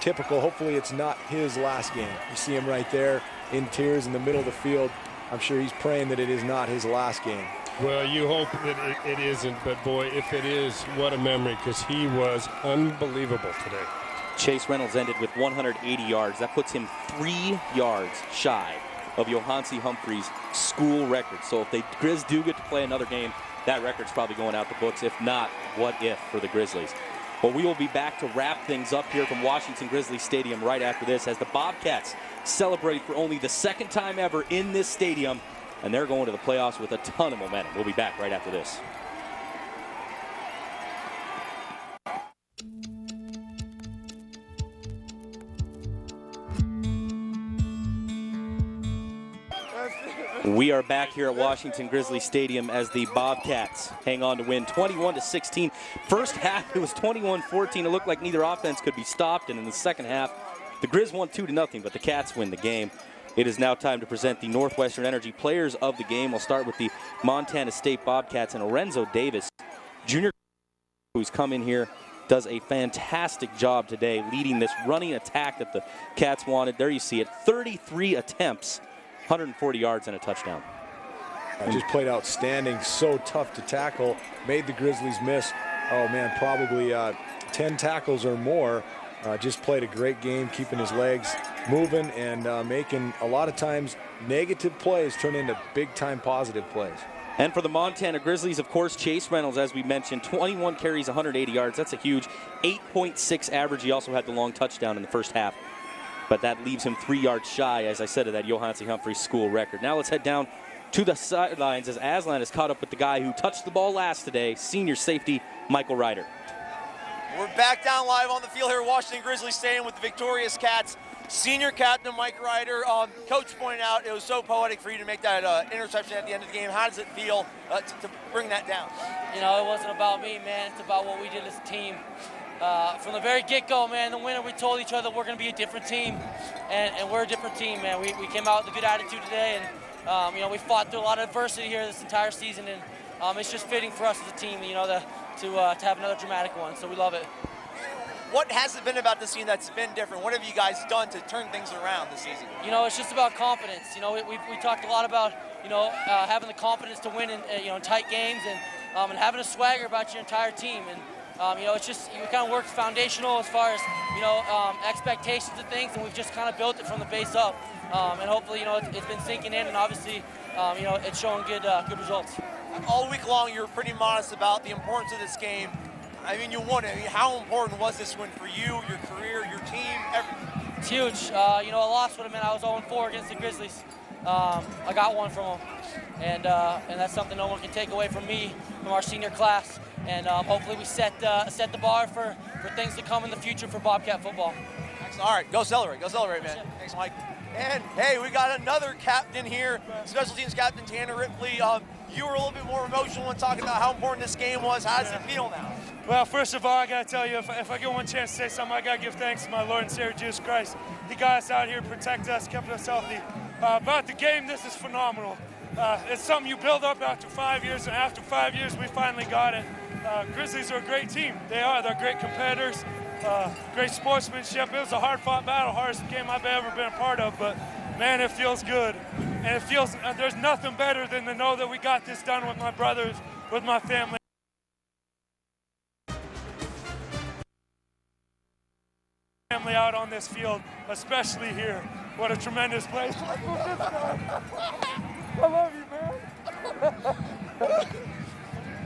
Typical. Hopefully it's not his last game. You see him right there in tears in the middle of the field. I'm sure he's praying that it is not his last game. Well, you hope that it isn't, but boy, if it is, what a memory, because he was unbelievable today. Chase Reynolds ended with 180 yards. That puts him 3 yards shy of Johansi Humphrey's school record. So if the Grizz do get to play another game, that record's probably going out the books. If not, what if for the Grizzlies? Well, we will be back to wrap things up here from Washington Grizzly Stadium right after this as the Bobcats celebrate for only the 2nd time ever in this stadium, and they're going to the playoffs with a ton of momentum. We'll be back right after this. We are back here at Washington Grizzly Stadium as the Bobcats hang on to win 21-16. First half, it was 21-14. It looked like neither offense could be stopped, and in the second half, the Grizz won 2-0, but the Cats win the game. It is now time to present the Northwestern Energy players of the game. We'll start with the Montana State Bobcats, and Lorenzo Davis, junior, who's come in here, does a fantastic job today leading this running attack that the Cats wanted. There you see it, 33 attempts. 140 yards and a touchdown. Just played outstanding, so tough to tackle, made the Grizzlies miss, oh man, probably 10 tackles or more. Just played a great game, keeping his legs moving and making a lot of times negative plays turn into big-time positive plays. And for the Montana Grizzlies, of course, Chase Reynolds, as we mentioned, 21 carries, 180 yards. That's a huge 8.6 average. He also had the long touchdown in the first half. But that leaves him 3 yards shy, as I said, of that Johansi Humphrey school record. Now let's head down to the sidelines as Aslan is caught up with the guy who touched the ball last today, senior safety Michael Ryder. We're back down live on the field here at Washington Grizzly Stadium with the victorious Cats. Senior captain Mike Ryder. Coach pointed out it was so poetic for you to make that interception at the end of the game. How does it feel to bring that down? You know, it wasn't about me, man. It's about what we did as a team. from the very get-go, man, the winter, we told each other we're going to be a different team, and we're a different team, man. We came out with a good attitude today, and, you know, we fought through a lot of adversity here this entire season, and it's just fitting for us as a team, you know, to have another dramatic one, so we love it. What has it been about this team that's been different? What have you guys done to turn things around this season? You know, it's just about confidence. You know, we talked a lot about, you know, having the confidence to win in, you know, in tight games, and having a swagger about your entire team. And, you know, it's just, we kind of worked foundational as far as, you know, expectations and things, and we've just kind of built it from the base up. And hopefully, you know, it's been sinking in, and obviously, you know, it's showing good results. All week long, you were pretty modest about the importance of this game. I mean, you won it. I mean, how important was this win for you, your career, your team, everything? It's huge. You know, a loss would have meant I was 0-4 against the Grizzlies. I got one from them, and that's something no one can take away from me, from our senior class. And hopefully we set the bar for things to come in the future for Bobcat football. Excellent. All right, go celebrate, man. Thanks, Mike. And hey, we got another captain here, special teams captain Tanner Ripley. You were a little bit more emotional when talking about how important this game was. How does it feel now? Well, first of all, I got to tell you, if I get one chance to say something, I got to give thanks to my Lord and Savior Jesus Christ. He got us out here, protected us, kept us healthy. About the game, this is phenomenal. It's something you build up after 5 years, and after 5 years, we finally got it. Grizzlies are a great team. They are. They're great competitors, great sportsmanship. It was a hard-fought battle, hardest game I've ever been a part of, but man, it feels good. And it feels, there's nothing better than to know that we got this done with my brothers, with my family. Family out on this field, especially here. What a tremendous place. I love you, man.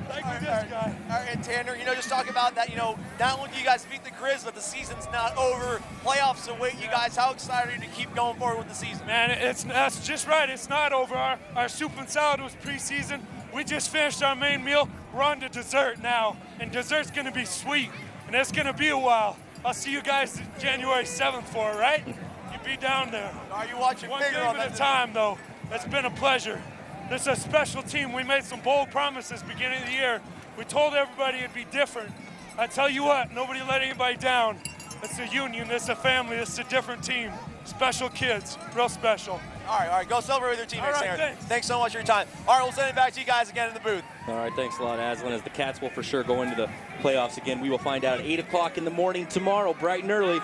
Thank you, this guy. All right, and Tanner, you know, just talk about that, you know, not only do you guys beat the Grizz, but the season's not over. Playoffs await you guys. How excited are you to keep going forward with the season? Man, that's just right. It's not over. Our soup and salad was preseason. We just finished our main meal. We're on to dessert now, and dessert's going to be sweet, and it's going to be a while. I'll see you guys January 7th for it, right? You be down there. Are you watching one bigger game on at that a time, though. It's been a pleasure. This is a special team. We made some bold promises beginning of the year. We told everybody it'd be different. I tell you what, nobody let anybody down. It's a union, it's a family, it's a different team. Special kids, real special. All right, go celebrate with your teammates, Tanner. Thanks so much for your time. All right, we'll send it back to you guys again in the booth. All right, thanks a lot, Aslan. As the Cats will for sure go into the playoffs again, we will find out at 8 o'clock in the morning tomorrow, bright and early.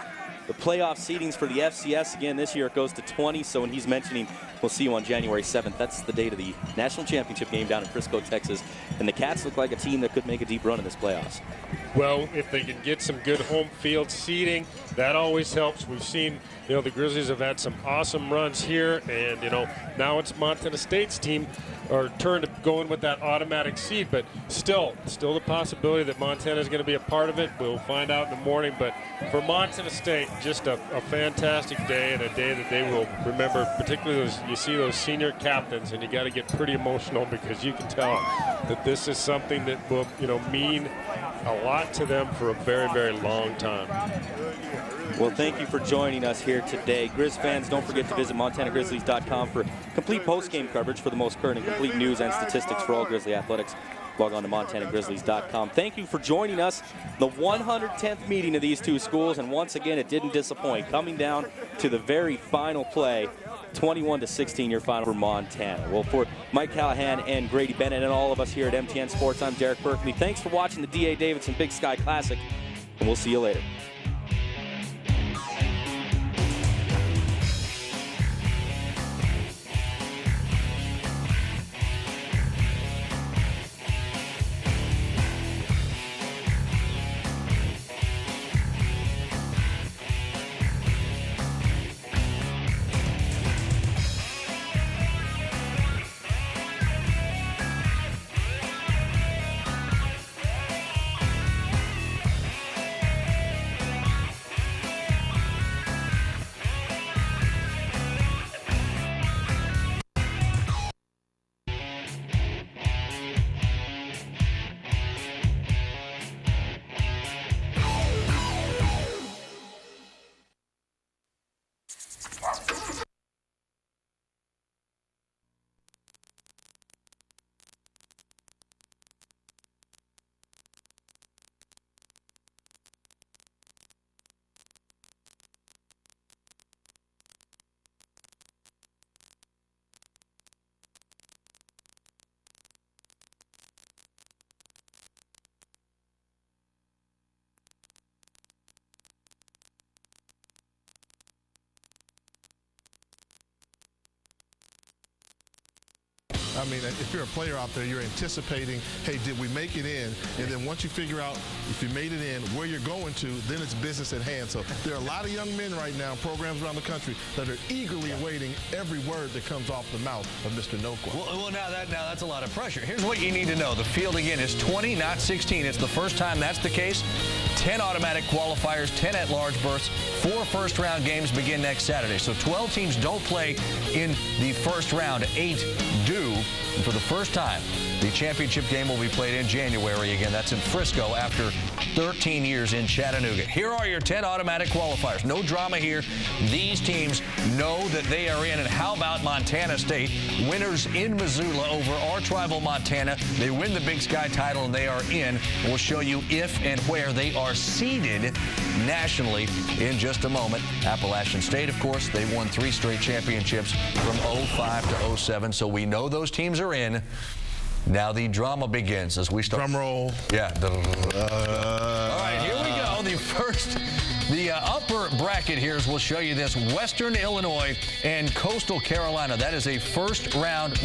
The playoff seedings for the FCS, again, this year it goes to 20, so when he's mentioning we'll see you on January 7th, that's the date of the national championship game down in Frisco, Texas, and the Cats look like a team that could make a deep run in this playoffs. Well, if they can get some good home field seating, that always helps. We've seen, you know, the Grizzlies have had some awesome runs here, and, you know, now it's Montana State's team or turn to going with that automatic seed, but still the possibility that Montana is going to be a part of it. We'll find out in the morning, but for Montana State, just a fantastic day, and a day that they will remember, particularly you see those senior captains, and you got to get pretty emotional because you can tell that this is something that will, you know, mean a lot to them for a very, very long time. Well, thank you for joining us here today. Grizz fans, don't forget to visit MontanaGrizzlies.com for complete post-game coverage for the most current and complete news and statistics for all Grizzly athletics. Log on to MontanaGrizzlies.com. Thank you for joining us. The 110th meeting of these two schools, and once again, it didn't disappoint. Coming down to the very final play, 21-16, your final for Montana. Well, for Mike Callahan and Grady Bennett and all of us here at MTN Sports, I'm Derek Berkeley. Thanks for watching the D.A. Davidson Big Sky Classic, and we'll see you later. I mean, if you're a player out there, you're anticipating, hey, did we make it in? And then once you figure out if you made it in, where you're going to, then it's business at hand. So there are a lot of young men right now, programs around the country, that are eagerly awaiting every word that comes off the mouth of Mr. Noqua. Well, now that's a lot of pressure. Here's what you need to know. The field, again, is 20, not 16. It's the first time that's the case. 10 automatic qualifiers, 10 at-large berths. 4 first-round games begin next Saturday. So 12 teams don't play in the first round. 8 do. And for the first time, the championship game will be played in January again. That's in Frisco after 13 years in Chattanooga. Here are your 10 automatic qualifiers. No drama here. These teams know that they are in. And how about Montana State? Winners in Missoula over arch rival Montana. They win the Big Sky title and they are in. We'll show you if and where they are seeded nationally in just a moment. Appalachian State, of course, they won 3 straight championships from 05 to 07. So we know those teams are in. Now the drama begins as we start. Drum roll. Yeah. All right, here we go. The upper bracket here is we'll show you this. Western Illinois and Coastal Carolina. That is a first round